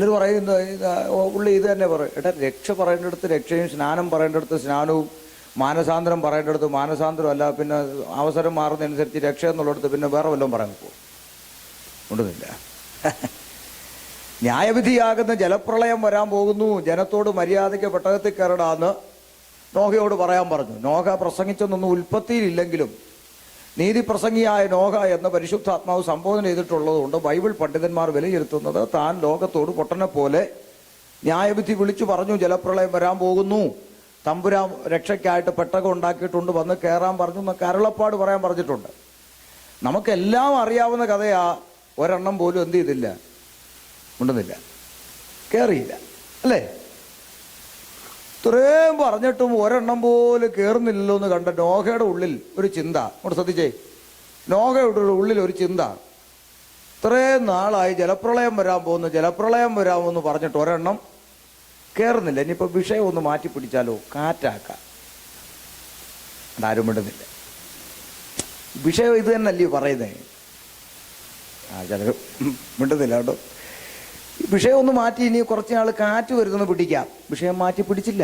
ഇത് പറയുന്നത് പുള്ളി ഇത് തന്നെ പറയും, എടാ രക്ഷ പറയേണ്ടടുത്ത് രക്ഷയും സ്നാനം പറയേണ്ടടുത്ത് സ്നാനവും മാനസാന്തരം പറയേണ്ടടുത്ത് മാനസാന്തരം അല്ല, പിന്നെ അവസരം മാറുന്നതനുസരിച്ച് രക്ഷ എന്നുള്ളിടത്ത് പിന്നെ വേറെ വല്ലതും പറയാൻ പോകും കൊണ്ടുന്നില്ല. ന്യായവിധിയാകുന്ന ജലപ്രളയം വരാൻ പോകുന്നു, ജനത്തോട് മര്യാദയ്ക്ക് പെട്ടകത്തിൽ കയറടാന്ന് നോഹയോട് പറയാൻ പറഞ്ഞു. നോഹ പ്രസംഗിച്ചെന്നൊന്നും ഉൽപ്പത്തിയിലില്ലെങ്കിലും നീതി പ്രസംഗിയായ നോഹ എന്ന പരിശുദ്ധാത്മാവ് സംബോധന ചെയ്തിട്ടുള്ളതുകൊണ്ട് ബൈബിൾ പണ്ഡിതന്മാർ വിലയിരുത്തുന്നത് താൻ ലോകത്തോട് പൊട്ടനെ പോലെ ന്യായവിധി വിളിച്ചു പറഞ്ഞു, ജലപ്രളയം വരാൻ പോകുന്നു, തമ്പുരാൻ രക്ഷയ്ക്കായിട്ട് പെട്ടകം ഉണ്ടാക്കിയിട്ടുണ്ട്, വന്ന് കയറാൻ പറഞ്ഞു എന്നൊക്കെ അരുളപ്പാട് പറയാൻ പറഞ്ഞിട്ടുണ്ട്. നമുക്കെല്ലാം അറിയാവുന്ന കഥയാ. ഒരെണ്ണം പോലും എന്ത് ചെയ്തില്ല, ഉണ്ടെന്നില്ല, കയറിയില്ല അല്ലേ? ഇത്രയും പറഞ്ഞിട്ടും ഒരെണ്ണം പോലും കയറുന്നില്ലല്ലോ എന്ന് കണ്ട നോഹയുടെ ഉള്ളിൽ ഒരു ചിന്ത. അങ്ങോട്ട് ശ്രദ്ധിച്ചേ, നോഹയുടെ ഉള്ളിൽ ഒരു ചിന്ത. ഇത്രയും നാളായി ജലപ്രളയം വരാൻ പോകുന്നു, ജലപ്രളയം വരാമെന്ന് പറഞ്ഞിട്ട് ഒരെണ്ണം കയറുന്നില്ല. ഇനിയിപ്പോൾ വിഷയം ഒന്ന് മാറ്റി പിടിച്ചാലോ, കാറ്റാക്കാം. അതാരും മിണ്ടുന്നില്ല. വിഷയം ഇത് തന്നെയല്ലേ പറയുന്നേ? ചിലർ മിണ്ടുന്നില്ല കേട്ടോ. വിഷയം ഒന്ന് മാറ്റി ഇനി കുറച്ച് നാൾ കാറ്റ് വരുന്നത് പിടിക്കാം. വിഷയം മാറ്റി പിടിച്ചില്ല.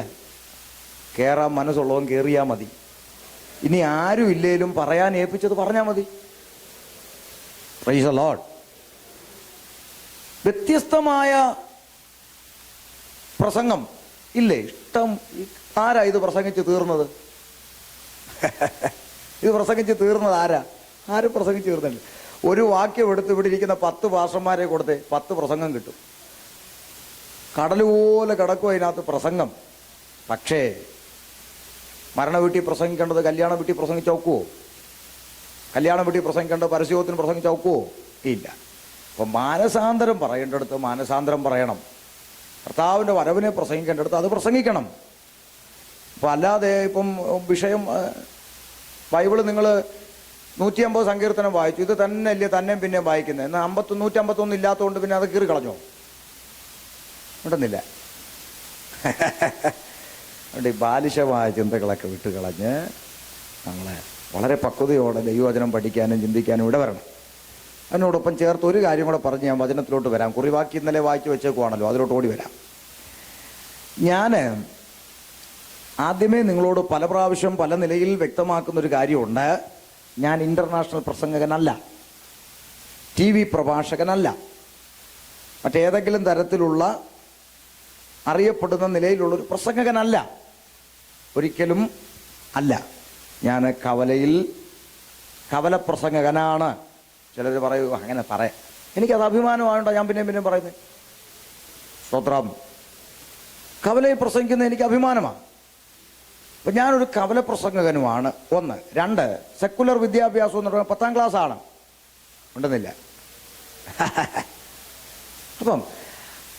കയറാൻ മനസ്സുള്ളവൻ കയറിയാൽ മതി. ഇനി ആരും ഇല്ലേലും പറയാൻ ഏൽപ്പിച്ചത് പറഞ്ഞാൽ മതി. Price the Lord. വ്യത്യസ്തമായ പ്രസംഗം ഇല്ലേ? ഇഷ്ടം. ആരാ ഇത് പ്രസംഗിച്ച് തീർന്നത്? ഇത് പ്രസംഗിച്ച് തീർന്നത് ആരാ? ആരും പ്രസംഗിച്ച് തീർന്നില്ല. ഒരു വാക്യം എടുത്ത് ഇവിടെ ഇരിക്കുന്ന 10 ഭാഷന്മാരെ കൊടുത്തേ 10 പ്രസംഗം കിട്ടും. കടലുപോലെ കിടക്കും അതിനകത്ത് പ്രസംഗം. പക്ഷേ മരണ വീട്ടിൽ പ്രസംഗിക്കേണ്ടത് കല്യാണ വീട്ടിൽ പ്രസംഗിച്ചോക്കുവോ? കല്യാണ വീട്ടിൽ പ്രസംഗിക്കേണ്ടത് പരസ്യത്തിന് പ്രസംഗിച്ചോക്കുവോ? ഇല്ല. അപ്പം മാനസാന്തരം പറയേണ്ടടുത്ത് മാനസാന്തരം പറയണം. കർത്താവിൻ്റെ വരവിനെ പ്രസംഗിക്കേണ്ടടുത്ത് അത് പ്രസംഗിക്കണം. അപ്പം അല്ലാതെ ഇപ്പം വിഷയം ബൈബിള് നിങ്ങൾ 150 സങ്കീർത്തനം വായിച്ചു, ഇത് തന്നെ അല്ലേ തന്നെയും പിന്നെയും വായിക്കുന്നത്. എന്നാൽ 151 ഇല്ലാത്തതുകൊണ്ട് പിന്നെ അത് കീറി കളഞ്ഞോ? ഉണ്ടെന്നില്ല. അതുകൊണ്ട് ഈ ബാലിശമായ ചിന്തകളൊക്കെ വിട്ടുകളഞ്ഞ് നമ്മളെ വളരെ പക്വതയോടെ ദൈവവചനം പഠിക്കാനും ചിന്തിക്കാനും ഇവിടെ വരണം. അതിനോടൊപ്പം ചേർത്ത് ഒരു കാര്യം കൂടെ പറഞ്ഞ് ഞാൻ വചനത്തിലോട്ട് വരാം. കുറിവാക്കി ഇന്നലെ വായിച്ചു വെച്ചേക്കുവാണല്ലോ, അതിലോട്ട് ഓടി വരാം. ഞാൻ ആദ്യമേ നിങ്ങളോട് പല പ്രാവശ്യം പല നിലയിൽ വ്യക്തമാക്കുന്നൊരു കാര്യമുണ്ട്. ഞാൻ ഇൻ്റർനാഷണൽ പ്രസംഗകനല്ല, TV പ്രഭാഷകനല്ല, മറ്റേതെങ്കിലും തരത്തിലുള്ള അറിയപ്പെടുന്ന നിലയിലുള്ളൊരു പ്രസംഗകനല്ല, ഒരിക്കലും അല്ല. ഞാൻ കവല പ്രസംഗകനാണ്. ചിലർ പറയൂ അങ്ങനെ പറയാം. എനിക്കത് അഭിമാനമായോണ്ടോ ഞാൻ പിന്നെയും പറയുന്നത്. സ്തോത്രം. കവലയിൽ പ്രസംഗിക്കുന്നത് എനിക്ക് അഭിമാനമാണ്. അപ്പം ഞാനൊരു കവല പ്രസംഗകനുമാണ്. 1. 2, സെക്കുലർ വിദ്യാഭ്യാസം എന്ന് പറയുന്നത് 10ാം ക്ലാസ്സാണ്. ഉണ്ടെന്നില്ല.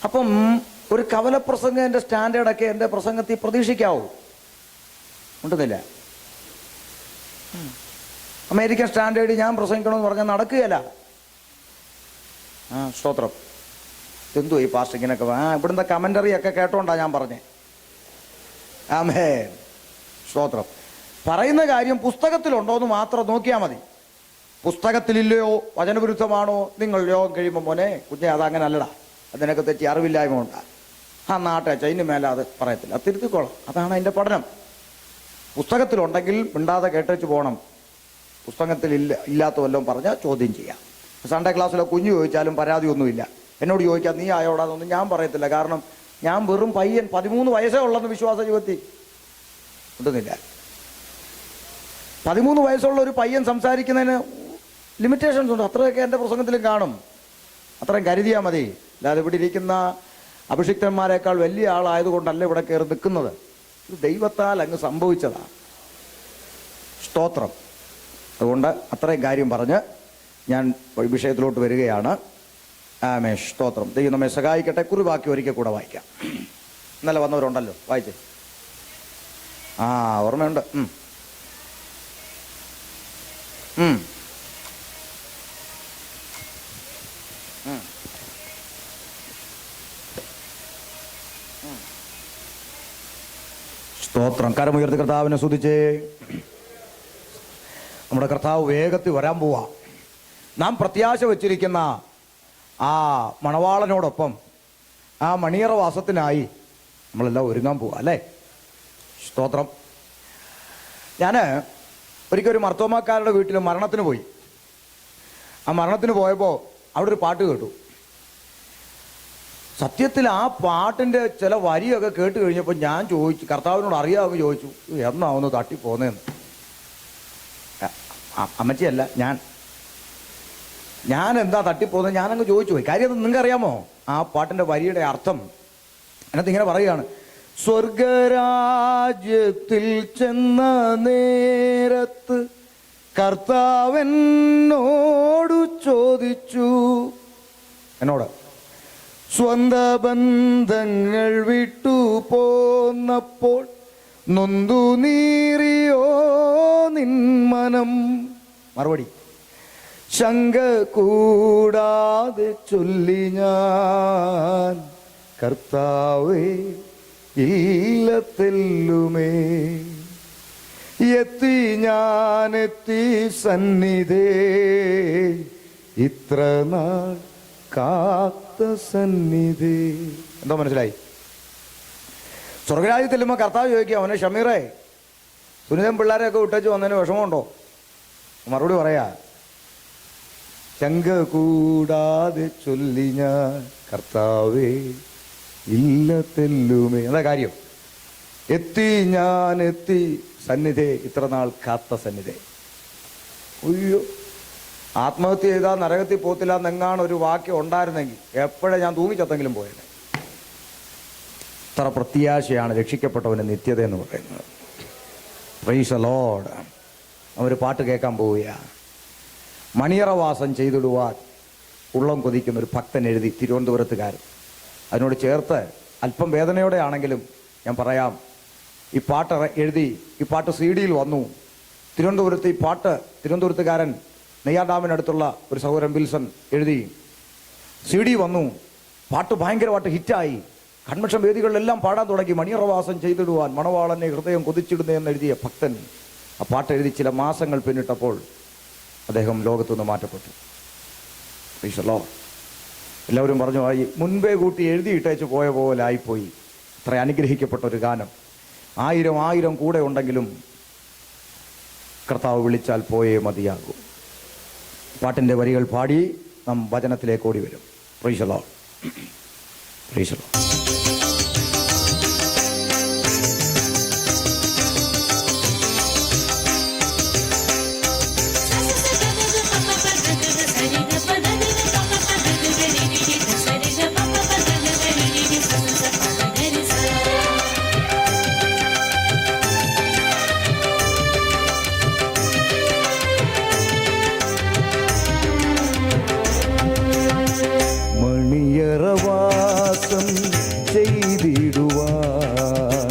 അപ്പം ഒരു കവല പ്രസംഗൻ്റെ സ്റ്റാൻഡേർഡൊക്കെ എൻ്റെ പ്രസംഗത്തിൽ പ്രതീക്ഷിക്കാവൂ. ഉണ്ടെന്നില്ല. അമേരിക്കൻ സ്റ്റാൻഡേർഡ് ഞാൻ പ്രസംഗിക്കണമെന്ന് പറഞ്ഞാൽ നടക്കുകയല്ല. സ്തോത്രം. എന്തോ ഈ പാസ്റ്റർ ഇങ്ങനെയൊക്കെ ഇവിടുത്തെ കമൻ്ററിയൊക്കെ കേട്ടോണ്ടാണ് ഞാൻ പറഞ്ഞേ. ആമേൻ. സ്തോത്രം. പറയുന്ന കാര്യം പുസ്തകത്തിലുണ്ടോ എന്ന് മാത്രം നോക്കിയാൽ മതി. പുസ്തകത്തിലില്ലയോ, വചനവിരുദ്ധമാണോ, നിങ്ങൾ യോഗം കഴിയുമ്പോൾ മോനെ കുഞ്ഞെ അതങ്ങനെ അല്ലടാ, അതിനൊക്കെ തെറ്റി അറിവില്ലായ്മ ഉണ്ടാ, ആ നാട്ടെ ചൈന് മേലെ അത് പറയത്തില്ല, അത് തിരുത്തിക്കോളാം. അതാണ് അതിൻ്റെ പഠനം. പുസ്തകത്തിലുണ്ടെങ്കിൽ മിണ്ടാതെ കേട്ടേച്ച് പോകണം. പുസ്തകത്തിൽ ഇല്ലാത്ത വല്ലതും പറഞ്ഞാൽ ചോദ്യം ചെയ്യാം. സൺഡേ ക്ലാസ്സിലെ കുഞ്ഞു ചോദിച്ചാലും പരാതിയൊന്നുമില്ല. എന്നോട് ചോദിക്കാം നീ ആയോടാന്നൊന്നും ഞാൻ പറയത്തില്ല. കാരണം ഞാൻ വെറും പയ്യൻ, 13 വയസ്സേ ഉള്ളെന്ന് വിശ്വാസ ജീവിതത്തിൽ ഉണ്ടെന്നില്ല. 13 വയസ്സുള്ള ഒരു പയ്യൻ സംസാരിക്കുന്നതിന് ലിമിറ്റേഷൻസ് ഉണ്ട്. അത്രയൊക്കെ എൻ്റെ പ്രസംഗത്തിലും കാണും. അത്രയും കരുതിയാൽ മതി. അല്ലാതെ ഇവിടെ ഇരിക്കുന്ന അഭിഷിക്തന്മാരെക്കാൾ വലിയ ആളായതുകൊണ്ടല്ല ഇവിടെ കയറി നിൽക്കുന്നത്. ഇത് ദൈവത്താൽ അങ്ങ് സംഭവിച്ചതാണ്. സ്തോത്രം. അതുകൊണ്ട് അത്രയും കാര്യം പറഞ്ഞ് ഞാൻ വിഷയത്തിലോട്ട് വരികയാണ്. ആമേൻ. സ്തോത്രം. ദൈവം നമ്മെ സഹായിക്കട്ടെ. കുറിവാക്കി ഒരിക്കൽ കൂടെ വായിക്കാം. ഇന്നലെ വന്നവരുണ്ടല്ലോ, വായിച്ചേ. ഓർമ്മയുണ്ട്. സ്തോത്രം. കരമുയർത്തി കർത്താവിനെ സ്തുതിച്ചേ. നമ്മുടെ കർത്താവ് വേഗത്തിൽ വരാൻ പോവാ. നാം പ്രത്യാശ വച്ചിരിക്കുന്ന ആ മണവാളനോടൊപ്പം ആ മണിയറ വാസത്തിനായി നമ്മളെല്ലാം ഒരുങ്ങാൻ പോവാ അല്ലേ? സ്തോത്രം. ഞാൻ ഒരിക്കൽ ഒരു മർത്തോമാക്കാരുടെ വീട്ടിൽ മരണത്തിന് പോയി. ആ മരണത്തിന് പോയപ്പോൾ അവിടെ ഒരു പാട്ട് കേട്ടു. സത്യത്തിൽ ആ പാട്ടിൻ്റെ ചില വരിയൊക്കെ കേട്ട് കഴിഞ്ഞപ്പോൾ ഞാൻ ചോദിച്ചു, കർത്താവിനോട് അറിയാമെന്ന് ചോദിച്ചു, എന്നാവുന്നു തട്ടിപ്പോന്നേന്ന്. അമ്മച്ചിയല്ല, ഞാൻ എന്താ തട്ടിപ്പോകുന്നത് ഞാനങ്ങ് ചോദിച്ചു പോയി. കാര്യം നിങ്ങൾക്ക് അറിയാമോ? ആ പാട്ടിൻ്റെ വരിയുടെ അർത്ഥം അതിനകത്ത് ഇങ്ങനെ പറയുകയാണ്: സ്വർഗരാജ്യത്തിൽ ചെന്ന നേരത്ത് കർത്താവെന്നോടു ചോദിച്ചു, എന്നോട് സ്വന്ത ബന്ധങ്ങൾ വിട്ടു പോന്നപ്പോൾ നൊന്തു നീറിയോ നിൻ മനം? മറുപടി: ശങ്ക കൂടാതെ ചൊല്ലി ഞാൻ, കർത്താവേ ഇല്ല തെല്ലുമേ. എത്തി ഞാനെത്തി സന്നിധേ, ഇത്ര നാൾ കാത്ത സന്നിധേ. എന്തോ മനസ്സിലായി? സ്വർഗരാജ്യത്തിൽ ചെല്ലുമ്പോൾ കർത്താവ് ചോദിക്കുക, അവനെ ഷമീറേ, സുനിതൻ പിള്ളേരെയൊക്കെ വിട്ടേച്ച് വന്നതിന് വിഷമമുണ്ടോ? മറുപടി പറയാ: ശങ്ക കൂടാതെ ചൊല്ലി ഞാൻ, കർത്താവേ ഇല്ല തെല്ലുമേ. എന്താ കാര്യം? എത്തി ഞാൻ എത്തി സന്നിധേ, ഇത്ര നാൾ കാത്ത സന്നിധേ. അയ്യോ, ആത്മഹത്യ ചെയ്താൽ നരകത്തിൽ പോത്തില്ല എന്നെങ്ങാണ് ഒരു വാക്യം ഉണ്ടായിരുന്നെങ്കിൽ എപ്പോഴേ ഞാൻ തൂങ്ങിച്ചത്തെങ്കിലും പോയത്. ഇത്ര പ്രത്യാശയാണ് രക്ഷിക്കപ്പെട്ടവന് നിത്യത എന്ന് പറയുന്നത്. Price the Lord. അവര് പാട്ട് കേൾക്കാൻ പോവുകയാണ്. മണിയറവാസം ചെയ്തിടുവാൻ ഉള്ളം കൊതിക്കുന്ന ഒരു ഭക്തൻ എഴുതി, തിരുവനന്തപുരത്തുകാരൻ. അതിനോട് ചേർത്ത് അല്പം വേദനയോടെ ആണെങ്കിലും ഞാൻ പറയാം, ഈ പാട്ട് എഴുതി, ഈ പാട്ട് CD യിൽ വന്നു. തിരുവനന്തപുരത്ത് ഈ പാട്ട് തിരുവനന്തപുരത്തുകാരൻ നെയ്യാർ ഡാമിനടുത്തുള്ള ഒരു സഹോദരൻ വിൽസൺ എഴുതി, CD വന്നു. പാട്ട് ഭയങ്കരമായിട്ട് ഹിറ്റായി. കൺവെൻഷൻ വേദികളിലെല്ലാം പാടാൻ തുടങ്ങി. മണിയറവാസം ചെയ്തിടുവാൻ മണവാളനെ ഹൃദയം കൊതിച്ചിടുന്നതെന്ന് എഴുതിയ ഭക്തൻ ആ പാട്ട് എഴുതി ചില മാസങ്ങൾ പിന്നിട്ടപ്പോൾ അദ്ദേഹം ലോകത്തുനിന്ന് മാറ്റപ്പെട്ടു. Praise the Lord. എല്ലാവരും പറഞ്ഞു, മുൻപേ കൂട്ടി എഴുതിയിട്ടേച്ച് പോയ പോലെ ആയിപ്പോയി. അത്ര അനുഗ്രഹിക്കപ്പെട്ട ഒരു ഗാനം. 1000 കൂടെ ഉണ്ടെങ്കിലും കർത്താവ് വിളിച്ചാൽ പോയേ മതിയാകൂ. പാട്ടിൻ്റെ വരികൾ പാടി നാം വചനത്തിലേക്ക് ഓടി വരും. Praise the Lord. Praise the Lord. മണിയറവാസം ചെയ്തിടുവാൻ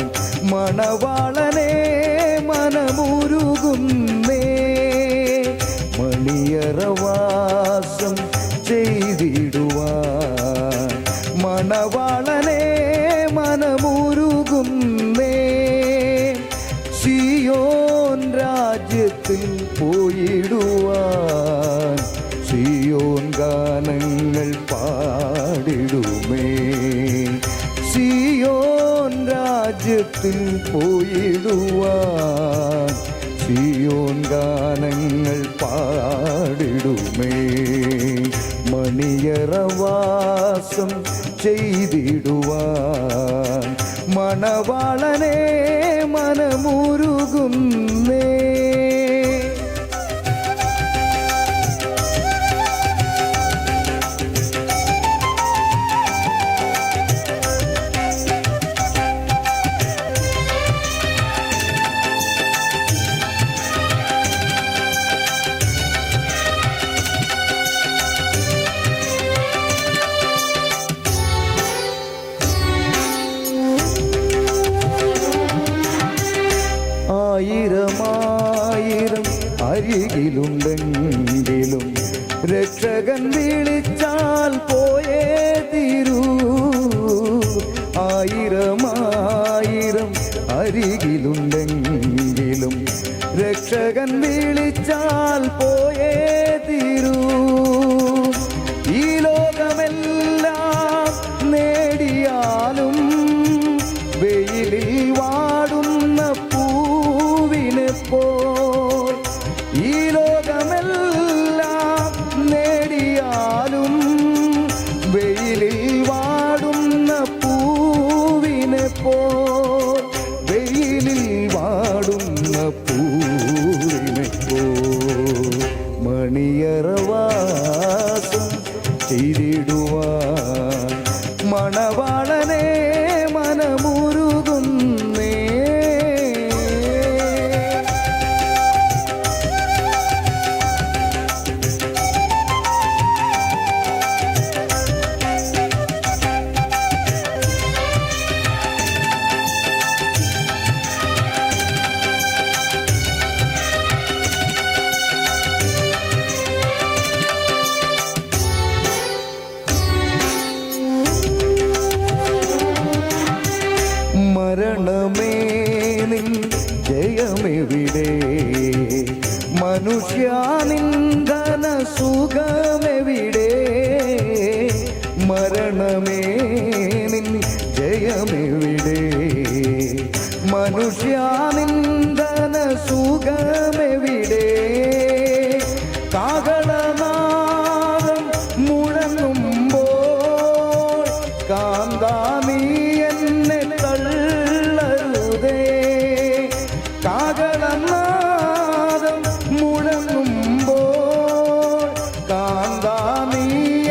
മണവാളനെ മനമുരുകുന്നേ. മണിയറവാസം ചെയ്തിടുവാൻ മണവാളനെ മനമുരുകുന്നേ. സിയോൻ രാജ്യത്തിൽ പോയിടുവാൻ സിയോൻ ഗാനങ്ങൾ പാടിടുമേ. സിയോൻ രാജ്യത്തിൽ പോയിടുവാൻ സിയോൻ ഗാനങ്ങൾ പാടിടുമേ. മണിയറവാസം ചെയ്തിടുവാൻ മണവാളനെ മനമുരുകുന്നേ. ആയിരം അരികിലുണ്ടെങ്കിലും രക്ഷകൻ വിളിച്ചാൽ പോയേ തീരൂ. 1000 അരികിലുണ്ടെങ്കിലും രക്ഷകൻ വിളിച്ചാൽ പോയേ തീരൂ. ഈ ലോകമെല്ലാം നേടി നേടിയാലും വെയിലിൽ വാടുന്ന പൂവിനെ പോൽ, ഈ ലോകമെല്ലാം നേടിയാലും വെയിലിൽ വാടുന്ന പൂവിനെ പോൽ, വെയിലിൽ വാടുന്ന പൂവിനെ പോൽ മണിയറവാസം ചെയ്തിടുവാൻ മണവാളനെ മനമുരുകുന്നേ. മരണമേ നിൻ ജയമെവിടെ, മനുഷ്യാനിന്ധന സുഖമെവിടെ, മരണമേ നിൻ ജയമെവിടെ, മനുഷ്യാനിന്ധന സുഖമെവിടെ, കാഹളനാദം മുഴങ്ങുമ്പോൾ കാന്താ നീ എന്നെ തള്ളരുതേ, കാഹളനാദം മുഴങ്ങുമ്പോൾ കാന്താ നീ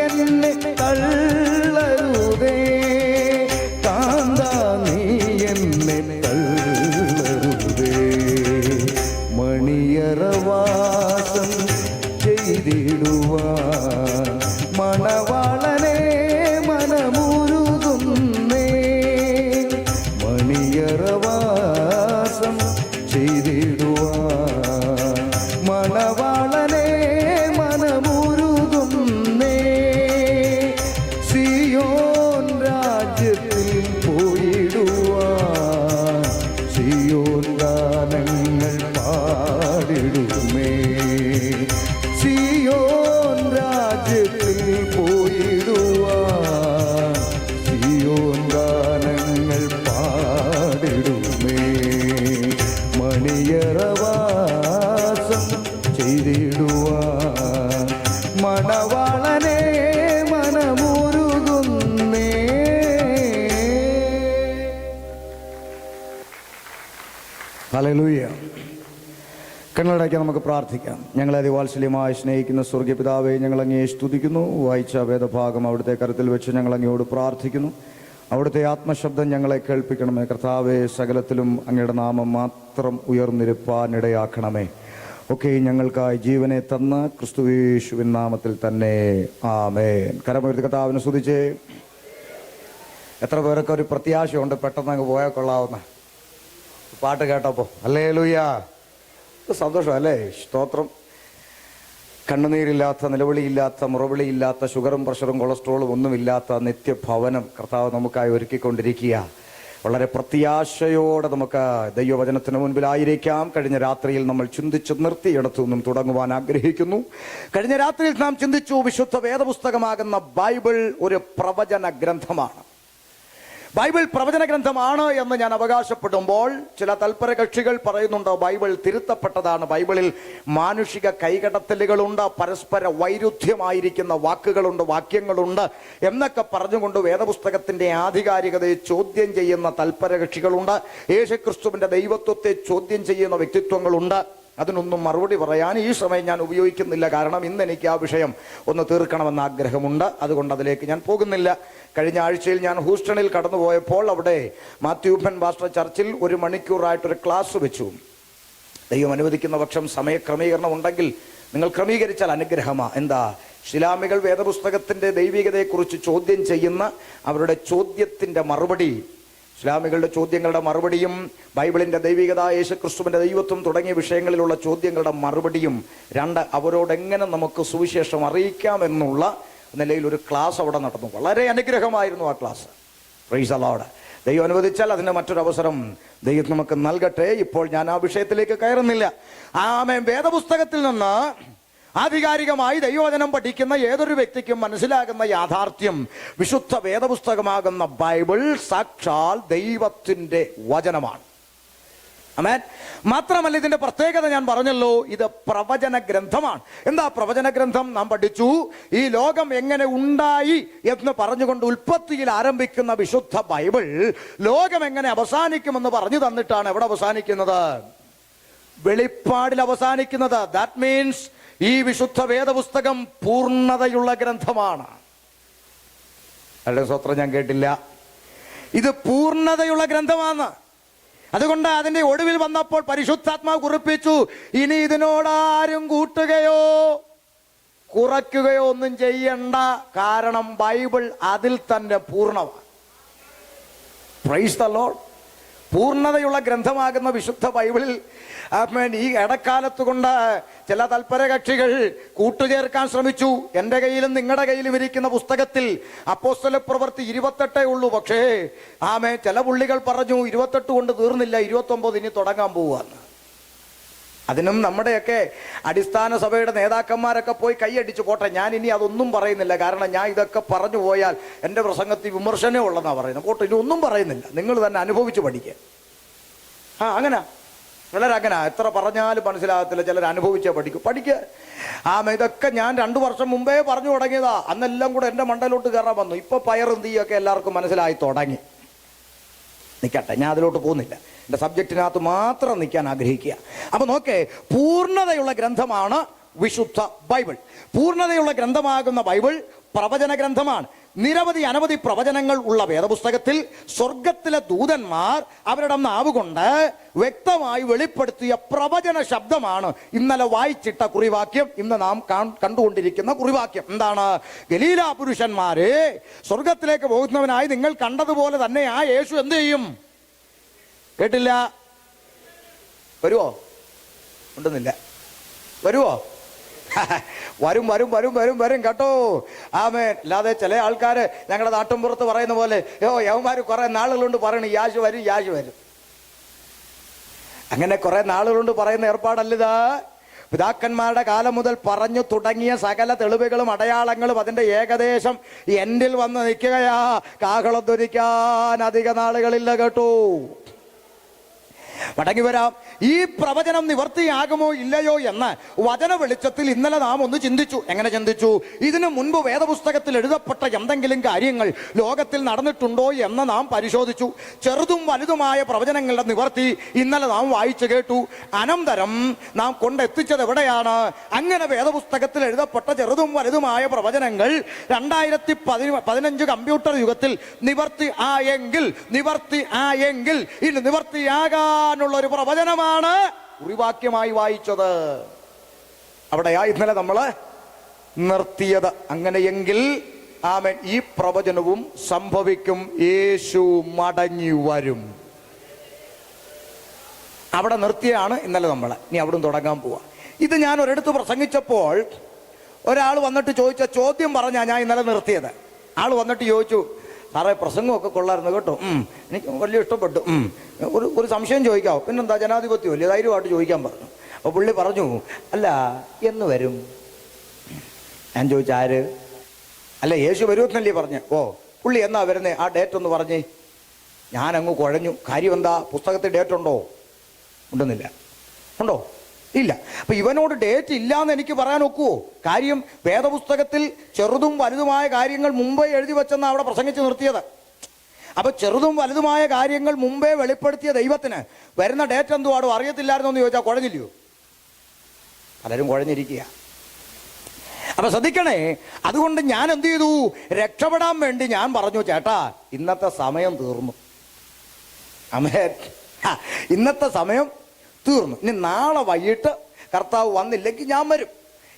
എന്നെ തള്ളരുതേ, കാന്താ നീ എന്നെ തള്ളരുതേ. മണിയറവാസം ചെയ്തിടുവാൻ മണവാളനെ മനമുരുകുന്നേ, മണിയറവാസം ചെയ്തിടുവാൻ മണവാളനെ മനമുരുകുന്നേ. സിയോൻ രാജ്യത്തിൽ പോയിടുവാൻ സിയോൻ ഗാനങ്ങൾ പാടിടുമേ, സിയോൻ രാജ്യത്തിൽ പോയിടുവാൻ സിയോൻ ഗാനങ്ങൾ പാടിടുമേ. മണിയറവാസം ചെയ്തിടുവാൻ മണവാളനെ മനമുരുകുന്നേ. ഹല്ലേലൂയ. കണ്ണടയ്ക്ക് നമുക്ക് പ്രാർത്ഥിക്കാം. ഞങ്ങളെ അതിവാത്സല്യമായി സ്നേഹിക്കുന്ന സ്വർഗ്ഗീയ പിതാവേ, ഞങ്ങൾ അങ്ങയെ സ്തുതിക്കുന്നു. വായിച്ച വേദഭാഗം അവിടുത്തെ കരത്തിൽ വെച്ച് ഞങ്ങൾ അങ്ങയോട് പ്രാർത്ഥിക്കുന്നു. അവിടുത്തെ ആത്മശബ്ദം ഞങ്ങളെ കേൾപ്പിക്കണമേ കർത്താവേ. സകലത്തിലും അങ്ങയുടെ നാമം മാത്രം ഉയർന്നിരുപ്പാനിടയാക്കണമേ. ഒക്കെ ഞങ്ങൾക്കായി ജീവനെ തന്ന ക്രിസ്തുയേശുവിൻ നാമത്തിൽ തന്നെ ആമേൻ. കരമുയർത്തി കർത്താവിനെ സ്തുതിച്ചേ. എത്ര പേരൊക്കെ ഒരു പ്രത്യാശയുണ്ട് പെട്ടെന്ന് അങ്ങ് പോയാൽ കൊള്ളാവുന്ന പാട്ട് കേട്ടപ്പോൾ? ഹല്ലേലൂയ. സന്തോഷം അല്ലേ? സ്തോത്രം. കണ്ണുനീരില്ലാത്ത, നിലവിളിയില്ലാത്ത, മുറവിളിയില്ലാത്ത, ഷുഗറും പ്രഷറും കൊളസ്ട്രോളും ഒന്നുമില്ലാത്ത നിത്യഭവനം കർത്താവ് നമുക്കായി ഒരുക്കിക്കൊണ്ടിരിക്കുക. വളരെ പ്രത്യാശയോടെ നമുക്ക് ദൈവവചനത്തിന് മുൻപിലായിരിക്കാം. കഴിഞ്ഞ രാത്രിയിൽ നമ്മൾ ചിന്തിച്ച് നിർത്തിയിടത്തു നിന്നും തുടങ്ങുവാൻ ആഗ്രഹിക്കുന്നു. കഴിഞ്ഞ രാത്രിയിൽ നാം ചിന്തിച്ചു, വിശുദ്ധ വേദപുസ്തകമാകുന്ന ബൈബിൾ ഒരു പ്രവചന ഗ്രന്ഥമാണ്. ബൈബിൾ പ്രവചന ഗ്രന്ഥമാണ് എന്ന് ഞാൻ അവകാശപ്പെടുമ്പോൾ ചില തൽപര കക്ഷികൾ പറയുന്നുണ്ട് ബൈബിൾ തിരുത്തപ്പെട്ടതാണ്, ബൈബിളിൽ മാനുഷിക കൈകടത്തലുകളുണ്ട്, പരസ്പര വൈരുദ്ധ്യമായിരിക്കുന്ന വാക്കുകളുണ്ട്, വാക്യങ്ങളുണ്ട് എന്നൊക്കെ പറഞ്ഞുകൊണ്ട് വേദപുസ്തകത്തിന്റെ ആധികാരികതയെ ചോദ്യം ചെയ്യുന്ന തൽപര കക്ഷികളുണ്ട്. യേശുക്രിസ്തുവിന്റെ ദൈവത്വത്തെ ചോദ്യം ചെയ്യുന്ന വ്യക്തിത്വങ്ങളുണ്ട്. അതിനൊന്നും മറുപടി പറയാൻ ഈ സമയം ഞാൻ ഉപയോഗിക്കുന്നില്ല. കാരണം ഇന്ന് എനിക്ക് ആ വിഷയം ഒന്ന് തീർക്കണമെന്ന ആഗ്രഹമുണ്ട്. അതുകൊണ്ട് അതിലേക്ക് ഞാൻ പോകുന്നില്ല. കഴിഞ്ഞ ആഴ്ചയിൽ ഞാൻ ഹൂസ്റ്റണിൽ കടന്നുപോയപ്പോൾ അവിടെ മാത്യൂപ്പൻ പാസ്റ്റർ ചർച്ചിൽ 1 മണിക്കൂറായിട്ടൊരു ക്ലാസ് വെച്ചു. ദൈവം അനുവദിക്കുന്ന പക്ഷം സമയക്രമീകരണം ഉണ്ടെങ്കിൽ നിങ്ങൾ ക്രമീകരിച്ചാൽ അനുഗ്രഹമാണ്. എന്താ? ശിലാമികൾ വേദപുസ്തകത്തിന്റെ ദൈവികതയെക്കുറിച്ച് ചോദ്യം ചെയ്യുന്ന അവരുടെ ചോദ്യത്തിന്റെ മറുപടി, ഇസ്ലാമികളുടെ ചോദ്യങ്ങളുടെ മറുപടിയും ബൈബിളിന്റെ ദൈവികത, യേശുക്രിസ്തുവിന്റെ ദൈവത്വം തുടങ്ങിയ വിഷയങ്ങളിലുള്ള ചോദ്യങ്ങളുടെ മറുപടിയും, 2 അവരോടെങ്ങനെ നമുക്ക് സുവിശേഷം അറിയിക്കാമെന്നുള്ള നിലയിൽ ഒരു ക്ലാസ് അവിടെ നടന്നു. വളരെ അനുഗ്രഹമായിരുന്നു ആ ക്ലാസ്. Price the Lord. ദൈവം അനുവദിച്ചാൽ അതിന് മറ്റൊരവസരം ദൈവം നമുക്ക് നൽകട്ടെ. ഇപ്പോൾ ഞാൻ ആ വിഷയത്തിലേക്ക് കയറുന്നില്ല. ആമേൻ. വേദപുസ്തകത്തിൽ നിന്ന് ആധികാരികമായി ദൈവവചനം പഠിക്കുന്ന ഏതൊരു വ്യക്തിക്കും മനസ്സിലാകുന്ന യാഥാർത്ഥ്യം, വിശുദ്ധ വേദപുസ്തകമാകുന്ന ബൈബിൾ സാക്ഷാൽ ദൈവത്തിൻ്റെ വചനമാണ്. ആമേൻ. മാത്രമല്ല, ഇതിന്റെ പ്രത്യേകത ഞാൻ പറഞ്ഞല്ലോ, ഇത് പ്രവചന ഗ്രന്ഥമാണ്. എന്താ പ്രവചന ഗ്രന്ഥം? നാം പഠിച്ചു, ഈ ലോകം എങ്ങനെ ഉണ്ടായി എന്ന് പറഞ്ഞുകൊണ്ട് ഉൽപ്പത്തിയിൽ ആരംഭിക്കുന്ന വിശുദ്ധ ബൈബിൾ ലോകം എങ്ങനെ അവസാനിക്കുമെന്ന് പറഞ്ഞു തന്നിട്ടാണ് എവിടെ അവസാനിക്കുന്നത്? വെളിപ്പാടിൽ അവസാനിക്കുന്നത്. ദാറ്റ് മീൻസ് ഈ വിശുദ്ധ വേദപുസ്തകം പൂർണ്ണതയുള്ള ഗ്രന്ഥമാണ്. അല്ലെ സ്വത്രം ഞാൻ കേട്ടില്ല. ഇത് പൂർണ്ണതയുള്ള ഗ്രന്ഥമാണ്. അതുകൊണ്ട് അതിന്റെ ഒടുവിൽ വന്നപ്പോൾ പരിശുദ്ധാത്മാവ് കുറിപ്പിച്ചു, ഇനി ഇതിനോടാരും കൂട്ടുകയോ കുറയ്ക്കുകയോ ഒന്നും ചെയ്യണ്ട, കാരണം ബൈബിൾ അതിൽ തന്നെ പൂർണ്ണമാണ്. Praise the Lord. പൂർണ്ണതയുള്ള ഗ്രന്ഥമാകുന്ന വിശുദ്ധ ബൈബിളിൽ ഈ ഇടക്കാലത്ത് കൊണ്ട് ചില തൽപര കക്ഷികൾ കൂട്ടുചേർക്കാൻ ശ്രമിച്ചു. എൻ്റെ കയ്യിലും നിങ്ങളുടെ കയ്യിലും ഇരിക്കുന്ന പുസ്തകത്തിൽ അപ്പോസ്തല പ്രവൃത്തി 28 ഉള്ളൂ. പക്ഷേ ചില പുള്ളികൾ പറഞ്ഞു 28 കൊണ്ട് തീർന്നില്ല, 29 ഇനി തുടങ്ങാൻ പോവാന്ന്. അതിനും നമ്മുടെയൊക്കെ അടിസ്ഥാന സഭയുടെ നേതാക്കന്മാരൊക്കെ പോയി കൈയടിച്ചു. പോട്ടെ, ഞാൻ ഇനി അതൊന്നും പറയുന്നില്ല, കാരണം ഞാൻ ഇതൊക്കെ പറഞ്ഞു പോയാൽ എൻ്റെ പ്രസംഗത്തിൽ വിമർശനമേ ഉള്ളതെന്നാണ് പറയുന്നത്. പോട്ടെ, ഇനി ഒന്നും പറയുന്നില്ല, നിങ്ങൾ തന്നെ അനുഭവിച്ച് പഠിക്കുക. അങ്ങനെ ചിലരങ്ങനെ എത്ര പറഞ്ഞാലും മനസ്സിലാകത്തില്ല, ചിലർ അനുഭവിച്ചേ പഠിക്കുക. ഇതൊക്കെ ഞാൻ 2 വർഷം മുമ്പേ പറഞ്ഞു തുടങ്ങിയതാ. അന്നെല്ലാം കൂടെ എൻ്റെ മണ്ടയിലോട്ട് കയറാൻ വന്നു. ഇപ്പൊ പയറും തീയൊക്കെ എല്ലാവർക്കും മനസ്സിലായി തുടങ്ങി. നിൽക്കട്ടെ, ഞാൻ അതിലോട്ട് പോകുന്നില്ല. എൻ്റെ സബ്ജക്റ്റിനകത്ത് മാത്രം നിൽക്കാൻ ആഗ്രഹിക്കുക. അപ്പൊ നോക്കേ, പൂർണ്ണതയുള്ള ഗ്രന്ഥമാണ് വിശുദ്ധ ബൈബിൾ. പൂർണ്ണതയുള്ള ഗ്രന്ഥമാകുന്ന ബൈബിൾ പ്രവചന ഗ്രന്ഥമാണ്. നിരവധി അനവധി പ്രവചനങ്ങൾ ഉള്ള വേദപുസ്തകത്തിൽ സ്വർഗത്തിലെ ദൂതന്മാർ അവരുടെ നാവുകൊണ്ട് വ്യക്തമായി വെളിപ്പെടുത്തിയ പ്രവചന ശബ്ദമാണ് ഇന്നലെ വായിച്ചിട്ട കുറിവാക്യം, ഇന്ന് നാം കണ്ടുകൊണ്ടിരിക്കുന്ന കുറിവാക്യം. എന്താണ്? ഗലീല പുരുഷന്മാരെ, സ്വർഗത്തിലേക്ക് പോകുന്നവനായി നിങ്ങൾ കണ്ടതുപോലെ തന്നെ ആ യേശു എന്ത് ചെയ്യും? കേട്ടില്ല? വരുവോ? ഉണ്ടെന്നില്ല. വരുവോ? വരും വരും വരും വരും വരും കേട്ടോ. ആമേൻ. അല്ലാതെ ചില ആൾക്കാര് ഞങ്ങളുടെ നാട്ടിൻപുറത്ത് പറയുന്ന പോലെ യവന്മാര് കുറെ നാളുകളുണ്ട് പറയണ യാശു വരും യാശു വരും. അങ്ങനെ കുറെ നാളുകളുണ്ട് പറയുന്ന ഏർപ്പാടല്ലിത്. പിതാക്കന്മാരുടെ കാലം മുതൽ പറഞ്ഞു തുടങ്ങിയ സകല തെളിവുകളും അടയാളങ്ങളും അതിന്റെ ഏകദേശം എൻഡിൽ വന്ന് നിൽക്കുകയാ. കാഹളം ധരിക്കാൻ അധിക നാളുകളില്ല കേട്ടോ. മടങ്ങി വരാം. ഈ പ്രവചനം നിവർത്തിയാകുമോ ഇല്ലയോ എന്ന് വചന വെളിച്ചത്തിൽ ഇന്നലെ നാം ഒന്ന് ചിന്തിച്ചു. എങ്ങനെ ചിന്തിച്ചു? ഇതിനു മുൻപ് വേദപുസ്തകത്തിൽ എഴുതപ്പെട്ട എന്തെങ്കിലും കാര്യങ്ങൾ ലോകത്തിൽ നടന്നിട്ടുണ്ടോ എന്ന് നാം പരിശോധിച്ചു. ചെറുതും വലുതുമായ പ്രവചനങ്ങളുടെ നിവർത്തി ഇന്നലെ നാം വായിച്ചു കേട്ടു. അനന്തരം നാം കൊണ്ടെത്തിച്ചത് എവിടെയാണ്? അങ്ങനെ വേദപുസ്തകത്തിൽ എഴുതപ്പെട്ട ചെറുതും വലുതുമായ പ്രവചനങ്ങൾ 2015 കമ്പ്യൂട്ടർ യുഗത്തിൽ നിവർത്തി ആയെങ്കിൽ ഇനി നിവർത്തിയാകാനുള്ള ഒരു പ്രവചനമാണ് കുറിവാക്യമായി വായിച്ചത്. അവിടെയാ ഇന്നലെ നമ്മള് നിർത്തിയത്. അങ്ങനെയെങ്കിൽ ആമേൻ, ഈ പ്രവചനവും സംഭവിക്കും. യേശു മടങ്ങി വരും. അവിടെ നിർത്തിയാണ് ഇന്നലെ നമ്മള്. ഇനി അവിടുന്ന് തുടങ്ങാൻ പോവാ. ഇത് ഞാൻ ഒരിടത്ത് പ്രസംഗിച്ചപ്പോൾ ഒരാൾ വന്നിട്ട് ചോദിച്ച ചോദ്യം പറഞ്ഞാ ഞാൻ ഇന്നലെ നിർത്തിയത്. ആൾ വന്നിട്ട് ചോദിച്ചു, സാറേ പ്രസംഗമൊക്കെ കൊള്ളായിരുന്നു കേട്ടോ, എനിക്ക് വലിയ ഇഷ്ടപ്പെട്ടു, ഒരു സംശയം ചോദിക്കാവോ? പിന്നെന്താ, ജനാധിപത്യം വലിയ ധൈര്യമായിട്ട് ചോദിക്കാൻ പറഞ്ഞു. അപ്പോൾ പുള്ളി പറഞ്ഞു, അല്ല എന്ന് വരും? ഞാൻ ചോദിച്ചു, ആര്? അല്ല യേശു വരുമെന്നല്ലേ പറഞ്ഞ്. ഓ, പുള്ളി എന്നാ വരുന്നേ? ആ ഡേറ്റ് ഒന്ന് പറഞ്ഞേ. ഞാനങ്ങ് കുഴഞ്ഞു. കാര്യം എന്താ? പുസ്തകത്തിൽ ഡേറ്റ് ഉണ്ടോ? ഉണ്ടെന്നില്ല. ഉണ്ടോ? ഇല്ല. അപ്പൊ ഇവനോട് ഡേറ്റ് ഇല്ലാന്ന് എനിക്ക് പറയാൻ ഒക്കുവോ? കാര്യം വേദപുസ്തകത്തിൽ ചെറുതും വലുതുമായ കാര്യങ്ങൾ മുമ്പേ എഴുതി വെച്ചെന്ന് അവിടെ പ്രസംഗിച്ച് നിർത്തിയത്. അപ്പൊ ചെറുതും വലുതുമായ കാര്യങ്ങൾ മുമ്പേ വെളിപ്പെടുത്തിയ ദൈവത്തിന് വരുന്ന ഡേറ്റ് എന്തുവാടോ അറിയത്തില്ലായിരുന്നോ എന്ന് ചോദിച്ചാൽ കുഴഞ്ഞില്ലയോ? പലരും കുഴഞ്ഞിരിക്കുക. അപ്പൊ ശ്രദ്ധിക്കണേ. അതുകൊണ്ട് ഞാൻ എന്ത് ചെയ്തു? രക്ഷപ്പെടാൻ വേണ്ടി ഞാൻ പറഞ്ഞു, ചേട്ടാ ഇന്നത്തെ സമയം തീർന്നു. ആമേൻ. ഇന്നത്തെ സമയം തീർന്നു. ഇനി നാളെ വൈകിട്ട് കർത്താവ് വന്നില്ലെങ്കിൽ ഞാൻ വരും,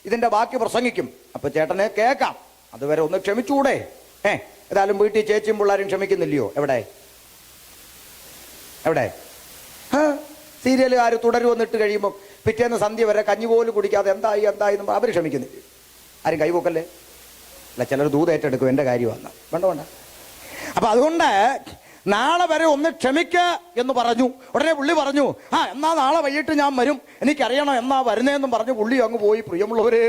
ഇതിന്റെ ബാക്കി പ്രസംഗിക്കും. അപ്പൊ ചേട്ടനെ കേൾക്കാം. അതുവരെ ഒന്ന് ക്ഷമിച്ചൂടെ? ഏതായാലും വീട്ടിൽ ചേച്ചിയും പിള്ളേരും ക്ഷമിക്കുന്നില്ലയോ? എവിടെ സീരിയലുകാർ തുടരുവന്നിട്ട് കഴിയുമ്പോൾ പിറ്റേന്ന് സന്ധ്യ വരെ കഞ്ഞി പോലും കുടിക്കാതെ എന്തായി അവർ ക്ഷമിക്കുന്നില്ല. ആരും കൈപോക്കല്ലേ? അല്ല, ചിലർ ദൂതേറ്റെടുക്കും. എൻ്റെ കാര്യം വന്ന വേണ്ട. അപ്പൊ അതുകൊണ്ട് നാളെ വരെ ഒന്ന് ക്ഷമിക്ക. എന്ന് പറഞ്ഞു. ഉടനെ പുള്ളി പറഞ്ഞു, എന്നാ നാളെ വൈകിട്ട് ഞാൻ വരും, എനിക്കറിയണം എന്നാ വരുന്നതെന്നും പറഞ്ഞു പുള്ളി അങ്ങ് പോയി. പ്രിയമുള്ളവരെ,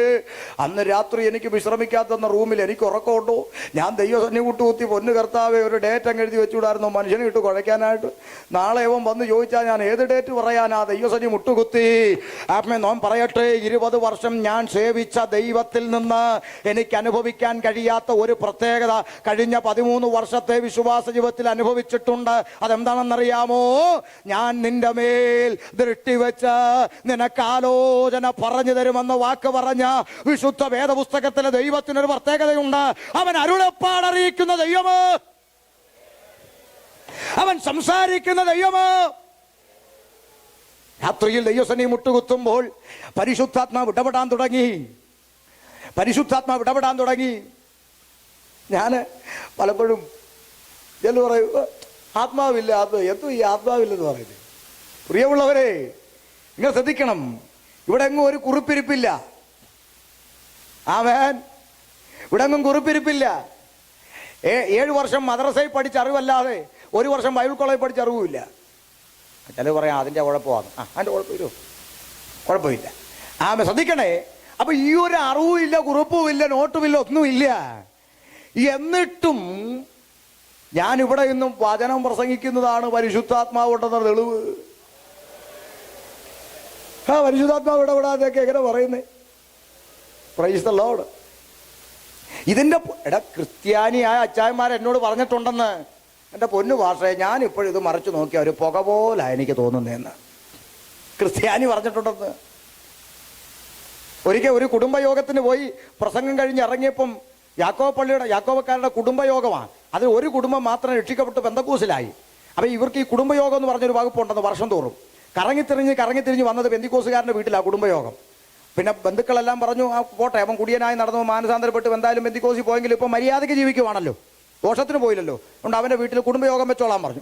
അന്ന് രാത്രി എനിക്ക് വിശ്രമിക്കാത്ത റൂമിൽ എനിക്ക് ഉറക്കമുണ്ടോ? ഞാൻ ദൈവസന്നി കൂട്ടുകുത്തി, പൊന്നു കർത്താവെ ഒരു ഡേറ്റ് അങ്ങ് എഴുതി വെച്ചുവിടായിരുന്നു മനുഷ്യനെ ഇട്ട് കുഴയ്ക്കാനായിട്ട്. നാളെ അവൻ വന്ന് ചോദിച്ചാൽ ഞാൻ ഏത് ഡേറ്റ് പറയാനാ? ദൈവസന്നി മുട്ടുകുത്തി. നോൻ പറയട്ടെ, 20 വർഷം ഞാൻ സേവിച്ച ദൈവത്തിൽ നിന്ന് എനിക്ക് അനുഭവിക്കാൻ കഴിയാത്ത ഒരു പ്രത്യേകത കഴിഞ്ഞ 13 വർഷത്തെ വിശ്വാസ ജീവിതത്തിൽ അനുഭവിച്ചിട്ടുണ്ട്. അതെന്താണെന്നറിയാമോ? ഞാൻ നിന്റെ മേൽ ദൃഷ്ടി വെച്ച് നിനക്ക് ആലോചന പറഞ്ഞു തരുമെന്ന വാക്ക് പറഞ്ഞ വിശുദ്ധ വേദപുസ്തകത്തിലെ ദൈവത്തിനൊരു പ്രത്യേകതയുണ്ട്. അവൻ അരുളപ്പാടറിയിക്കുന്ന ദൈവമോ, അവൻ സംസാരിക്കുന്ന ദൈവമോ. രാത്രിയിൽ ദൈവസന്നി മുട്ടുകുത്തുമ്പോൾ പരിശുദ്ധാത്മാവ് ഇടപെടാൻ തുടങ്ങി. ഞാൻ പലപ്പോഴും എന്ന് പറയും, ആത്മാവില്ല, എന്തോ ഈ ആത്മാവില്ലെന്ന് പറയുന്നത്. പ്രിയമുള്ളവരെ, നിങ്ങൾ ശ്രദ്ധിക്കണം, ഇവിടെ എങ്ങും ഒരു കുറിപ്പിരിപ്പില്ല. ആമേൻ. ഇവിടെ എങ്ങും കുറിപ്പിരിപ്പില്ല. 7 വർഷം മദ്രസയിൽ പഠിച്ച അറിവല്ലാതെ 1 വർഷം ബൈബിൾ കോളേജിൽ പഠിച്ച അറിവുമില്ല. ചില പറയാം അതിൻ്റെ കുഴപ്പമാണ്. അതിൻ്റെ കുഴപ്പമില്ല. ശ്രദ്ധിക്കണേ. അപ്പൊ ഈ ഒരു അറിവുമില്ല, കുറിപ്പുമില്ല, നോട്ടുമില്ല, ഒന്നുമില്ല. എന്നിട്ടും ഞാനിവിടെ നിന്നും വചനം പ്രസംഗിക്കുന്നതാണ് പരിശുദ്ധാത്മാവുണ്ടെന്ന തെളിവ്. പരിശുദ്ധാത്മാവ് ഇടപെടാതെയൊക്കെ എങ്ങനെ പറയുന്നേ? Price the Lord. ഇതിൻ്റെ ക്രിസ്ത്യാനിയായ അച്ചായന്മാർ എന്നോട് പറഞ്ഞിട്ടുണ്ടെന്ന്. എൻ്റെ പൊന്നു ഭാഷയെ ഞാൻ ഇപ്പോഴും ഇത് മറിച്ച് നോക്കിയ ഒരു പുക പോലാ എനിക്ക് തോന്നുന്നതെന്ന് ക്രിസ്ത്യാനി പറഞ്ഞിട്ടുണ്ടെന്ന്. ഒരിക്കൽ ഒരു കുടുംബയോഗത്തിന് പോയി പ്രസംഗം കഴിഞ്ഞ് ഇറങ്ങിയപ്പം യാക്കോബക്കാരുടെ കുടുംബയോഗമാണ്. അതിൽ ഒരു കുടുംബം മാത്രം രക്ഷിക്കപ്പെട്ട് പെന്തക്കോസിലായി. അപ്പം ഇവർക്ക് ഈ കുടുംബയോഗം എന്ന് പറഞ്ഞൊരു വകുപ്പുണ്ടെന്ന് വർഷം തോറും കറങ്ങിത്തിരിഞ്ഞ് വന്നത് പെന്തിക്കോസുകാരൻ്റെ വീട്ടിലാണ് കുടുംബയോഗം. പിന്നെ ബന്ധുക്കളെല്ലാം പറഞ്ഞു, പോട്ടെ, അവൻ കുടിയനായി നടന്നു മാനസാന്തരപ്പെട്ട് എന്തായാലും പെന്തിക്കോസിൽ പോയെങ്കിലും ഇപ്പം മര്യാദയ്ക്ക് ജീവിക്കുവാണല്ലോ, ദോഷത്തിന് പോയില്ലല്ലോ, അതുകൊണ്ട് അവൻ്റെ വീട്ടിൽ കുടുംബയോഗം വെച്ചോളാൻ പറഞ്ഞു.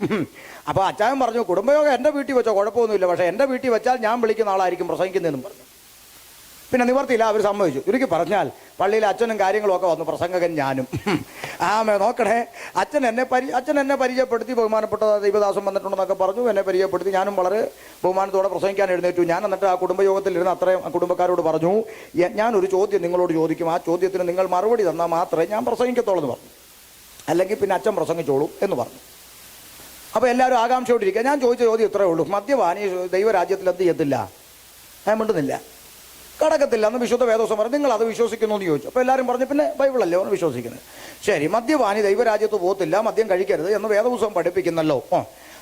അപ്പോൾ അച്ചായൻ പറഞ്ഞു, കുടുംബയോഗം എൻ്റെ വീട്ടിൽ വെച്ചോ കുഴപ്പമൊന്നുമില്ല, പക്ഷേ എൻ്റെ വീട്ടിൽ വെച്ചാൽ ഞാൻ വിളിക്കുന്ന ആളായിരിക്കും പ്രസംഗിക്കുന്നതെന്നും പറഞ്ഞു. പിന്നെ നിവർത്തിയില്ല, അവർ സമ്മതിച്ചു. ചുരുക്കി പറഞ്ഞാൽ പള്ളിയിൽ അച്ഛനും കാര്യങ്ങളും ഒക്കെ വന്നു, പ്രസംഗകൻ ഞാനും. നോക്കണേ, അച്ഛൻ എന്നെ പരിചയപ്പെടുത്തി, ബഹുമാനപ്പെട്ട ദൈവദാസം വന്നിട്ടുണ്ടെന്നൊക്കെ പറഞ്ഞു. എന്നെ പരിചയപ്പെടുത്തി. ഞാനും വളരെ ബഹുമാനത്തോടെ പ്രസംഗിക്കാൻ എഴുന്നേറ്റു. ഞാൻ എന്നിട്ട് ആ കുടുംബയോഗത്തിൽ ഇരുന്ന് അത്രയും കുടുംബക്കാരോട് പറഞ്ഞു, ഞാനൊരു ചോദ്യം നിങ്ങളോട് ചോദിക്കും, ആ ചോദ്യത്തിന് നിങ്ങൾ മറുപടി തന്നാൽ മാത്രമേ ഞാൻ പ്രസംഗിക്കത്തുള്ളൂ എന്ന് പറഞ്ഞു. അല്ലെങ്കിൽ പിന്നെ അച്ഛൻ പ്രസംഗിച്ചോളൂ എന്ന് പറഞ്ഞു. അപ്പോൾ എല്ലാവരും ആകാംക്ഷയോടിരിക്കുക. ഞാൻ ചോദിച്ച ചോദ്യം ഇത്രയേ ഉള്ളൂ, മദ്യപാനി ദൈവരാജ്യത്തിൽ എന്ത് ചെയ്യത്തില്ല? ഞാൻ മിണ്ടുന്നില്ല, കടക്കത്തില്ല എന്ന് വിശുദ്ധ വേദോസം പറഞ്ഞു. നിങ്ങൾ അത് വിശ്വസിക്കുന്നു എന്ന് ചോദിച്ചു. അപ്പോൾ എല്ലാവരും പറഞ്ഞു, പിന്നെ ബൈബിളല്ലേ ഒന്ന് വിശ്വസിക്കുന്നത്. ശരി, മദ്യപാനി ദൈവരാജ്യത്ത് പോകത്തില്ല, മദ്യം കഴിക്കരുത് എന്ന് വേദപുസ്തകം പഠിപ്പിക്കുന്നല്ലോ.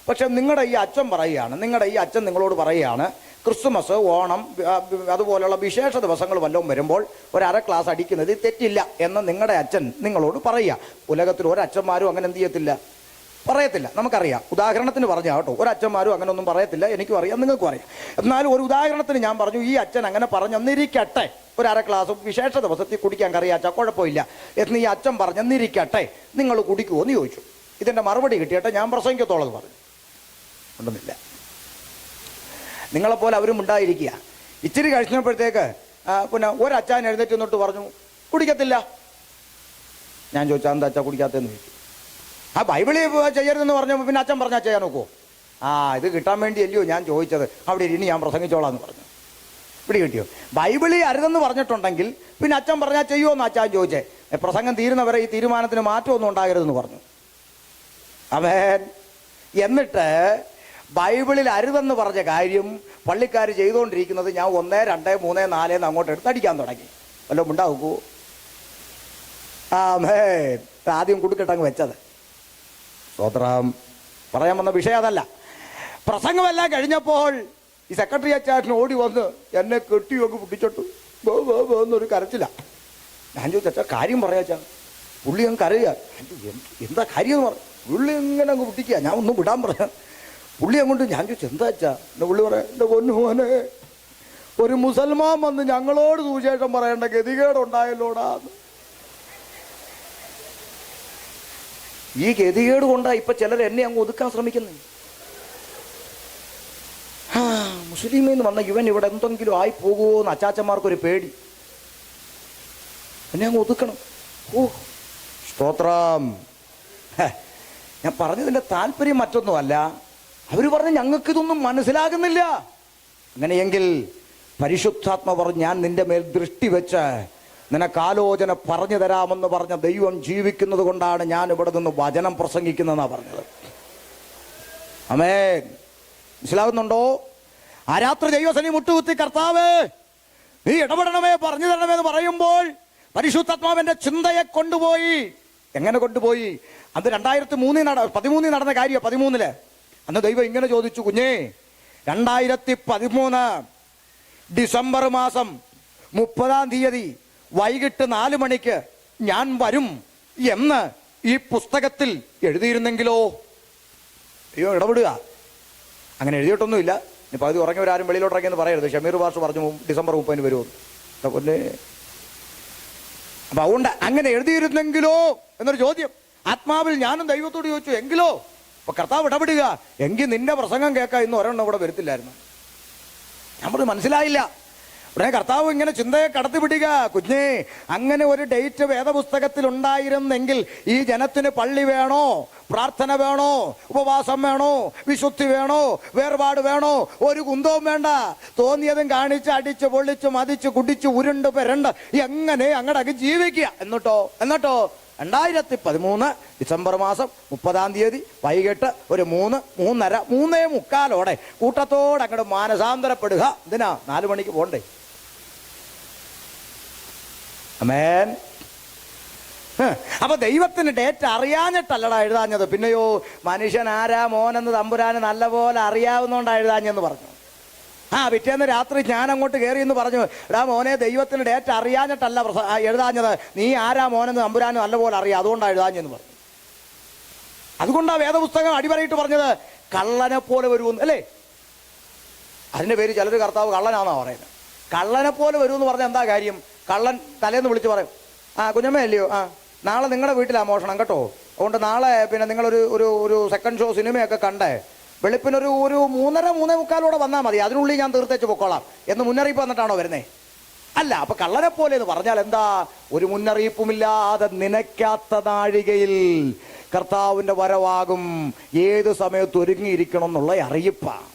പക്ഷെ നിങ്ങളുടെ ഈ അച്ഛൻ പറയുകയാണ്, നിങ്ങളോട് പറയുകയാണ്, ക്രിസ്തുമസ്, ഓണം, അതുപോലെയുള്ള വിശേഷ ദിവസങ്ങൾ വല്ലതും വരുമ്പോൾ ഒരു അര ക്ലാസ് അടിക്കുന്നത് തെറ്റില്ല എന്ന് നിങ്ങളുടെ അച്ഛൻ നിങ്ങളോട് പറയുക. ഉലകത്തിൽ ഒരച്ഛന്മാരും അങ്ങനെ എന്ത് ചെയ്യത്തില്ല, പറയത്തില്ല. നമുക്കറിയാം, ഉദാഹരണത്തിന് പറഞ്ഞാൽ കേട്ടോ, ഒരച്ഛന്മാരും അങ്ങനെ ഒന്നും പറയത്തില്ല, എനിക്കും അറിയാം, നിങ്ങൾക്കും അറിയാം. എന്നാലും ഒരു ഉദാഹരണത്തിന് ഞാൻ പറഞ്ഞു, ഈ അച്ഛൻ അങ്ങനെ പറഞ്ഞെന്നിരിക്കട്ടെ, ഒരു അര ക്ലാസ് വിശേഷ ദിവസത്തിൽ കുടിക്കാൻ കറിയാച്ചാൽ കുഴപ്പമില്ല എന്ന് ഈ അച്ഛൻ പറഞ്ഞെന്നിരിക്കട്ടെ, നിങ്ങൾ കുടിക്കുമോ എന്ന് ചോദിച്ചു. ഇതിൻ്റെ മറുപടി കിട്ടിയട്ടെ ഞാൻ പ്രസംഗിക്കത്തോളെന്ന് പറഞ്ഞു. ഉണ്ടെന്നില്ല, നിങ്ങളെപ്പോലെ അവരും ഉണ്ടായിരിക്കുക. ഇച്ചിരി കഴിഞ്ഞപ്പോഴത്തേക്ക് പിന്നെ ഒരച്ഛൻ എഴുന്നേറ്റ് നിന്നിട്ട് പറഞ്ഞു, കുടിക്കത്തില്ല. ഞാൻ ചോദിച്ചാൽ എന്താ അച്ഛാ കുടിക്കാത്തതെന്ന് ചോദിച്ചു. ബൈബിളിൽ ചെയ്യരുതെന്ന് പറഞ്ഞപ്പോൾ പിന്നെ അച്ഛൻ പറഞ്ഞാൽ ചെയ്യാൻ നോക്കുമോ? ഇത് കിട്ടാൻ വേണ്ടിയല്ലയോ ഞാൻ ചോദിച്ചത്, അവിടെ ഇനി ഞാൻ പ്രസംഗിച്ചോളാം എന്ന് പറഞ്ഞു. ഇവിടെ കിട്ടിയോ? ബൈബിളിൽ അരുതെന്ന് പറഞ്ഞിട്ടുണ്ടെങ്കിൽ പിന്നെ അച്ഛൻ പറഞ്ഞാൽ ചെയ്യുമോ എന്ന് അച്ഛൻ ചോദിച്ചേ. പ്രസംഗം തീരുന്നവരെ ഈ തീരുമാനത്തിന് മാറ്റമൊന്നും ഉണ്ടാകരുതെന്ന് പറഞ്ഞു. എന്നിട്ട് ബൈബിളിൽ അരുതെന്ന് പറഞ്ഞ കാര്യം പള്ളിക്കാർ ചെയ്തുകൊണ്ടിരിക്കുന്നത് ഞാൻ 1, 2, 3, 4 എന്ന് അങ്ങോട്ട് എടുത്തടിക്കാൻ തുടങ്ങി. വല്ലതും ഉണ്ടാവുമോ? ആദ്യം കുടുക്കിട്ടങ്ങ് വെച്ചത്. സ്തോത്രം. പറയാൻ വന്ന വിഷയം അതല്ല. പ്രസംഗമെല്ലാം കഴിഞ്ഞപ്പോൾ ഈ സെക്രട്ടറി അച്ചാച്ചൻ ഓടി വന്ന് എന്നെ കെട്ടിയൊക്കെ പിടിച്ചിട്ടു എന്നൊരു കരച്ചില്ല. ഞാൻ ചോദിച്ചാ കാര്യം പറയാച്ചാ. പുള്ളി അങ്ങ് കരയുക. എന്താ കാര്യം എന്ന് പറഞ്ഞു. പുള്ളി ഇങ്ങനെ അങ്ങ് പിടിക്കുക. ഞാൻ ഒന്നും വിടാൻ പറയാം. പുള്ളി അങ്ങോട്ട് ഞാൻ ചോദിച്ചു എന്താ വെച്ചാ. എൻ്റെ പുള്ളി പറയാം, എൻ്റെ പൊന്നു മോനെ, ഒരു മുസൽമാൻ വന്ന് ഞങ്ങളോട് സുവിശേഷം പറയേണ്ട ഗതികേടുണ്ടായല്ലോടാ. ഈ ഗതികേട് കൊണ്ടാ ഇപ്പൊ ചിലർ എന്നെ അങ്ങ് ഒതുക്കാൻ ശ്രമിക്കുന്നത്. മുസ്ലിമിൽ നിന്ന് വന്ന ഇവൻ ഇവിടെ എന്തെങ്കിലും ആയി പോകുമോ എന്ന് അച്ചാച്ചന്മാർക്കൊരു പേടി. എന്നെ അങ്ങ് ഒതുക്കണം. സ്തോത്രം. ഞാൻ പറഞ്ഞതിൻ്റെ താല്പര്യം മറ്റൊന്നുമല്ല. അവർ പറഞ്ഞു ഞങ്ങൾക്കിതൊന്നും മനസ്സിലാകുന്നില്ല. അങ്ങനെയെങ്കിൽ പരിശുദ്ധാത്മ പറഞ്ഞു ഞാൻ നിന്റെ മേൽ ദൃഷ്ടി വെച്ച് നിനക്കാലോചന പറഞ്ഞു തരാമെന്ന് പറഞ്ഞ ദൈവം ജീവിക്കുന്നത് കൊണ്ടാണ് ഞാൻ ഇവിടെ നിന്ന് വചനം പ്രസംഗിക്കുന്നതെന്നാണ് പറഞ്ഞത്. ആമേൻ. മനസ്സിലാകുന്നുണ്ടോ? ആ രാത്രി ദൈവസന്നിധി മുട്ടുകുത്തി കർത്താവേ നീ ഇടപെടണമേ, പറഞ്ഞു തരണമേ എന്ന് പറയുമ്പോൾ പരിശുദ്ധാത്മാവിന്റെ ചിന്തയെ കൊണ്ടുപോയി. എങ്ങനെ കൊണ്ടുപോയി? അത് 2013 നടന്ന കാര്യം. 13 അന്ന് ദൈവം ഇങ്ങനെ ചോദിച്ചു, കുഞ്ഞേ 2013 ഡിസംബർ മാസം 30-ാം തീയതി വൈകിട്ട് 4 മണിക്ക് ഞാൻ വരും എന്ന് ഈ പുസ്തകത്തിൽ എഴുതിയിരുന്നെങ്കിലോ? അയ്യോ, ഇടപെടുക. അങ്ങനെ എഴുതിയിട്ടൊന്നുമില്ല. ഇനി പകുതി ഉറങ്ങിയവരാരും വെളിയിലോട്ട് ഇറങ്ങിയെന്ന് പറയരുത്. ഷമീർ ഭാഷ പറഞ്ഞു ഡിസംബർ 30 വരുമെന്ന്. അപ്പൊ അതുകൊണ്ട് അങ്ങനെ എഴുതിയിരുന്നെങ്കിലോ എന്നൊരു ചോദ്യം ആത്മാവിൽ ഞാനും ദൈവത്തോട് ചോദിച്ചു. എങ്കിലോ? അപ്പൊ കർത്താവ് ഇടപെടുക. എങ്കിൽ നിന്റെ പ്രസംഗം കേൾക്കാൻ ഇന്ന് ഒരെണ്ണം ഇവിടെ വരത്തില്ലായിരുന്നു. നമ്മൾ മനസ്സിലായില്ല. ഉടനെ കർത്താവ് ഇങ്ങനെ ചിന്തയെ കടത്തിവിടുക. കുഞ്ഞേ, അങ്ങനെ ഒരു ഡേറ്റ് വേദപുസ്തകത്തിൽ ഉണ്ടായിരുന്നെങ്കിൽ ഈ ജനത്തിന് പള്ളി വേണോ, പ്രാർത്ഥന വേണോ, ഉപവാസം വേണോ, വിശുദ്ധി വേണോ, വേർപാട് വേണോ, ഒരു കുന്തവും വേണ്ട. തോന്നിയതും കാണിച്ച് അടിച്ച് പൊള്ളിച്ച് മതിച്ച് കുടിച്ച് ഉരുണ്ട് പെരണ്ട് എങ്ങനെ അങ്ങടക്ക് ജീവിക്കുക. എന്നിട്ടോ 2013 ഡിസംബർ മാസം 30-ാം തീയതി വൈകിട്ട് ഒരു 3-3:45 കൂട്ടത്തോടെ അങ്ങോട്ട് മാനസാന്തരപ്പെടുക. എന്തിനാ? 4 മണിക്ക് പോണ്ടേ? ആമേൻ. അപ്പൊ ദൈവത്തിന് ഡേറ്റ് അറിയാഞ്ഞിട്ടല്ലടാ എഴുതാഞ്ഞത്. പിന്നെയോ മനുഷ്യൻ ആരാ മോനെന്ന് തമ്പുരാന് നല്ലപോലെ അറിയാവുന്നോണ്ടാ എഴുതാഞ്ഞെന്ന് പറഞ്ഞു. പിറ്റേന്ന് രാത്രി ഞാൻ അങ്ങോട്ട് കയറി എന്ന് പറഞ്ഞു, എടാ മോനെ, ദൈവത്തിന് ഡേറ്റ് അറിയാഞ്ഞിട്ടല്ല എഴുതാഞ്ഞത്, നീ ആരാ മോനെന്ന് തമ്പുരാന് നല്ലപോലെ അറിയാം, അതുകൊണ്ടാണ് എഴുതാഞ്ഞെന്ന് പറഞ്ഞു. അതുകൊണ്ടാണ് വേദപുസ്തകം അടിവരയിട്ട് പറഞ്ഞത് കള്ളനെ പോലെ വരുമെന്ന് അല്ലേ? അതിന്റെ പേര് ചിലർ കർത്താവ് കള്ളനാന്നാ പറയുന്നത്. കള്ളനെ പോലെ വരുമെന്ന് പറഞ്ഞാൽ എന്താ കാര്യം? കള്ളൻ തലേന്ന് വിളിച്ച് പറയും, കുഞ്ഞമ്മ അല്ലയോ, നാളെ നിങ്ങളുടെ വീട്ടിലാണ് മോഷണം കേട്ടോ, അതുകൊണ്ട് നാളെ പിന്നെ നിങ്ങളൊരു സെക്കൻഡ് ഷോ സിനിമയൊക്കെ കണ്ടേ വെളുപ്പിനൊരു 3:30-3:45 വന്നാൽ മതി, അതിനുള്ളിൽ ഞാൻ തീർത്തേച്ച് പൊക്കോളാം എന്ന് മുന്നറിയിപ്പ് വന്നിട്ടാണോ വരുന്നേ? അല്ല. അപ്പൊ കള്ളനെ പോലെ എന്ന് പറഞ്ഞാൽ എന്താ? ഒരു മുന്നറിയിപ്പുമില്ലാതെ നനയ്ക്കാത്ത നാഴികയിൽ കർത്താവിന്റെ വരവാകും. ഏത് സമയത്ത് ഒരുങ്ങിയിരിക്കണം എന്നുള്ള അറിയിപ്പാണ്.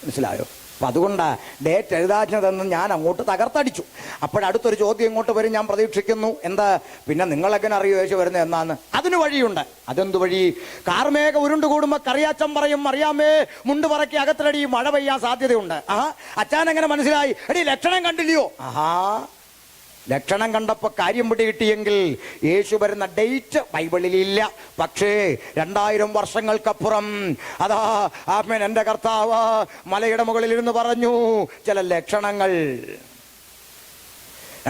മനസ്സിലായോ? അപ്പൊ അതുകൊണ്ടാ ഡേറ്റ് എഴുതാഞ്ഞതെന്ന് ഞാൻ അങ്ങോട്ട് തകർത്തടിച്ചു. അപ്പോഴടുത്തൊരു ചോദ്യം ഇങ്ങോട്ട് വരും, ഞാൻ പ്രതീക്ഷിക്കുന്നു. എന്താ പിന്നെ നിങ്ങളെങ്ങനെ അറിയോ യേശു വരുന്നത് എന്നാന്ന്? അതിന് വഴിയുണ്ട്. അതെന്ത് വഴി? കാർമേഘ ഉരുണ്ടുകൂടുമ്പോ കറിയാച്ചൻ പറയും, അറിയാമേ മുണ്ട് പറക്കി അകത്തിലടി മഴ പെയ്യാൻ സാധ്യതയുണ്ട്. അച്ഛൻ എങ്ങനെ മനസ്സിലായി? എടി ലക്ഷണം കണ്ടില്ലയോ? ലക്ഷണം കണ്ടപ്പോൾ കാര്യം പിടികിട്ടിയെങ്കിൽ യേശു വരുന്ന ഡേറ്റ് ബൈബിളിലില്ല. പക്ഷേ 2000 വർഷങ്ങൾക്കപ്പുറം അതാ ആമേൻ എൻ്റെ കർത്താവ് മലയുടെ മുകളിൽ ഇരുന്ന് പറഞ്ഞു ചില ലക്ഷണങ്ങൾ.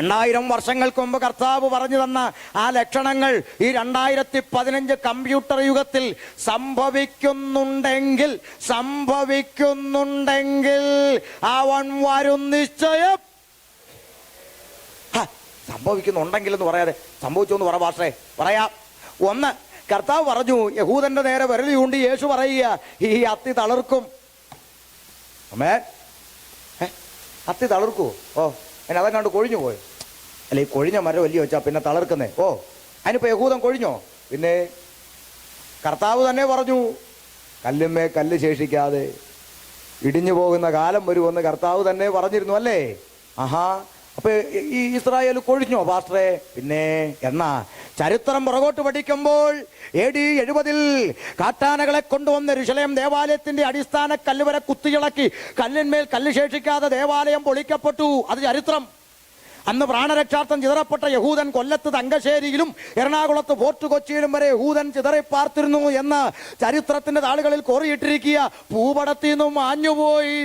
2000 വർഷങ്ങൾക്ക് മുമ്പ് കർത്താവ് പറഞ്ഞു തന്ന ആ ലക്ഷണങ്ങൾ ഈ 2015 കമ്പ്യൂട്ടർ യുഗത്തിൽ സംഭവിക്കുന്നുണ്ടെങ്കിൽ അവൻ വരും നിശ്ചയം. സംഭവിക്കുന്നുണ്ടെങ്കിൽ എന്ന് പറയാതെ സംഭവിച്ചു എന്ന് പറ പാസ്റ്ററേ. പറയാം. ഒന്ന്, കർത്താവ് പറഞ്ഞു യഹൂദന്റെ നേരെ വിരൽ ചൂണ്ടി യേശു പറയുക, ഈ അത്തി തളിർക്കും. അത്തി തളിർക്കുവോ? അതിന് അതങ്ങാണ്ട് കൊഴിഞ്ഞു പോയോ? അല്ല, ഈ കൊഴിഞ്ഞ മരം വലിയ വെച്ചാ പിന്നെ തളിർക്കുന്നേ. അതിനിപ്പോ യഹൂദൻ കൊഴിഞ്ഞോ? പിന്നെ കർത്താവ് തന്നെ പറഞ്ഞു കല്ലുമേ കല്ല് ശേഷിക്കാതെ ഇടിഞ്ഞു പോകുന്ന കാലം വരുമെന്ന് കർത്താവ് തന്നെ പറഞ്ഞിരുന്നു അല്ലേ? അപ്പൊ ഈ ഇസ്രായേൽ കൊഴിഞ്ഞോ പാസ്റ്ററെ? പിന്നെ എന്നാ ചരിത്രം പുറകോട്ട് പഠിക്കുമ്പോൾ AD 70 കാട്ടാനകളെ കൊണ്ടുവന്ന യെരൂശലേം ദേവാലയത്തിന്റെ അടിസ്ഥാന കല്ല് വരെ കുത്തിയിളക്കി കല്ലിന്മേൽ കല്ല് ശേഷിക്കാതെ ദേവാലയം പൊളിക്കപ്പെട്ടു. അത് ചരിത്രം. അന്ന് പ്രാണരക്ഷാർത്ഥം ചിതറപ്പെട്ട യഹൂദൻ കൊല്ലത്ത് തങ്കശ്ശേരിയിലും എറണാകുളത്ത് ഫോർട്ട് കൊച്ചിയിലും വരെ യഹൂദൻ ചിതറി പാർത്തിരുന്നു എന്ന് ചരിത്രത്തിന്റെ താളുകളിൽ കോറിയിട്ടിരിക്കുക. ഭൂപടത്തിൽ നിന്നും മാഞ്ഞുപോയി.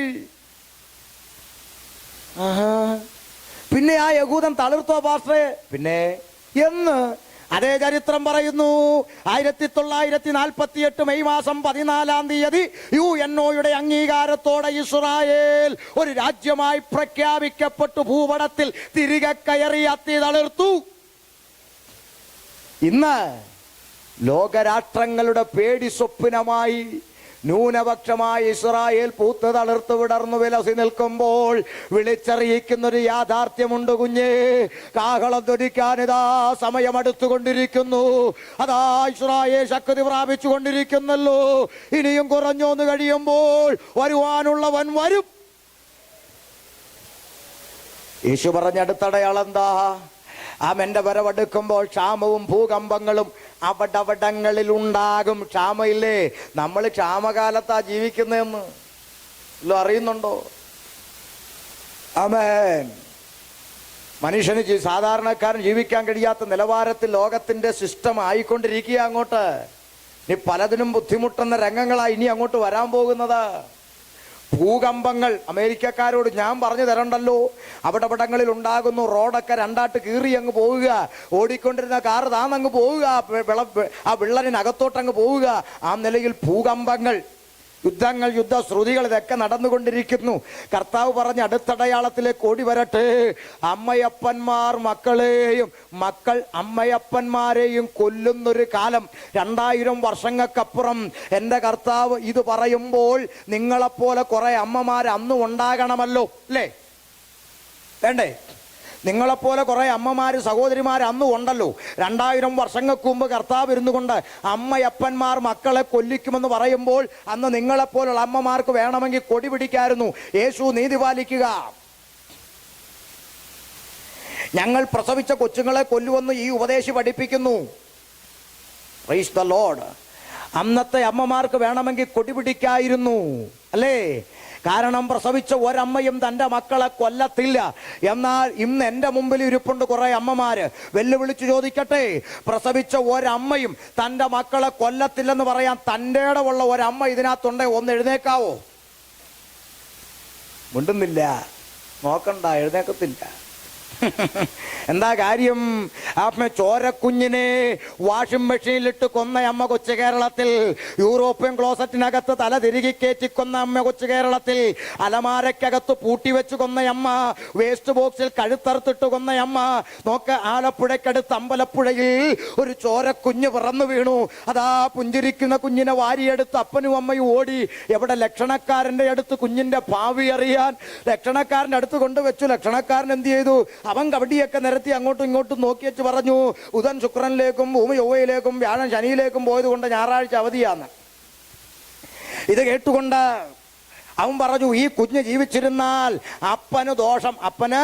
പിന്നെ ആ യഹൂദൻ തളിർത്തോ പാസ്റ്ററെ? പിന്നെ എന്ന് അതേ ചരിത്രം പറയുന്നു. 1948 മെയ് മാസം 14-ാം തീയതി UNOയുടെ അംഗീകാരത്തോടെ ഇസ്രായേൽ ഒരു രാജ്യമായി പ്രഖ്യാപിക്കപ്പെട്ടു. ഭൂപടത്തിൽ തിരികെ കയറി അത്തി തളിർത്തു. ഇന്ന് ലോകരാഷ്ട്രങ്ങളുടെ പേടി സ്വപ്നമായി ന്യൂനപക്ഷമായ ഇസ്രായേൽ പൂത്ത് തളിർത്ത് വിടർന്നു വിലസി നിൽക്കുമ്പോൾ വിളിച്ചറിയിക്കുന്നൊരു യാഥാർത്ഥ്യമുണ്ട് കുഞ്ഞേ. കാഹളം ധ്വനിക്കാനിതാ സമയം അടുത്തുകൊണ്ടിരിക്കുന്നു. അതാ ഇസ്രായേൽ ശക്തി പ്രാപിച്ചു കൊണ്ടിരിക്കുന്നല്ലോ. ഇനിയും കുറഞ്ഞോന്ന് കഴിയുമ്പോൾ വരുവാനുള്ളവൻ വരും. യേശു പറഞ്ഞ അടുത്തടയാളം എന്താ? അവന്റെ വരവെടുക്കുമ്പോൾ ക്ഷാമവും ഭൂകമ്പങ്ങളും അവിടവിടങ്ങളിൽ ഉണ്ടാകും. ക്ഷാമയില്ലേ? നമ്മൾ ക്ഷാമകാലത്താ ജീവിക്കുന്നതെന്ന് അറിയുന്നുണ്ടോ? ആമേൻ. മനുഷ്യന് സാധാരണക്കാരൻ ജീവിക്കാൻ കഴിയാത്ത നിലവാരത്തിൽ ലോകത്തിന്റെ സിസ്റ്റം ആയിക്കൊണ്ടിരിക്കുക. അങ്ങോട്ട് ഇനി പലതിനും ബുദ്ധിമുട്ടുന്ന രംഗങ്ങളായി ഇനി അങ്ങോട്ട് വരാൻ പോകുന്നത്. ഭൂകമ്പങ്ങൾ അമേരിക്കക്കാരോട് ഞാൻ പറഞ്ഞു തരണ്ടല്ലോ. അവിടവിടങ്ങളിൽ ഉണ്ടാകുന്നു. റോഡൊക്കെ രണ്ടാട്ട് കീറി അങ്ങ് പോവുക. ഓടിക്കൊണ്ടിരുന്ന കാറ് താന്നങ്ങ് പോവുക. ആ വിള്ളലിനകത്തോട്ടങ്ങ് പോവുക. ആ നിലയിൽ ഭൂകമ്പങ്ങൾ, യുദ്ധങ്ങൾ, യുദ്ധശ്രുതികൾ ഇതൊക്കെ നടന്നുകൊണ്ടിരിക്കുന്നു. കർത്താവ് പറഞ്ഞ അടുത്തടയാളത്തിലേക്ക് ഓടി വരട്ടെ. അമ്മയപ്പന്മാർ മക്കളെയും മക്കൾ അമ്മയപ്പന്മാരെയും കൊല്ലുന്നൊരു കാലം. 2000 വർഷങ്ങൾക്കപ്പുറം എൻ്റെ കർത്താവ് ഇത് പറയുമ്പോൾ നിങ്ങളെപ്പോലെ കുറെ അമ്മമാർ അന്നും ഉണ്ടാകണമല്ലോ, അല്ലേ? വേണ്ടേ? നിങ്ങളെപ്പോലെ കുറെ അമ്മമാര് സഹോദരിമാർ അന്നും ഉണ്ടല്ലോ. 2000 വർഷങ്ങൾക്ക് മുമ്പ് കർത്താവ് ഇരുന്നു കൊണ്ട് അമ്മയപ്പന്മാർ മക്കളെ കൊല്ലിക്കുമെന്ന് പറയുമ്പോൾ അന്ന് നിങ്ങളെപ്പോലുള്ള അമ്മമാർക്ക് വേണമെങ്കിൽ കൊടി പിടിക്കായിരുന്നു. യേശു നീതി പാലിക്കുക. ഞങ്ങൾ പ്രസവിച്ച കൊച്ചുങ്ങളെ കൊല്ലുമെന്ന് ഈ ഉപദേശി പഠിപ്പിക്കുന്നു. Price the Lord. അന്നത്തെ അമ്മമാർക്ക് വേണമെങ്കിൽ കൊടി പിടിക്കായിരുന്നു, അല്ലേ? കാരണം പ്രസവിച്ച ഒരമ്മയും തൻ്റെ മക്കളെ കൊല്ലത്തില്ല. എന്നാൽ ഇന്ന് എൻ്റെ മുമ്പിൽ ഇരിപ്പുണ്ട് കുറെ അമ്മമാര്. വെല്ലുവിളിച്ചു ചോദിക്കട്ടെ, പ്രസവിച്ച ഒരമ്മയും തൻ്റെ മക്കളെ കൊല്ലത്തില്ലെന്ന് പറയാൻ തൻ്റെ ഇടമുള്ള ഒരമ്മ ഇതിനകത്തുണ്ടേ? ഒന്ന് എഴുന്നേക്കാവോ? മിണ്ടുന്നില്ല. നോക്കണ്ട, എഴുന്നേക്കത്തില്ല. എന്താ കാര്യം? ചോരക്കുഞ്ഞിനെ വാഷിംഗ് മെഷീനിലിട്ട് കൊന്ന അമ്മ കൊച്ചു കേരളത്തിൽ. യൂറോപ്യൻ ക്ലോസറ്റിനകത്ത് തല തിരികെ കയറ്റി കൊന്ന അമ്മ കൊച്ചു കേരളത്തിൽ. അലമാരക്കകത്ത് പൂട്ടിവെച്ച് കൊന്നയമ്മ. വേസ്റ്റ് ബോക്സിൽ കഴുത്തറുത്തിട്ട് കൊന്നയമ്മ. നോക്ക്, ആലപ്പുഴക്കടുത്ത് അമ്പലപ്പുഴയിൽ ഒരു ചോരക്കുഞ്ഞ് പിറന്നു വീണു. അതാ പുഞ്ചിരിക്കുന്ന കുഞ്ഞിനെ വാരിയെടുത്ത് അപ്പനും അമ്മയും ഓടി. എവിടെ? ലക്ഷണക്കാരൻ്റെ അടുത്ത് കുഞ്ഞിന്റെ ഭാവി അറിയാൻ ലക്ഷണക്കാരൻ്റെ അടുത്ത് കൊണ്ടുവച്ചു. ലക്ഷണക്കാരൻ എന്ത് ചെയ്തു? അവൻ കബഡിയൊക്കെ നിരത്തി അങ്ങോട്ടും ഇങ്ങോട്ടും നോക്കി വെച്ച് പറഞ്ഞു, ബുധൻ ശുക്രനിലേക്കും ഭൂമി യൗവയിലേക്കും വ്യാഴം ശനിയിലേക്കും പോയത് കൊണ്ട് ഞായറാഴ്ച അവധിയാന്ന്. ഇത് കേട്ടുകൊണ്ട് അവൻ പറഞ്ഞു, ഈ കുഞ്ഞ് ജീവിച്ചിരുന്നാൽ അപ്പന് ദോഷം, അപ്പന്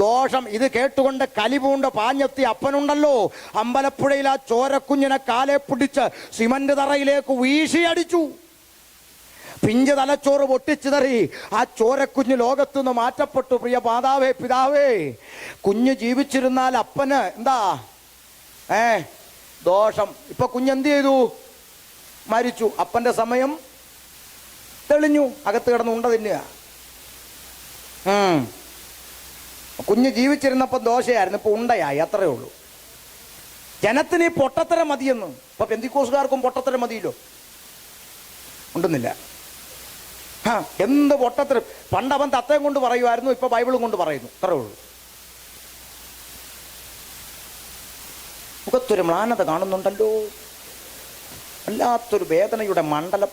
ദോഷം. ഇത് കേട്ടുകൊണ്ട് കലിപൂണ്ട് പാഞ്ഞെത്തി അപ്പനുണ്ടല്ലോ അമ്പലപ്പുഴയിൽ ആ ചോരക്കുഞ്ഞിനെ കാലെ പിടിച്ച് സിമന്റ് തറയിലേക്ക് വീശിയടിച്ചു. പിഞ്ച് തലച്ചോറ് പൊട്ടിച്ചിതറി. ആ ചോരക്കുഞ്ഞ് ലോകത്തുനിന്ന് മാറ്റപ്പെട്ടു. പ്രിയ മാതാവേ, പിതാവേ, കുഞ്ഞ് ജീവിച്ചിരുന്നാൽ അപ്പന് എന്താ ദോഷം. ഇപ്പൊ കുഞ്ഞെന്ത് ചെയ്തു? മരിച്ചു. അപ്പന്റെ സമയം തെളിഞ്ഞു. അകത്ത് കിടന്ന് ഉണ്ട തിന്നുക. കുഞ്ഞ് ജീവിച്ചിരുന്നപ്പം ദോഷയായിരുന്നു, ഇപ്പൊ ഉണ്ടയായി. അത്രയേ ഉള്ളൂ. ജനത്തിന് ഈ പൊട്ടത്തരം മതിയെന്ന്. ഇപ്പൊ പെന്തിക്കോസുകാർക്കും പൊട്ടത്തരം മതിയല്ലോ. ഉണ്ടെന്നില്ല. എന്ത് പൊട്ടത്തരം! പണ്ട് അവൻ തത്തയും കൊണ്ട് പറയുമായിരുന്നു, ഇപ്പൊ ബൈബിളും കൊണ്ട് പറയുന്നു. അത്രേ ഉള്ളൂ. മുഖത്തൊരു മ്ലാനത കാണുന്നുണ്ടല്ലോ. വല്ലാത്തൊരു വേദനയുടെ മണ്ഡലം.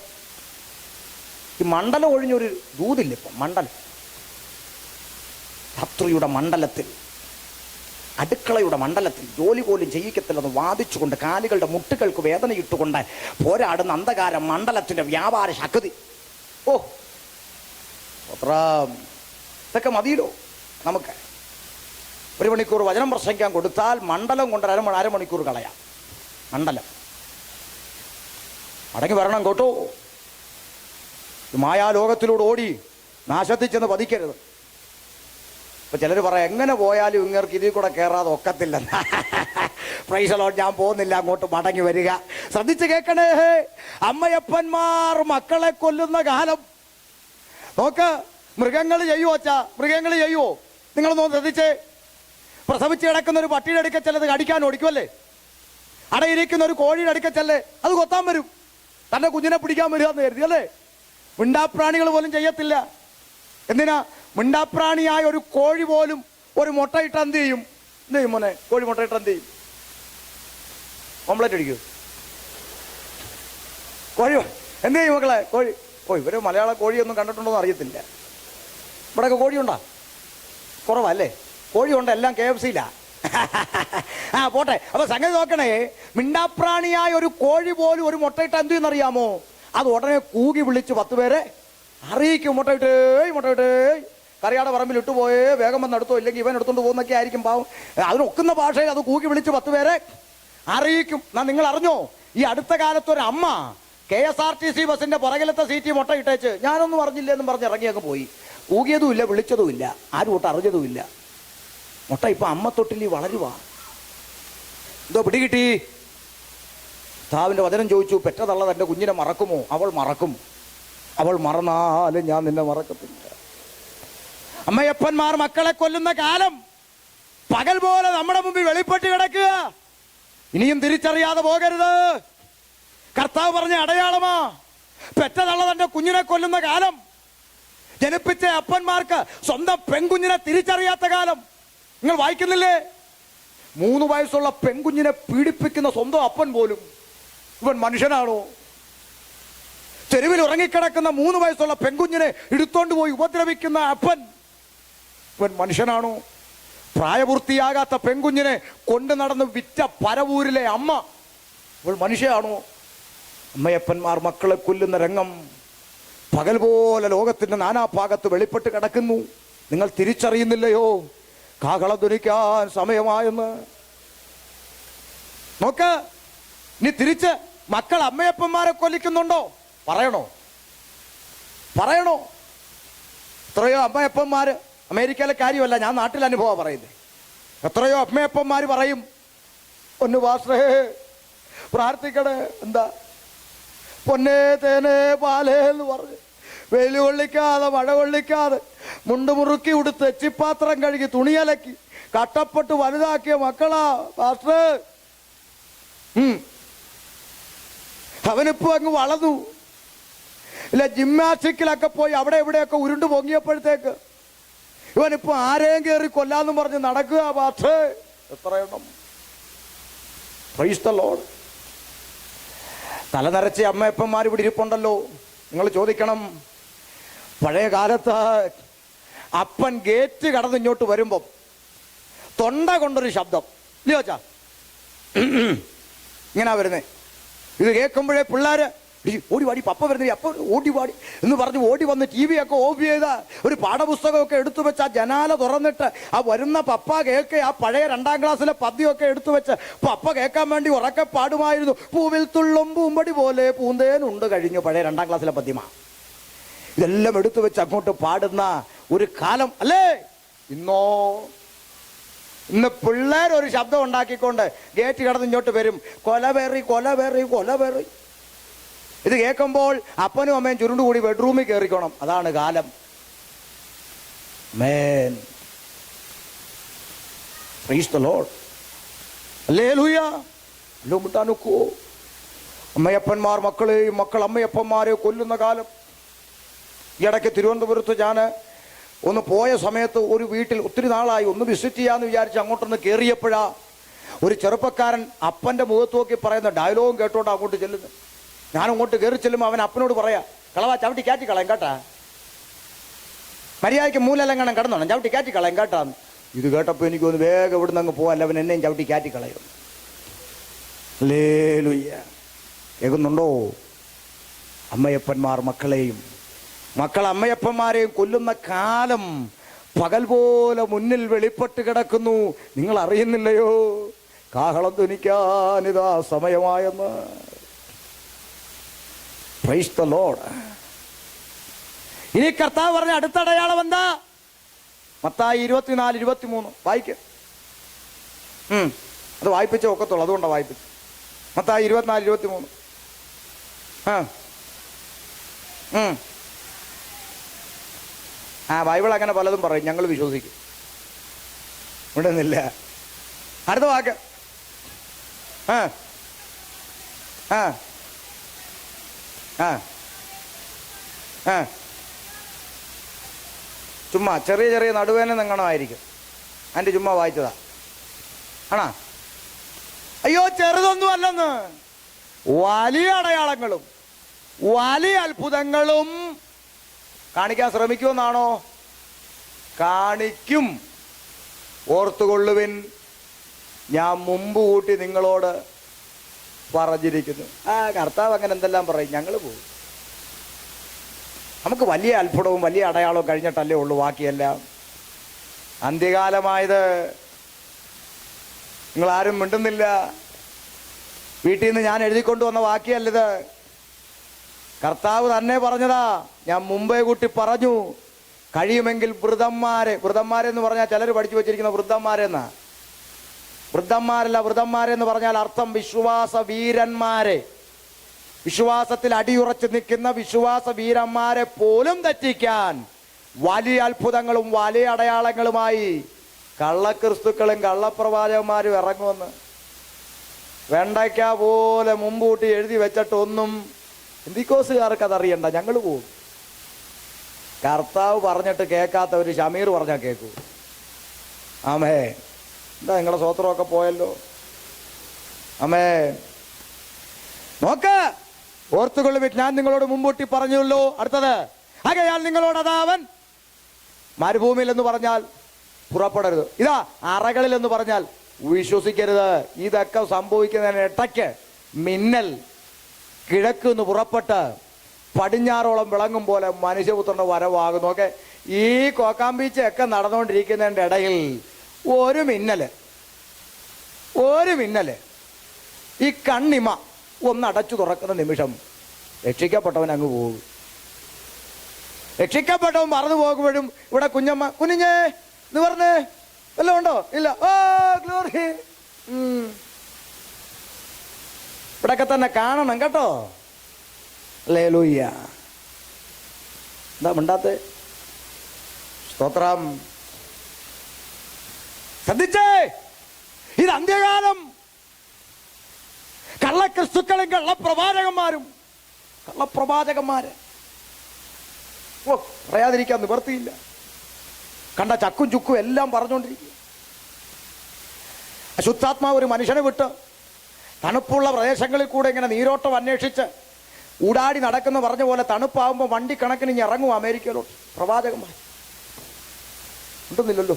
ഈ മണ്ഡലം ഒഴിഞ്ഞൊരു ദൂതില്ല ഇപ്പം. മണ്ഡലം, ശത്രുയുടെ മണ്ഡലത്തിൽ, അടുക്കളയുടെ മണ്ഡലത്തിൽ ജോലി പോലും ചെയ്യിക്കത്തില്ലെന്ന് വാദിച്ചുകൊണ്ട് കാലുകളുടെ മുട്ടുകൾക്ക് വേദനയിട്ടുകൊണ്ട് പോരാടുന്ന അന്ധകാര മണ്ഡലത്തിന്റെ വ്യാപാര ശക്തി. ഓ, ഇതൊക്കെ മതിയല്ലോ നമുക്ക്. 1 മണിക്കൂർ വചനം പ്രസംഗിക്കാൻ കൊടുത്താൽ മണ്ഡലം കൊണ്ട് അരമണിക്കൂർ കളയാം. മണ്ഡലം മടങ്ങി വരണം കേട്ടോ. മായാലോകത്തിലൂടെ ഓടി നാശത്തിൽ ചെന്ന് പതിക്കരുത്. ഇപ്പൊ ചിലർ പറയാം, എങ്ങനെ പോയാലും ഇങ്ങർക്ക് ഇതിൽ കൂടെ കയറാതെ ഒക്കത്തില്ലെന്ന്. Price the Lord. ഞാൻ പോകുന്നില്ല, അങ്ങോട്ട് മടങ്ങി വരിക. ശ്രദ്ധിച്ച് കേൾക്കണേ. അമ്മയപ്പന്മാർ മക്കളെ കൊല്ലുന്ന കാലം. നോക്ക്, മൃഗങ്ങൾ ചെയ്യുവോ? അച്ഛാ, മൃഗങ്ങൾ ചെയ്യുവോ? നിങ്ങളൊന്ന് ശ്രദ്ധിച്ചേ. പ്രസവിച്ച് കിടക്കുന്ന ഒരു പട്ടിയുടെ അടുക്ക ചിലത് കടിക്കാൻ ഓടിക്കുമല്ലേ? അടയിരിക്കുന്ന ഒരു കോഴിയുടെ അടുക്ക ചെല്ലേ അത് കൊത്താൻ വരും. തന്റെ കുഞ്ഞിനെ പിടിക്കാൻ വരിക എന്ന് കരുതി, അല്ലേ? മിണ്ടാപ്രാണികൾ പോലും ചെയ്യത്തില്ല. എന്തിനാ? മിണ്ടാപ്രാണിയായ ഒരു കോഴി പോലും ഒരു മുട്ടയിട്ട് എന്ത് ചെയ്യും? എന്ത് ചെയ്യും മോനെ? കോഴി മുട്ടയിട്ട് എന്ത് ചെയ്യും? ഓംലെറ്റ് അടിക്കൂ. കോഴി എന്ത് ചെയ്യും മക്കളെ? കോഴി. ഇവര് മലയാള കോഴിയൊന്നും കണ്ടിട്ടുണ്ടോ എന്ന് അറിയത്തില്ല. ഇവിടെയൊക്കെ കോഴിയുണ്ടോ? കുറവല്ലേ? കോഴിയുണ്ട്, എല്ലാം KFC-ലാ. പോട്ടെ. അപ്പൊ സംഗതി നോക്കണേ, മിണ്ടാപ്രാണിയായ ഒരു കോഴി പോലും ഒരു മുട്ടയിട്ട എന്ത് ചെയ്യുന്നറിയാമോ? അത് ഉടനെ കൂകി വിളിച്ച് 10 പേരെ അറിയിക്കും. മുട്ടയിട്ടേ കറിയാടെ പറമ്പിൽ ഇട്ടുപോയേ, വേഗം വന്ന് എടുത്തോ, ഇല്ലെങ്കിൽ ഇവൻ എടുത്തോണ്ട് പോകുന്നൊക്കെ ആയിരിക്കും. പാവം, അതിനൊക്കുന്ന ഭാഷയിൽ അത് കൂകി വിളിച്ച് 10 പേരെ അറിയിക്കും. നിങ്ങൾ അറിഞ്ഞോ, ഈ അടുത്ത കാലത്തൊരു അമ്മ KSRTC ബസിന്റെ പുറകിലത്തെ സീറ്റ് മുട്ട ഇട്ടേച്ച് ഞാനൊന്നും അറിഞ്ഞില്ല എന്നും പറഞ്ഞ് ഇറങ്ങിയൊക്കെ പോയി. കൂകിയതുമില്ല, വിളിച്ചതുമില്ല, ആരും ഒട്ട് അറിഞ്ഞതുമില്ല. മുട്ട ഇപ്പൊ അമ്മ തൊട്ടിൽ വളരുവാ. എന്തോ പിടികിട്ടി? താവിന്റെ വചനം ചോദിച്ചു, പെറ്റതള്ള തന്റെ കുഞ്ഞിനെ മറക്കുമോ? അവൾ മറക്കും. അവൾ മറന്നാലും ഞാൻ നിന്നെ മറക്കത്തില്ല. അമ്മയപ്പന്മാർ മക്കളെ കൊല്ലുന്ന കാലം പകൽ പോലെ നമ്മുടെ മുമ്പിൽ വെളിപ്പെട്ട് കിടക്കുക. ഇനിയും തിരിച്ചറിയാതെ പോകരുത്. കർത്താവ് പറഞ്ഞ അടയാളമാ. പെറ്റതള്ള തന്റെ കുഞ്ഞിനെ കൊല്ലുന്ന കാലം. ജനിപ്പിച്ച അപ്പന്മാർക്ക് സ്വന്തം പെൺകുഞ്ഞിനെ തിരിച്ചറിയാത്ത കാലം. നിങ്ങൾ വായിക്കുന്നില്ലേ? 3 വയസ്സുള്ള പെൺകുഞ്ഞിനെ പീഡിപ്പിക്കുന്ന സ്വന്തം അപ്പൻ പോലും. ഇവൻ മനുഷ്യനാണോ? തെരുവിൽ ഉറങ്ങിക്കിടക്കുന്ന 3 വയസ്സുള്ള പെൺകുഞ്ഞിനെ എടുത്തോണ്ട് പോയി ഉപദ്രവിക്കുന്ന അപ്പൻ, ഇവൻ മനുഷ്യനാണോ? പ്രായപൂർത്തിയാകാത്ത പെൺകുഞ്ഞിനെ കൊണ്ടു നടന്ന് വിറ്റ പരവൂരിലെ അമ്മ, ഇവൾ മനുഷ്യയാണോ? അമ്മയപ്പന്മാർ മക്കളെ കൊല്ലുന്ന രംഗം പകൽ പോലെ ലോകത്തിന്റെ നാനാഭാഗത്ത് വെളിപ്പെട്ട് കിടക്കുന്നു. നിങ്ങൾ തിരിച്ചറിയുന്നില്ലയോ? കാഹളധ്വനിക്കാൻ സമയമായെന്ന്. നോക്ക്, ഇനി തിരിച്ച് മക്കൾ അമ്മയപ്പന്മാരെ കൊല്ലിക്കുന്നുണ്ടോ? പറയണോ? എത്രയോ അമ്മയപ്പന്മാര്, അമേരിക്കയിലെ കാര്യമല്ല, ഞാൻ നാട്ടിലെ അനുഭവം പറയുന്നത്. എത്രയോ അമ്മയപ്പന്മാര് പറയും, ഒന്ന് പാസ്റ്ററേ പ്രാർത്ഥിക്കണേ. എന്താ? പൊന്നേ തേനേ പാലേ എന്ന് പറഞ്ഞ് വെയിൽ കൊള്ളിക്കാതെ മഴ കൊള്ളിക്കാതെ മുണ്ട് മുറുക്കി ഉടുത്ത് എച്ചിപ്പാത്രം കഴുകി തുണിയലക്കി കട്ടപ്പെട്ട് വലുതാക്കിയ മക്കളാ പാസ്റ്റർ. അവനിപ്പോ അങ്ങ് വളർന്നു. ഇല്ല, ജിംനാസ്റ്റിക്കിലൊക്കെ പോയി അവിടെ ഇവിടെയൊക്കെ ഉരുണ്ടു പൊങ്ങിയപ്പോഴത്തേക്ക് ഇവനിപ്പോ ആരെയും കയറി കൊല്ലാന്നും പറഞ്ഞ് നടക്കുക പാസ്റ്റർ. എത്രയെണ്ണം! Praise the Lord. തലനരച്ച അമ്മയപ്പന്മാർ ഇവിടെ ഇരിപ്പുണ്ടല്ലോ. നിങ്ങൾ ചോദിക്കണം, പഴയ കാലത്ത് അപ്പൻ ഗേറ്റ് കടന്ന് ഇങ്ങോട്ട് വരുമ്പം തൊണ്ട കൊണ്ടൊരു ശബ്ദം ഇല്ലയോ ചാ, ഇങ്ങനാ വരുന്നേ. ഇത് കേൾക്കുമ്പോഴേ പിള്ളേര് ഓടി പാടി, പപ്പ വരുന്നില്ല, അപ്പ ഓടി പാടി എന്ന് പറഞ്ഞ് ഓടി വന്ന് TV ഒക്കെ ഓഫ് ചെയ്ത ഒരു പാഠപുസ്തകമൊക്കെ എടുത്തു വെച്ച് ആ ജനാല തുറന്നിട്ട് ആ വരുന്ന പപ്പ കേൾക്കെ ആ പഴയ 2ാം ക്ലാസ്സിലെ പദ്യമൊക്കെ എടുത്തു വെച്ച് പപ്പ കേൾക്കാൻ വേണ്ടി ഉറക്കെ പാടുമായിരുന്നു. പൂവിൽ തുള്ളും പൂമ്പടി പോലെ പൂന്തേനുണ്ട് കഴിഞ്ഞു. പഴയ 2ാം ക്ലാസ്സിലെ പദ്യമാ. ഇതെല്ലാം എടുത്തു വെച്ച് അങ്ങോട്ട് പാടുന്ന ഒരു കാലം അല്ലേ ഇന്ന് പിള്ളേരൊരു ശബ്ദം ഉണ്ടാക്കിക്കൊണ്ട് ഗേറ്റ് കടന്ന് ഇങ്ങോട്ട് വരും, കൊലവേറി കൊലവേറി കൊലവേറി. ഇത് കേൾക്കുമ്പോൾ അപ്പനും അമ്മയും ചുരുണ്ടുകൂടി ബെഡ്റൂമിൽ കയറിക്കോണം. അതാണ് കാലം. മേൻ പ്രൈസ് ദി ലോർഡ്. ഹല്ലേലൂയ. അല്ലോ മുട്ടാനൊക്കുവോ? അമ്മയപ്പന്മാർ മക്കളെയും മക്കൾ അമ്മയപ്പന്മാരെ കൊല്ലുന്ന കാലം. ഈ ഇടയ്ക്ക് തിരുവനന്തപുരത്ത് ഞാൻ ഒന്ന് പോയ സമയത്ത് ഒരു വീട്ടിൽ ഒത്തിരി നാളായി ഒന്ന് വിസിറ്റ് ചെയ്യാന്ന് വിചാരിച്ച് അങ്ങോട്ടൊന്ന് കയറിയപ്പോഴാ ഒരു ചെറുപ്പക്കാരൻ അപ്പൻ്റെ മുഖത്ത് നോക്കി പറയുന്ന ഡയലോഗും കേട്ടോണ്ട് അങ്ങോട്ട് ചെല്ലുന്നു. ഞാൻ അങ്ങോട്ട് കയറി ചെല്ലുമ്പോൾ അവൻ അപ്പനോട് പറയാ, കളവാ ചവിട്ടി കാറ്റി കളയും കേട്ടാ, മര്യാദയ്ക്ക് മൂലെല്ലാം കിടന്നോണം, ചവിട്ടി കാറ്റി കളയും കേട്ടാന്ന്. ഇത് കേട്ടപ്പോൾ എനിക്കൊന്ന് വേഗം ഇവിടുന്ന് അങ്ങ് പോകാല്ല, അവൻ എന്നെയും ചവിട്ടി കാറ്റി കളയും. ഹല്ലേലൂയ. കേൾക്കുന്നുണ്ടോ? അമ്മയപ്പന്മാർ മക്കളെയും മക്കൾ അമ്മയപ്പന്മാരെയും കൊല്ലുന്ന കാലം പകൽ പോലെ മുന്നിൽ വെളിപ്പെട്ട് കിടക്കുന്നു. നിങ്ങൾ അറിയുന്നില്ലയോ? കാഹളം ധ്വനിക്കാനിതാ സമയമായെന്ന്. Praise the Lord. ഇനി കർത്താവ് പറഞ്ഞ അടുത്ത അടയാളം എന്താ? മത്തായി 24:23 വായിക്ക. അത് വായിപ്പിച്ചേ ഒക്കത്തുള്ളൂ, അതുകൊണ്ടാണ് വായിപ്പിച്ചു. മത്തായി 24:23. ബൈബിൾ അങ്ങനെ പലതും പറയും, ഞങ്ങൾ വിശ്വസിക്കും. ഇവിടെയൊന്നുമില്ല. അടുത്ത വാക്ക്. ചുമ്മാ ചെറിയ ചെറിയ നടുവേന നിങ്ങണമായിരിക്കും. അതിൻ്റെ ചുമ്മാ വായിച്ചതാ ആണാ? അയ്യോ, ചെറുതൊന്നും അല്ലെന്ന്. വലിയ അടയാളങ്ങളും വലിയ അത്ഭുതങ്ങളും കാണിക്കാൻ ശ്രമിക്കുമെന്നാണോ? കാണിക്കും. ഓർത്തുകൊള്ളുവിൻ, ഞാൻ മുമ്പ് കൂട്ടി നിങ്ങളോട് പറഞ്ഞിരിക്കുന്നു. കർത്താവ് അങ്ങനെ എന്തെല്ലാം പറയും, ഞങ്ങൾ പോകും. നമുക്ക് വലിയ അത്ഭുതവും വലിയ അടയാളവും കഴിഞ്ഞിട്ടല്ലേ ഉള്ളൂ ബാക്കിയെല്ലാം. അന്ത്യകാലമായത് നിങ്ങളാരും മിണ്ടുന്നില്ല. വീട്ടിൽ നിന്ന് ഞാൻ എഴുതിക്കൊണ്ടുവന്ന വാക്യല്ലിത്, കർത്താവ് തന്നെ പറഞ്ഞതാ. ഞാൻ മുമ്പേ കൂട്ടി പറഞ്ഞു, കഴിയുമെങ്കിൽ വൃദ്ധന്മാരെന്ന് പറഞ്ഞാൽ ചിലർ പഠിച്ചു വെച്ചിരിക്കുന്ന വൃദ്ധന്മാരെന്നാ. വൃദ്ധന്മാരെന്ന് പറഞ്ഞാൽ അർത്ഥം വിശ്വാസ വീരന്മാരെ, വിശ്വാസത്തിൽ അടിയുറച്ച് നിൽക്കുന്ന വിശ്വാസ വീരന്മാരെ പോലും തെറ്റിക്കാൻ വലിയ അത്ഭുതങ്ങളും വലിയ അടയാളങ്ങളുമായി കള്ളക്രിസ്തുക്കളും കള്ളപ്രവാചകന്മാരും ഇറങ്ങുമെന്ന് വെണ്ടയ്ക്ക പോലെ മുമ്പൂട്ടി എഴുതി വെച്ചിട്ടൊന്നും എന്തിക്കോസുകാർക്ക് അതറിയണ്ട, ഞങ്ങൾ പോവും. കർത്താവ് പറഞ്ഞിട്ട് കേൾക്കാത്തവർ ഷമീർ പറഞ്ഞാൽ കേൾക്കൂ. ആമേ. എന്താ നിങ്ങളുടെ സ്വത്രമൊക്കെ പോയല്ലോ. ആമേ. നോക്ക്, ഓർത്തുകൊള്ളുവിൻ, ഞാൻ നിങ്ങളോട് മുമ്പൂട്ടി പറഞ്ഞുള്ളൂ. അടുത്തത്, ആകയാൽ നിങ്ങളോട് അതാവൻ മരുഭൂമിയിൽ എന്ന് പറഞ്ഞാൽ പുറപ്പെടരുത്, ഇതാ അറകളിൽ എന്ന് പറഞ്ഞാൽ വിശ്വസിക്കരുത്. ഇതൊക്കെ സംഭവിക്കുന്നതിന് ഇടയ്ക്ക് മിന്നൽ കിഴക്ക് നിന്ന് പുറപ്പെട്ട് പടിഞ്ഞാറോളം വിളങ്ങും പോലെ മനുഷ്യപുത്രന്റെ വരവാകുന്നു. ഓക്കെ, ഈ കോക്കാമ്പീച്ചൊക്കെ നടന്നുകൊണ്ടിരിക്കുന്നതിൻ്റെ ഇടയിൽ ഒരു മിന്നല് ഈ കണ്ണിമ ഒന്ന് അടച്ചു തുറക്കുന്ന നിമിഷം രക്ഷിക്കപ്പെട്ടവൻ അങ്ങ് പോകും. രക്ഷിക്കപ്പെട്ടവൻ മറന്നു പോകുമ്പോഴും ഇവിടെ കുഞ്ഞമ്മ കുഞ്ഞേ നിവർന്ന് വല്ലതും ഉണ്ടോ? ഇല്ല. ഓ ഗ്ലോറി. ഇവിടൊക്കെ തന്നെ കാണണം കേട്ടോ. ഹല്ലേലൂയ. എന്താ മിണ്ടാത്തെ? സ്തോത്രം. ശ്രദ്ധിച്ചേ, ഇത് അന്ത്യകാലം. കള്ളക്രിസ്തുക്കളും കള്ളപ്രവാചകന്മാര് പറയാതിരിക്കാൻ നിവർത്തിയില്ല. കണ്ട ചക്കും ചുക്കും എല്ലാം പറഞ്ഞുകൊണ്ടിരിക്കുക. അശുദ്ധാത്മാവ് ഒരു മനുഷ്യനെ വിട്ട് തണുപ്പുള്ള പ്രദേശങ്ങളിൽ കൂടെ ഇങ്ങനെ നീരോട്ടം അന്വേഷിച്ച് ഊടാടി നടക്കുന്ന പറഞ്ഞ പോലെ തണുപ്പാവുമ്പോൾ വണ്ടി കണക്കിന് ഇനി ഇറങ്ങും അമേരിക്കയിലോട്ട്. പ്രവാചകന്മാർ ഉണ്ടെന്നില്ലല്ലോ.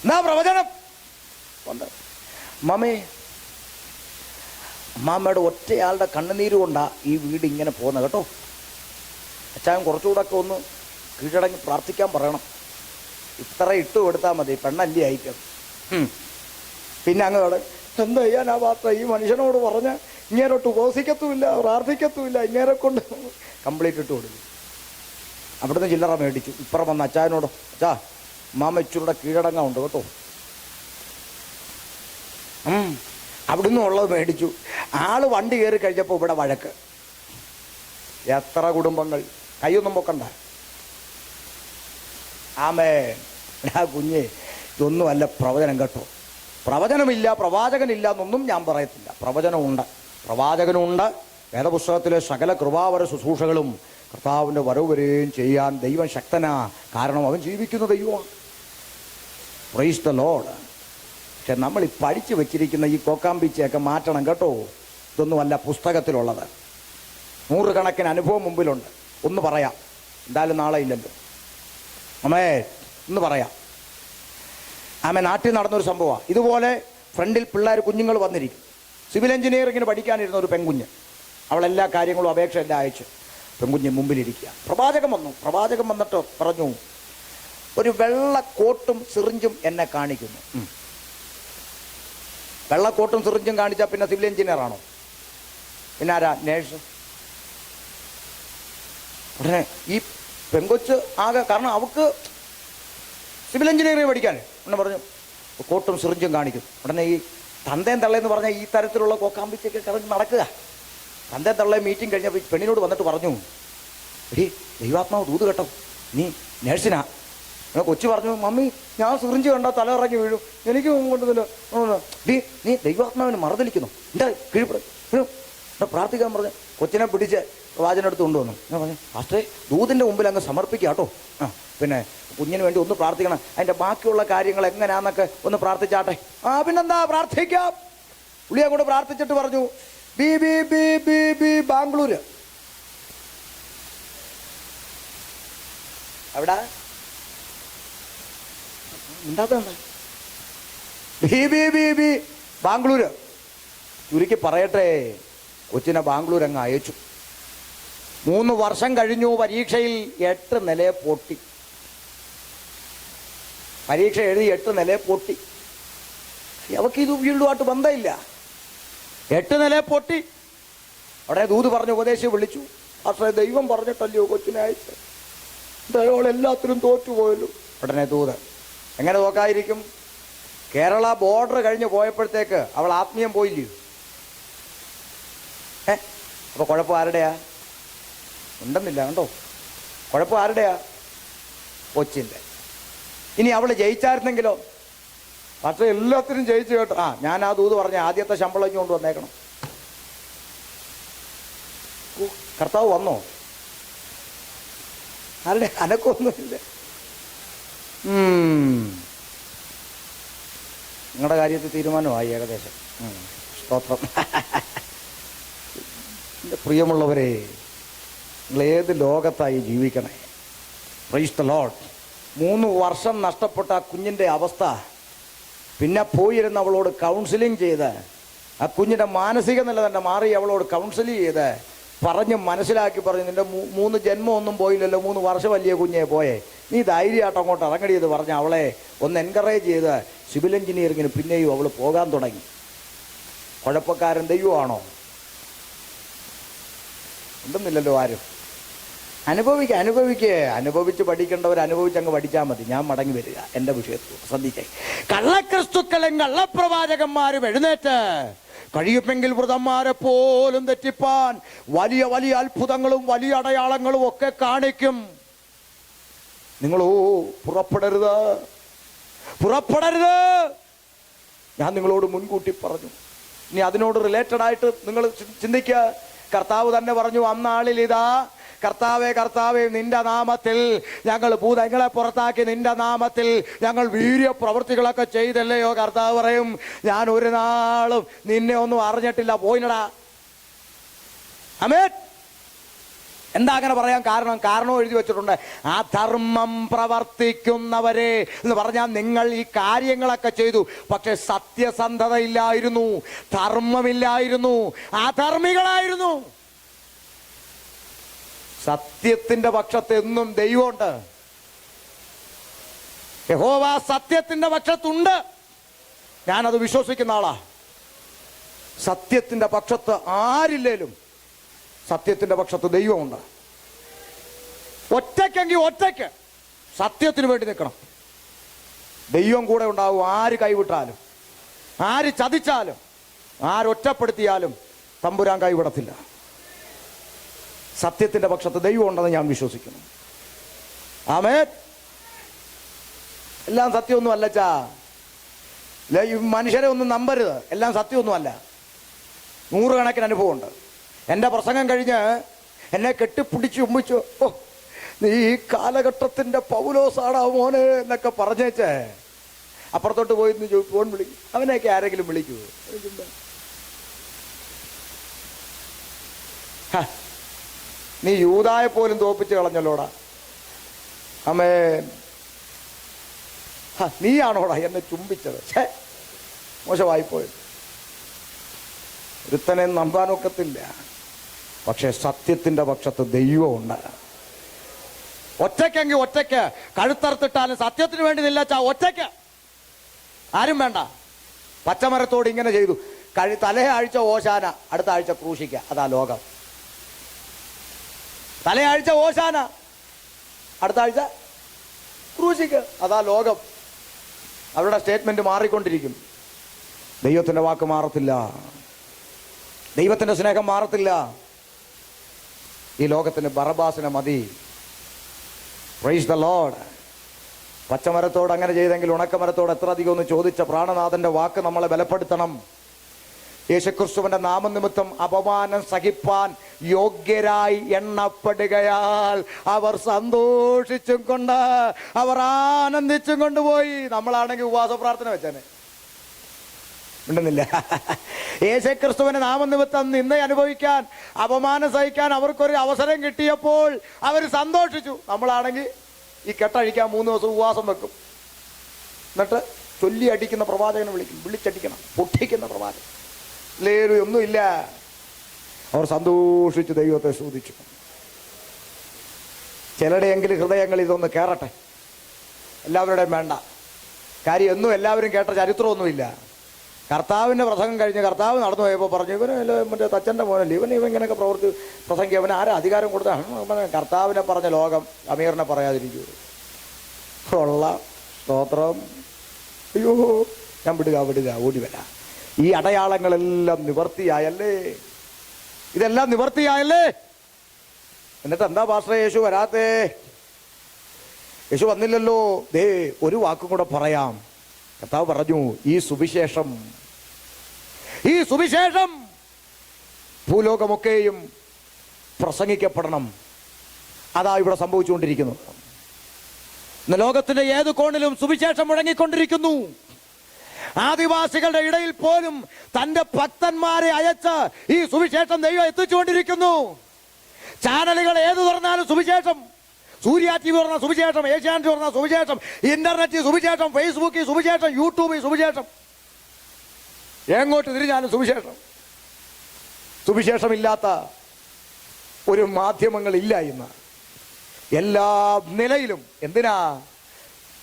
എന്നാ പ്രവചനം അമ്മാമ്മയുടെ ഒറ്റയാളുടെ കണ്ണുനീര് കൊണ്ടാ ഈ വീട് ഇങ്ങനെ പോകുന്നത് കേട്ടോ. അച്ഛൻ കുറച്ചുകൂടെ ഒക്കെ ഒന്ന് കീഴടങ്ങി പ്രാർത്ഥിക്കാൻ പറയണം. ഇത്ര ഇട്ട് കൊടുത്താൽ മതി, പെണ്ണല്ലേ അയക്കും. പിന്നെ അങ്ങ് എന്താ ചെയ്യാൻ ആ പാത്ര ഈ മനുഷ്യനോട് പറഞ്ഞ് ഇങ്ങേരോട്ട് ഉപവസിക്കത്തുമില്ല, പ്രാർത്ഥിക്കത്തുമില്ല, ഇങ്ങേരെ കൊണ്ട് കംപ്ലീറ്റ് ഇട്ട് കൊടുക്കും. അവിടുന്ന് ചില്ലറ മേടിച്ചു. ഇപ്പുറം വന്ന അച്ചായനോട്, അച്ഛാ അമ്മാമ്മ ഇച്ചിരൂടെ കീഴടങ്ങുണ്ട് കേട്ടോ. അവിടുന്ന് ഉള്ളത് മേടിച്ചു. ആള് വണ്ടി കയറി കഴിഞ്ഞപ്പോൾ ഇവിടെ വഴക്ക്. എത്ര കുടുംബങ്ങൾ. കൈയൊന്നും പൊക്കണ്ട. ആമേ. കുഞ്ഞേ, ഇതൊന്നുമല്ല പ്രവചനം കേട്ടോ. പ്രവചനമില്ല, പ്രവാചകനില്ല എന്നൊന്നും ഞാൻ പറയത്തില്ല. പ്രവചനമുണ്ട്, പ്രവാചകനുണ്ട്. വേദപുസ്തകത്തിലെ സകല കൃപാവര ശുശ്രൂഷകളും കർത്താവിൻ്റെ വരവ് വരെയും ചെയ്യാൻ ദൈവം ശക്തനാ. കാരണം അവൻ ജീവിക്കുന്ന ദൈവമാണ്. Price the Lord. പക്ഷെ നമ്മൾ ഈ പഠിച്ചു വെച്ചിരിക്കുന്ന ഈ കോക്കാമ്പീച്ചയൊക്കെ മാറ്റണം കേട്ടോ. ഇതൊന്നുമല്ല പുസ്തകത്തിലുള്ളത്. 100 കണക്കിന് അനുഭവം മുമ്പിലുണ്ട്. ഒന്ന് പറയാം, എന്തായാലും നാളെ ഇല്ലല്ലോ. അമ്മേ ഒന്ന് പറയാം. ആമേ. നാട്ടിൽ നടന്നൊരു സംഭവമാണ്. ഇതുപോലെ ഫ്രണ്ടിൽ പിള്ളേർ കുഞ്ഞുങ്ങൾ വന്നിരിക്കും. സിവിൽ എഞ്ചിനീയറിങ്ങിന് പഠിക്കാനിരുന്ന ഒരു പെൺകുഞ്ഞ്. അവളെല്ലാ കാര്യങ്ങളും അപേക്ഷ എല്ലാം അയച്ചു. പെൺകുഞ്ഞ് മുമ്പിലിരിക്കുക. പ്രവാചകൻ വന്നു. പ്രവാചകൻ വന്നിട്ട് പറഞ്ഞു, ഒരു വെള്ള കോട്ടും സിറിഞ്ചും എന്നെ കാണിക്കുന്നു. വെള്ളക്കോട്ടും സിറിഞ്ചും കാണിച്ചാൽ പിന്നെ സിവിൽ എഞ്ചിനീയർ ആണോ? പിന്നെ ആരാ? നേഴ്സ്. ഉടനെ ഈ പെങ്കൊച്ച് ആകെ, കാരണം അവൾക്ക് സിവിൽ എഞ്ചിനീയറിംഗ് പഠിക്കാൻ എന്നെ പറഞ്ഞു കോട്ടും സിറിഞ്ചും കാണിക്കും. ഉടനെ ഈ തന്തേം തള്ളയെന്ന് പറഞ്ഞാൽ ഈ തരത്തിലുള്ള കോക്കാമ്പിച്ചൊക്കെ കിടന്ന് നടക്കുക. തന്തേം തള്ളയെ മീറ്റിംഗ് കഴിഞ്ഞപ്പോൾ പെണ്ണിനോട് വന്നിട്ട് പറഞ്ഞു, എടീ ദൈവാത്മാവ് ദൂത് കേട്ടോ, നീ നേഴ്സിനാ. കൊച്ചു പറഞ്ഞു, മമ്മി ഞാൻ സിറിഞ്ച് കണ്ടാൽ തല ഇറങ്ങി വീഴും, എനിക്ക് കൊണ്ടതില്ല. നീ ദൈവാത്മാവിന് മറുതലിക്കുന്നു, എന്താ കീഴ്പ്പെടും പ്രാർത്ഥിക്കാൻ പറഞ്ഞു. കൊച്ചിനെ പിടിച്ച് പ്രവാചകനെടുത്ത് കൊണ്ടുവന്നു. ഞാൻ പറഞ്ഞു, ഫാസ്റ്റേ ദൂതിൻ്റെ മുമ്പിൽ അങ്ങ് സമർപ്പിക്കുക കേട്ടോ. പിന്നെ കുഞ്ഞിന് വേണ്ടി ഒന്ന് പ്രാർത്ഥിക്കണം, അതിൻ്റെ ബാക്കിയുള്ള കാര്യങ്ങൾ എങ്ങനെയാന്നൊക്കെ ഒന്ന് പ്രാർത്ഥിച്ചാട്ടെ. പിന്നെന്താ, പ്രാർത്ഥിക്കാം. പുള്ളി അങ്ങോട്ട് പ്രാർത്ഥിച്ചിട്ട് പറഞ്ഞു, B B B B B Bangalore. എവിടാ ഉണ്ടാകുന്ന B B B B Bangalore. ചുരുക്കി പറയട്ടെ, കൊച്ചിനെ ബാംഗ്ലൂർ അങ്ങ് അയച്ചു. 3 വർഷം കഴിഞ്ഞു. പരീക്ഷയിൽ 8 നിലയെ പൊട്ടി. പരീക്ഷ എഴുതി 8 നിലയെ പൊട്ടി. അവർക്ക് ഇത് വീണ്ടുമായിട്ട് ബന്ധമില്ല. 8 നിലയെ പൊട്ടി. അവിടെ ദൂത് പറഞ്ഞ് ഉപദേശി വിളിച്ചു, പക്ഷേ ദൈവം പറഞ്ഞിട്ടല്ലയോ കൊച്ചിനെ അയച്ച്, ദൈവം എല്ലാത്തിലും തോറ്റുപോയല്ലോ. ഉടനെ ദൂത്, എങ്ങനെ നോക്കാതിരിക്കും? കേരള ബോർഡർ കഴിഞ്ഞ് പോയപ്പോഴത്തേക്ക് അവൾ ആത്മീയം പോയില്ലയോ? അപ്പൊ കുഴപ്പം ആരുടെയാ? ഉണ്ടെന്നില്ല കണ്ടോ, കുഴപ്പം ആരുടെയാ? കൊച്ചിൻ്റെ. ഇനി അവൾ ജയിച്ചായിരുന്നെങ്കിലോ? പക്ഷേ എല്ലാത്തിനും ജയിച്ചു കേട്ടോ. ഞാൻ ആ ദൂത് പറഞ്ഞ ആദ്യത്തെ ശമ്പളം കൊണ്ട് വന്നേക്കണം. കർത്താവ് വന്നോ? ആരുടെ അനക്കൊന്നുമില്ല. നിങ്ങളുടെ കാര്യത്തിൽ തീരുമാനമായി ഏകദേശം. സ്തോത്രം. എൻ്റെ പ്രിയമുള്ളവരെ, നിങ്ങൾ ഏത് ലോകത്തായി ജീവിക്കണേ? Price the Lord. 3 വർഷം നഷ്ടപ്പെട്ട ആ കുഞ്ഞിൻ്റെ അവസ്ഥ, പിന്നെ പോയിരുന്ന് അവളോട് കൗൺസിലിംഗ് ചെയ്ത് ആ കുഞ്ഞിൻ്റെ മാനസിക നില തന്നെ മാറി അവളോട് കൗൺസിലിംഗ് ചെയ്ത് പറഞ്ഞ് മനസ്സിലാക്കി പറഞ്ഞു, നിൻ്റെ 3 ജന്മമൊന്നും പോയില്ലല്ലോ, 3 വർഷം വലിയ കുഞ്ഞെ പോയേ, നീ ധൈര്യമായിട്ട് അങ്ങോട്ട് ഇറങ്ങടിയെന്ന് പറഞ്ഞ് അവളെ ഒന്ന് എൻകറേജ് ചെയ്ത് സിവിൽ എഞ്ചിനീയറിങ്ങിന് പിന്നെയും അവൾ പോകാൻ തുടങ്ങി. കുഴപ്പക്കാരൻ ദൈവമാണോ? ഉണ്ടെന്നില്ലല്ലോ ആരും. അനുഭവിച്ച് പഠിക്കേണ്ടവർ അനുഭവിച്ചങ്ങ് പഠിച്ചാൽ മതി. ഞാൻ മടങ്ങി വരിക എൻ്റെ വിഷയത്തിൽ. ശ്രദ്ധിക്കേ, കള്ളക്രിസ്തുക്കളും കള്ളപ്രവാചകന്മാരും എഴുന്നേറ്റ് കഴിയുമെങ്കിൽ വൃതന്മാരെ പോലും തെറ്റിപ്പാൻ വലിയ വലിയ അത്ഭുതങ്ങളും വലിയ അടയാളങ്ങളും ഒക്കെ കാണിക്കും. നിങ്ങളോ പുറപ്പെടരുത്. ഞാൻ നിങ്ങളോട് മുൻകൂട്ടി പറഞ്ഞു. ഇനി അതിനോട് റിലേറ്റഡ് ആയിട്ട് നിങ്ങൾ ചിന്തിക്കുക. കർത്താവ് തന്നെ പറഞ്ഞു, അന്നാളിൽ ഇതാ കർത്താവേ കർത്താവേ നിന്റെ നാമത്തിൽ ഞങ്ങൾ ഭൂതങ്ങളെ പുറത്താക്കി, നിന്റെ നാമത്തിൽ ഞങ്ങൾ വീര്യ പ്രവൃത്തികളൊക്കെ ചെയ്തല്ലയോ. കർത്താവ് പറയും, ഞാൻ ഒരു നാളും നിന്നെ ഒന്നും അറിഞ്ഞിട്ടില്ല, പോയിനടാ. ആമേൻ. എന്താ അങ്ങനെ പറയാൻ കാരണം എഴുതി വെച്ചിട്ടുണ്ട്. അധർമ്മം പ്രവർത്തിക്കുന്നവരെ എന്ന് പറഞ്ഞാൽ നിങ്ങൾ ഈ കാര്യങ്ങളൊക്കെ ചെയ്തു, പക്ഷെ സത്യസന്ധത ഇല്ലായിരുന്നു, ധർമ്മമില്ലായിരുന്നു, അധർമ്മികളായിരുന്നു. സത്യത്തിന്റെ പക്ഷത്ത് എന്നും ദൈവമുണ്ട്. യഹോവ സത്യത്തിന്റെ പക്ഷത്തുണ്ട്. ഞാനത് വിശ്വസിക്കുന്ന ആളാ. സത്യത്തിന്റെ പക്ഷത്ത് ആരില്ലേലും സത്യത്തിന്റെ പക്ഷത്ത് ദൈവമുണ്ട്. ഒറ്റയ്ക്കെങ്കിൽ ഒറ്റയ്ക്ക് സത്യത്തിന് വേണ്ടി നിൽക്കണം. ദൈവം കൂടെ ഉണ്ടാവും. ആര് കൈവിട്ടാലും, ആര് ചതിച്ചാലും, ആരൊറ്റപ്പെടുത്തിയാലും തമ്പുരാൻ കൈവിടത്തില്ല. സത്യത്തിന്റെ പക്ഷത്ത് ദൈവം ഉണ്ടെന്ന് ഞാൻ വിശ്വസിക്കുന്നു. ആമേൻ. എല്ലാം സത്യമൊന്നും അല്ലച്ചാ. മനുഷ്യരെ ഒന്നും നമ്പരുത്. എല്ലാം സത്യമൊന്നുമല്ല. 100 കണക്കിന് അനുഭവമുണ്ട്. എൻ്റെ പ്രസംഗം കഴിഞ്ഞ് എന്നെ കെട്ടിപ്പിടിച്ച് ഉമ്മിച്ചു, നീ ഈ കാലഘട്ടത്തിന്റെ പൗലോസാടാ മോനെ എന്നൊക്കെ പറഞ്ഞേച്ചേ അപ്പുറത്തോട്ട് പോയി ഫോൺ വിളിക്കും. അവനെയൊക്കെ ആരെങ്കിലും വിളിക്കൂ? നീ യൂദായെ പോലും തോപ്പിച്ച് കളഞ്ഞല്ലോടാ. ആമേൻ. നീയാണോടാ എന്നെ ചുംബിച്ചത്? മോശമായിപ്പോയത്. ഒരുത്തനെ നമ്പാനൊക്കത്തില്ല. പക്ഷെ സത്യത്തിന്റെ പക്ഷത്ത് ദൈവമുണ്ട്. ഒറ്റയ്ക്കെങ്കിൽ ഒറ്റയ്ക്ക് കഴുത്തറുത്തിട്ടാലും സത്യത്തിന് വേണ്ടി നില്ലച്ചാ ഒറ്റയ്ക്ക്. ആരും വേണ്ട. പച്ചമരത്തോട് ഇങ്ങനെ ചെയ്തു. തലേ ആഴ്ച ഓശാന, അടുത്ത ആഴ്ച ക്രൂശിക്ക. അതാ ലോകം. തലേ ആഴ്ച ഓശാന, അടുത്ത ആഴ്ച ക്രൂശിക്ക. അതാ ലോകം. അവരുടെ സ്റ്റേറ്റ്മെന്റ് മാറിക്കൊണ്ടിരിക്കും. ദൈവത്തിന്റെ വാക്ക് മാറത്തില്ല. ദൈവത്തിന്റെ സ്നേഹം മാറത്തില്ല. ഈ ലോകത്തിന് ബറബാസിനെ മതി. Price the Lord. പച്ചമരത്തോട് അങ്ങനെ ചെയ്തെങ്കിൽ ഉണക്കമരത്തോട് എത്ര അധികം ഒന്ന് ചോദിച്ച പ്രാണനാഥന്റെ വാക്ക് നമ്മളെ ബലപ്പെടുത്തണം. യേശുക്രിസ്തുവിന്റെ നാമനിമിത്തം അപമാനം സഹിപ്പാൻ യോഗ്യരായി എണ്ണപ്പെടുകയാൽ അവർ സന്തോഷിച്ചും കൊണ്ട്, അവർ ആനന്ദിച്ചും കൊണ്ടുപോയി. നമ്മളാണെങ്കിൽ ഉപവാസ പ്രാർത്ഥന വെച്ചേനെ, ഉണ്ടെന്നില്ല. യേശുക്രിസ്തുവിന്റെ നാമനിമിത്തം നിന്ന അനുഭവിക്കാൻ, അപമാനം സഹിക്കാൻ അവർക്കൊരു അവസരം കിട്ടിയപ്പോൾ അവർ സന്തോഷിച്ചു. നമ്മളാണെങ്കിൽ ഈ കെട്ടഴിക്കാൻ 3 ദിവസം ഉപവാസം വെക്കും. എന്നിട്ട് ചൊല്ലി അടിക്കുന്ന പ്രവാചകനെ വിളിക്കും, വിളിച്ചടിക്കണം, പൊട്ടിക്കുന്ന പ്രവാചകൻ. ഒന്നുമില്ല. അവർ സന്തോഷിച്ച് ദൈവത്തെ സ്തുതിച്ചു. ചിലരുടെയെങ്കിലും ഹൃദയങ്ങൾ ഇതൊന്ന് കയറട്ടെ. എല്ലാവരുടെയും വേണ്ട കാര്യം. എന്നും എല്ലാവരും കേട്ട ചരിത്രമൊന്നുമില്ല. കർത്താവിൻ്റെ പ്രസംഗം കഴിഞ്ഞ് കർത്താവ് നടന്നു പോയപ്പോൾ പറഞ്ഞു, ഇവന് മറ്റേ തച്ചൻ്റെ മോനല്ലേ, ഇവൻ ഇങ്ങനെയൊക്കെ പ്രസംഗിക്കുക, അവന് ആരാ അധികാരം കൊടുത്താണ്? കർത്താവിനെ പറഞ്ഞ ലോകം അമീറിനെ പറയാതിരിക്കൂ. ഉള്ള സ്തോത്രം. അയ്യോ, ഞാൻ വിടുക ഓടി വരാം. ഈ അടയാളങ്ങളെല്ലാം നിവർത്തിയായല്ലേ? ഇതെല്ലാം നിവർത്തിയായല്ലേ? എന്നിട്ട് എന്താ പാസ്റ്ററെ യേശു വരാത്തേ? യേശു വന്നില്ലല്ലോ. ദേ ഒരു വാക്കും കൂടെ പറയാം. കർത്താവ് പറഞ്ഞു, ഈ സുവിശേഷം ഭൂലോകമൊക്കെയും പ്രസംഗിക്കപ്പെടണം. അതാ ഇവിടെ സംഭവിച്ചുകൊണ്ടിരിക്കുന്നത്. ഇന്ന് ലോകത്തിന്റെ ഏത് കോണിലും സുവിശേഷം മുഴങ്ങിക്കൊണ്ടിരിക്കുന്നു. ആദിവാസികളുടെ ഇടയിൽ പോലും തന്റെ ഭക്തന്മാരെ അയച്ച് ഈ സുവിശേഷം ദൈവം എത്തിച്ചുകൊണ്ടിരിക്കുന്നു. ചാനലുകൾ ഏത് തുറന്നാലും സുവിശേഷം. സൂര്യ TV പറഞ്ഞ സുവിശേഷം, ഏഷ്യാനെറ്റ് പറഞ്ഞ സുവിശേഷം, ഇന്റർനെറ്റ് സുവിശേഷം, ഫേസ്ബുക്കിൽ സുവിശേഷം, യൂട്യൂബിൽ സുവിശേഷം. എങ്ങോട്ട് തിരിഞ്ഞാലും സുവിശേഷം. സുവിശേഷമില്ലാത്ത ഒരു മാധ്യമങ്ങളില്ല ഇന്ന്. എല്ലാ നിലയിലും. എന്തിനാ?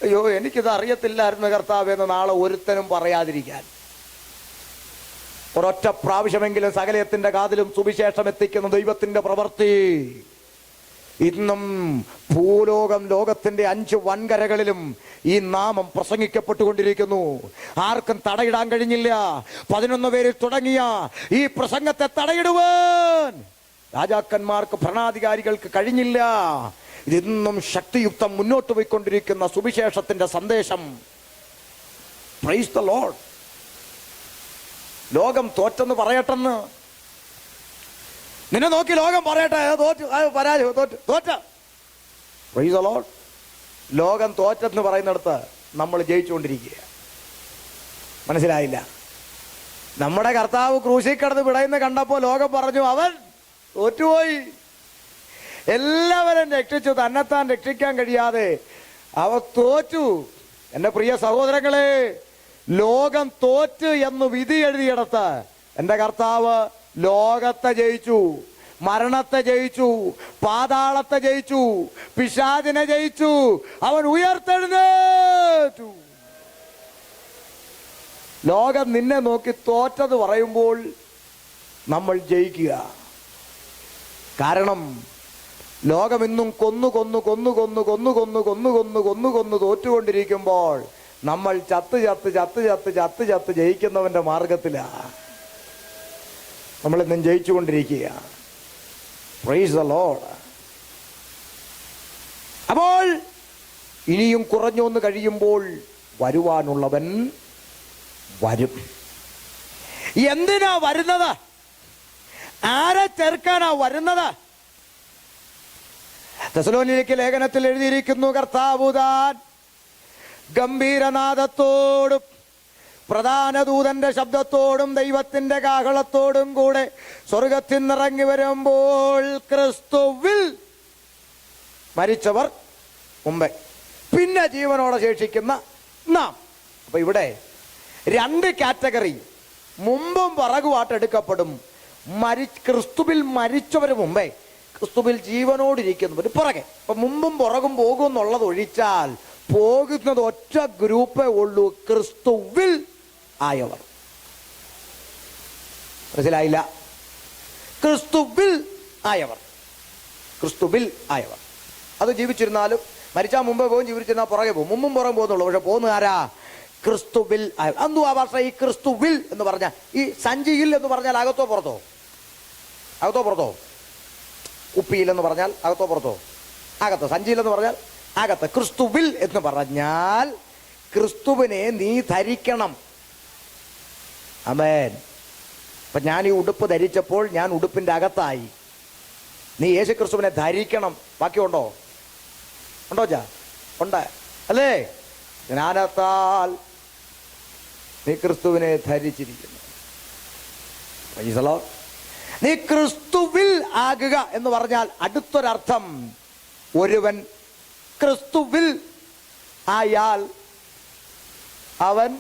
അയ്യോ, എനിക്കിത് അറിയത്തില്ലായിരുന്നു കർത്താവ് എന്ന് നാളെ ഒരുത്തനും പറയാതിരിക്കാൻ. ഒരൊറ്റ പ്രാവശ്യമെങ്കിലും സകലത്തിന്റെ കാതിലും സുവിശേഷം എത്തിക്കുന്ന ദൈവത്തിന്റെ പ്രവൃത്തി ഇന്നും ലോകത്തിന്റെ 5 വൻകരകളിലും ഈ നാമം പ്രസംഗിക്കപ്പെട്ടുകൊണ്ടിരിക്കുന്നു. ആർക്കും തടയിടാൻ കഴിഞ്ഞില്ല. 11 പേരിൽ തുടങ്ങിയ ഈ പ്രസംഗത്തെ തടയിടുവാൻ രാജാക്കന്മാർക്ക്, ഭരണാധികാരികൾക്ക് കഴിഞ്ഞില്ല. ഇന്നും ശക്തിയുക്തം മുന്നോട്ട് പോയിക്കൊണ്ടിരിക്കുന്ന സുവിശേഷത്തിന്റെ സന്ദേശം. Price the Lord. ലോകം തോറ്റെന്ന് പറയട്ടെന്ന്. നിന്നെ നോക്കി ലോകം പറയട്ടെ, തോറ്റ. Price the Lord. ലോകം തോറ്റെന്ന് പറയുന്നിടത്ത് നമ്മൾ ജയിച്ചുകൊണ്ടിരിക്കുക. മനസ്സിലായില്ല? നമ്മുടെ കർത്താവ് ക്രൂശിൽ കിടന്ന് പിടയുന്ന കണ്ടപ്പോൾ ലോകം പറഞ്ഞു, അവൻ തോറ്റുപോയി. എല്ലാവരും രക്ഷിച്ചു, തന്നെത്താൻ രക്ഷിക്കാൻ കഴിയാതെ അവ തോറ്റു. എൻ്റെ പ്രിയ സഹോദരങ്ങളെ, ലോകം തോറ്റ് എന്ന് വിധി എഴുതിയിടത്ത് എൻ്റെ കർത്താവ് ലോകത്തെ ജയിച്ചു, മരണത്തെ ജയിച്ചു, പാതാളത്തെ ജയിച്ചു, പിശാചിനെ ജയിച്ചു. അവൻ ഉയർത്തെഴുന്നേറ്റു. ലോകം നിന്നെ നോക്കി തോറ്റത് പറയുമ്പോൾ നമ്മൾ ജയിക്കുക. കാരണം ലോകം ഇന്നും കൊന്നു തോറ്റുകൊണ്ടിരിക്കുമ്പോൾ നമ്മൾ ചത്ത് ജയിക്കുന്നവന്റെ മാർഗത്തിലാണ് നമ്മളിന്നും ജയിച്ചുകൊണ്ടിരിക്കുക. Praise the Lord. അപ്പോൾ ഇനിയും കുറഞ്ഞൊന്ന് കഴിയുമ്പോൾ വരുവാനുള്ളവൻ വരും. എന്തിനാ വരുന്നത്? ആരെ ചേർക്കാനാ വരുന്നത്? തെസ്സലോനിക്കയിലെ ലേഖനത്തിൽ എഴുതിയിരിക്കുന്നു, കർത്താവ് താൻ ഗംഭീരനാദത്തോടും പ്രധാന ദൂതന്റെ ശബ്ദത്തോടും ദൈവത്തിന്റെ കാഹളത്തോടും കൂടെ സ്വർഗത്തിൽ നിന്നിറങ്ങി വരുമ്പോൾ ക്രിസ്തുവിൽ മരിച്ചവർ മുമ്പേ, പിന്നെ ജീവനോടെ ശേഷിക്കുന്ന നാം. അപ്പൊ ഇവിടെ 2 കാറ്റഗറി, മുമ്പും പിറകുമായിട്ട് എടുക്കപ്പെടും. ക്രിസ്തുവിൽ മരിച്ചവർ മുമ്പേ, ക്രിസ്തുവിൽ ജീവനോടിരിക്കുന്നവർ പുറകെ. അപ്പൊ മുമ്പും പുറകും പോകും എന്നുള്ളത് ഒഴിച്ചാൽ പോകുന്നത് ഒറ്റ ഗ്രൂപ്പേ ഉള്ളൂ, ക്രിസ്തുവിൽ ആയവർ. മനസ്സിലായില്ല? ക്രിസ്തുവിൽ ആയവർ. അത് ജീവിച്ചിരുന്നാലും മരിച്ചാൽ മുമ്പേ പോകും, ജീവിച്ചിരുന്നാൽ പുറകെ പോകും. മുമ്പും പുറകെ പോകുന്നുള്ളൂ. പക്ഷെ പോകുന്ന ആരാ? ക്രിസ്തുവിൽ ആയ. എന്തുവാ ഭാഷ ഈ ക്രിസ്തുവിൽ എന്ന് പറഞ്ഞാൽ? ഈ സഞ്ചിയിൽ എന്ന് പറഞ്ഞാൽ അകത്തോ പുറത്തോ? കുപ്പിയിൽ എന്ന് പറഞ്ഞാൽ അകത്തോ പുറത്തോ? അകത്ത്. സഞ്ചിയിൽ എന്ന് പറഞ്ഞാൽ അകത്ത്. ക്രിസ്തുവിൽ എന്ന് പറഞ്ഞാൽ ക്രിസ്തുവിനെ നീ ധരിക്കണം. ആമേൻ. അപ്പം ഞാൻ ഈ ഉടുപ്പ് ധരിച്ചപ്പോൾ ഞാൻ ഉടുപ്പിൻ്റെ അകത്തായി. നീ യേശുക്രിസ്തുവിനെ ധരിക്കണം. ബാക്കിയുണ്ടോ? ഉണ്ടോ ചാ? ഉണ്ട് അല്ലേ? ജ്ഞാനത്താൽ നീ ക്രിസ്തുവിനെ ധരിച്ചിരിക്കുന്നു. നീ ക്രിസ്തുവിൽ ആകുക എന്ന് പറഞ്ഞാൽ അടുത്തൊരർത്ഥം, ഒരുവൻ ക്രിസ്തുവിൽ ആയാൽ അവൻ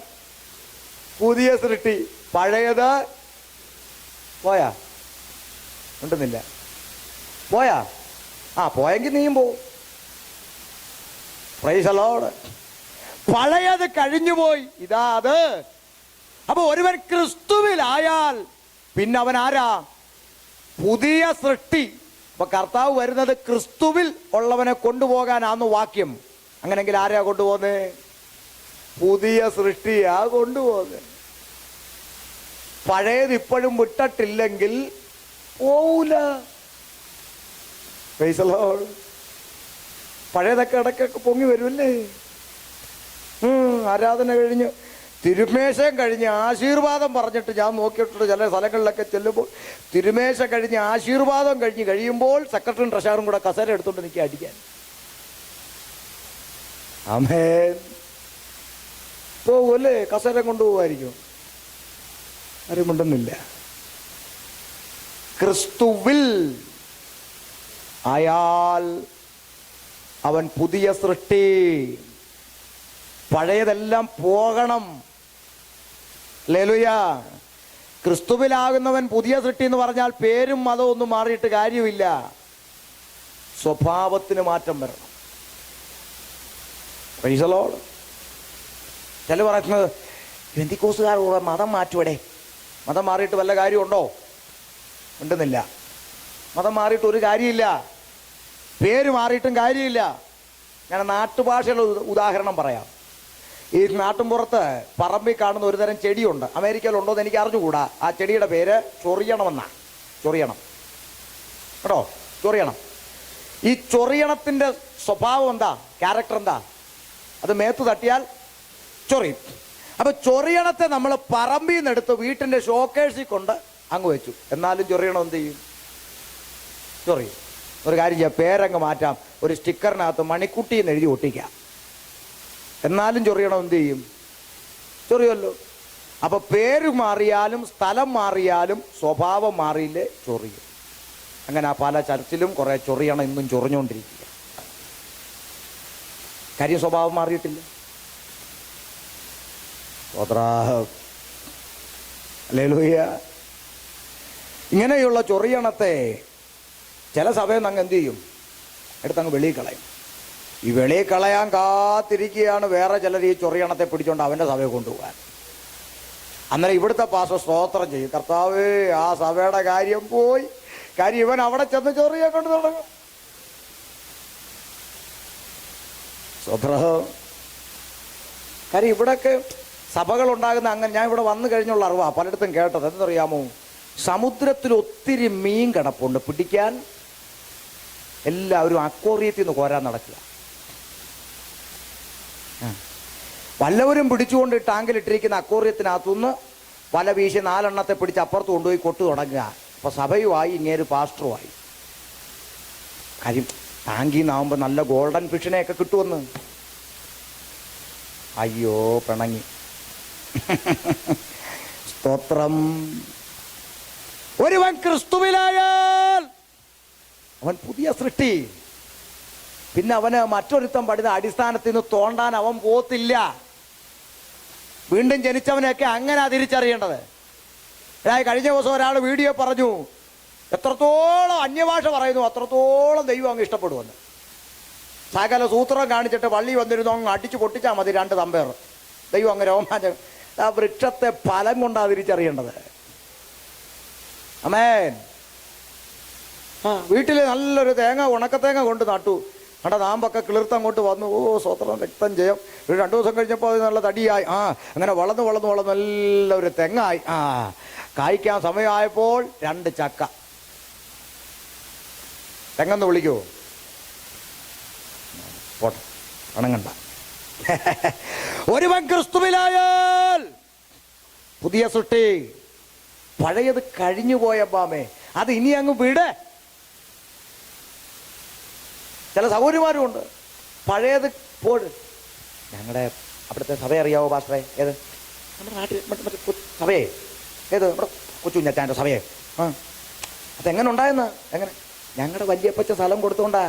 പുതിയ സൃഷ്ടി. പഴയത് പോയാ? ഉണ്ടെന്നില്ല. പോയാ? പോയെങ്കിൽ നീയും പോവും. Price the Lord. പഴയത് കഴിഞ്ഞുപോയി, ഇതാ അത്. അപ്പൊ ഒരുവൻ ക്രിസ്തുവിലായാൽ പിന്നെ അവൻ ആരാ? പുതിയ സൃഷ്ടി. അപ്പൊ കർത്താവ് വരുന്നത് ക്രിസ്തുവിൽ ഉള്ളവനെ കൊണ്ടുപോകാനാന്ന് വാക്യം. അങ്ങനെങ്കിൽ ആരാ കൊണ്ടുപോകുന്നേ? പുതിയ സൃഷ്ടിയാ കൊണ്ടുപോകുന്നത്. പഴയത് ഇപ്പോഴും വിട്ടിട്ടില്ലെങ്കിൽ പോവൂല. Price the Lord. പഴയതൊക്കെ ഇടയ്ക്കൊക്കെ പൊങ്ങി വരുമല്ലേ? ആരാധന കഴിഞ്ഞ് തിരുമേശം കഴിഞ്ഞ് ആശീർവാദം പറഞ്ഞിട്ട് ഞാൻ നോക്കിയിട്ടുണ്ട് ചില സ്ഥലങ്ങളിലൊക്കെ ചെല്ലുമ്പോൾ, തിരുമേശ കഴിഞ്ഞ് ആശീർവാദം കഴിയുമ്പോൾ സെക്രട്ടറിയും ട്രഷറും കൂടെ കസേര എടുത്തുകൊണ്ട് നിൽക്കുക അടിക്കാൻ. ആമേൻ. പോവുമല്ലേ? കസേര കൊണ്ടുപോകുമായിരിക്കും. ആരും ഉണ്ടെന്നില്ല. ക്രിസ്തുവിൽ ആയാൽ അവൻ പുതിയ സൃഷ്ടി. പഴയതെല്ലാം പോകണം. ഹല്ലേലൂയ. ക്രിസ്തുവിലാകുന്നവൻ പുതിയ സൃഷ്ടി എന്ന് പറഞ്ഞാൽ പേരും മതവും ഒന്നും മാറിയിട്ട് കാര്യമില്ല. സ്വഭാവത്തിന് മാറ്റം വരണം. Price the Lord. ചില പറയുന്നത് പെന്തിക്കോസ്തുകാരോട് മതം മാറ്റുവടെ. മതം മാറിയിട്ട് വല്ല കാര്യമുണ്ടോ? ഉണ്ടെന്നില്ല. മതം മാറിയിട്ട് ഒരു കാര്യമില്ല. പേര് മാറിയിട്ടും കാര്യമില്ല. ഞാൻ നാട്ടുഭാഷയുള്ള ഉദാഹരണം പറയാം. ഈ നാട്ടുംപുറത്ത് പറമ്പിൽ കാണുന്ന ഒരു തരം ചെടിയുണ്ട്. അമേരിക്കയിലുണ്ടോ എന്ന് എനിക്ക് അറിഞ്ഞുകൂടാ. ആ ചെടിയുടെ പേര് ചൊറിയണമെന്നാണ്. ചൊറിയണം കേട്ടോ, ചൊറിയണം. ഈ ചൊറിയണത്തിൻ്റെ സ്വഭാവം എന്താ? ക്യാരക്ടർ എന്താ? അത് മേത്ത് തട്ടിയാൽ ചൊറിയും. അപ്പൊ ചൊറിയണത്തെ നമ്മൾ പറമ്പിൽ നിന്ന് എടുത്ത് വീട്ടിൻ്റെ ഷോക്കേഴ്സിൽ കൊണ്ട് അങ്ങ് വെച്ചു. എന്നാലും ചൊറിയണം എന്ത് ചെയ്യും? ചൊറിയും. ഒരു കാര്യം ചെയ്യാം, പേരങ്ങ് മാറ്റാം. ഒരു സ്റ്റിക്കറിനകത്ത് മണിക്കുട്ടി എന്ന് എഴുതി ഒട്ടിക്കാം. എന്നാലും ചൊറിയണം എന്ത് ചെയ്യും? ചൊറിയല്ലോ. അപ്പൊ പേര് മാറിയാലും സ്ഥലം മാറിയാലും സ്വഭാവം മാറിയില്ലേ ചൊറിയും. അങ്ങനെ ആ പല ചർച്ചിലും കുറെ ചൊറിയണം ഇന്നും ചൊറിഞ്ഞുകൊണ്ടിരിക്കുക. കാര്യം സ്വഭാവം മാറിയിട്ടില്ല. ഹല്ലേലൂയ. ഇങ്ങനെയുള്ള ചൊറിയണത്തെ ചില സഭയിൽ അങ്ങ് എന്ത് ചെയ്യും? എടുത്തങ്ങ് വെളിയിൽ കളയും. ഈ വെളിയിൽ കളയാൻ കാത്തിരിക്കുകയാണ് വേറെ ചിലർ ഈ ചൊറിയണത്തെ പിടിച്ചുകൊണ്ട് അവൻ്റെ സഭയെ കൊണ്ടുപോകാൻ. അന്നേരം ഇവിടുത്തെ പാസ്റ്റർ സ്തോത്രം ചെയ്യും, കർത്താവേ ആ സഭയുടെ കാര്യം പോയി. കാര്യം ഇവൻ അവിടെ ചെന്ന് ചൊറിയാൻ കൊണ്ട് തുടങ്ങും. സ്വതന്ത്രം. കാര്യം ഇവിടെയൊക്കെ സഭകളുണ്ടാകുന്ന അങ്ങനെ ഞാൻ ഇവിടെ വന്നു കഴിഞ്ഞുള്ള അറിവാ പലയിടത്തും കേട്ടത്. എന്തെന്നറിയാമോ? സമുദ്രത്തിൽ ഒത്തിരി മീൻ കിടപ്പുണ്ട്. പിടിക്കാൻ എല്ലാവരും അക്വേറിയത്തിൽ നിന്ന് കോരാൻ നടക്കുക. വല്ലവരും പിടിച്ചുകൊണ്ട് ടാങ്കിലിട്ടിരിക്കുന്ന അക്വേറിയത്തിനകത്തുനിന്ന് വല വീശി 4 എണ്ണത്തെ പിടിച്ച് അപ്പുറത്ത് കൊണ്ടുപോയി കൊട്ടു തുടങ്ങുക. അപ്പോൾ സഭയുമായി ഇങ്ങേര് പാസ്റ്ററുമായി. കാര്യം ടാങ്കിൽ നിന്നാകുമ്പോൾ നല്ല ഗോൾഡൻ ഫിഷിനെയൊക്കെ കിട്ടുമെന്ന്. അയ്യോ പിണങ്ങി. സ്തോത്രം. ഒരുവൻ ക്രിസ്തുവിലായാൽ അവൻ പുതിയ സൃഷ്ടി. പിന്നെ അവന് മറ്റൊരുത്തം പഠിത അടിസ്ഥാനത്തിൽ നിന്ന് തോണ്ടാൻ അവൻ പോത്തില്ല. വീണ്ടും ജനിച്ചവനെയൊക്കെ അങ്ങനെ തിരിച്ചറിയേണ്ടത്. കഴിഞ്ഞ ദിവസം ഒരാൾ വീഡിയോ പറഞ്ഞു, എത്രത്തോളം അന്യഭാഷ പറയുന്നു അത്രത്തോളം ദൈവം അങ്ങ് ഇഷ്ടപ്പെടുമെന്ന്. സകല സൂത്രം കാണിച്ചിട്ട് പള്ളി വന്നിരുന്നു അങ്ങ് അടിച്ചു പൊട്ടിച്ചാൽ മതി 2 തമ്പേർ. ദൈവം അങ്ങ് രോമാഞ്ചം. ആ വൃക്ഷത്തെ ഫലം കൊണ്ടാണ് തിരിച്ചറിയേണ്ടത്. ആമേൻ. വീട്ടിൽ നല്ലൊരു ഉണക്കത്തേങ്ങ കൊണ്ട് നട്ടു. അവിടെ നാമ്പൊക്കെ കിളിർത്തങ്ങോട്ട് വന്നു. ഓ സ്വത്രം രക്തം ജയം. 2 ദിവസം കഴിഞ്ഞപ്പോൾ അത് നല്ല തടിയായി. അങ്ങനെ വളർന്ന് നല്ല ഒരു തെങ്ങായി. കായ്ക്കാൻ സമയമായപ്പോൾ 2 ചക്ക. തെങ്ങെന്ന് വിളിക്കുമോ? പോട്ടെ, അണങ്ങണ്ട. ഒരുവൻ ക്രിസ്തുവിലായാൽ പുതിയ സൃഷ്ടി. പഴയത് കഴിഞ്ഞു പോയപ്പാമേ, അത് ഇനി അങ്ങ് വിട്. ചില സഹോദരിമാരുമുണ്ട്, പഴയത് പോട്. ഞങ്ങളുടെ അവിടുത്തെ സഭ അറിയാവോ പാസ്റ്ററെ? ഏത്? നമ്മുടെ നാട്ടിൽ മറ്റേ സഭയെ ഏത്? നമ്മുടെ കൊച്ചുഞ്ഞച്ചാൻ്റെ സഭയെ. അതെങ്ങനെ ഉണ്ടായെന്ന്? എങ്ങനെ? ഞങ്ങളുടെ വല്യപ്പച്ച സ്ഥലം കൊടുത്തോണ്ടാ.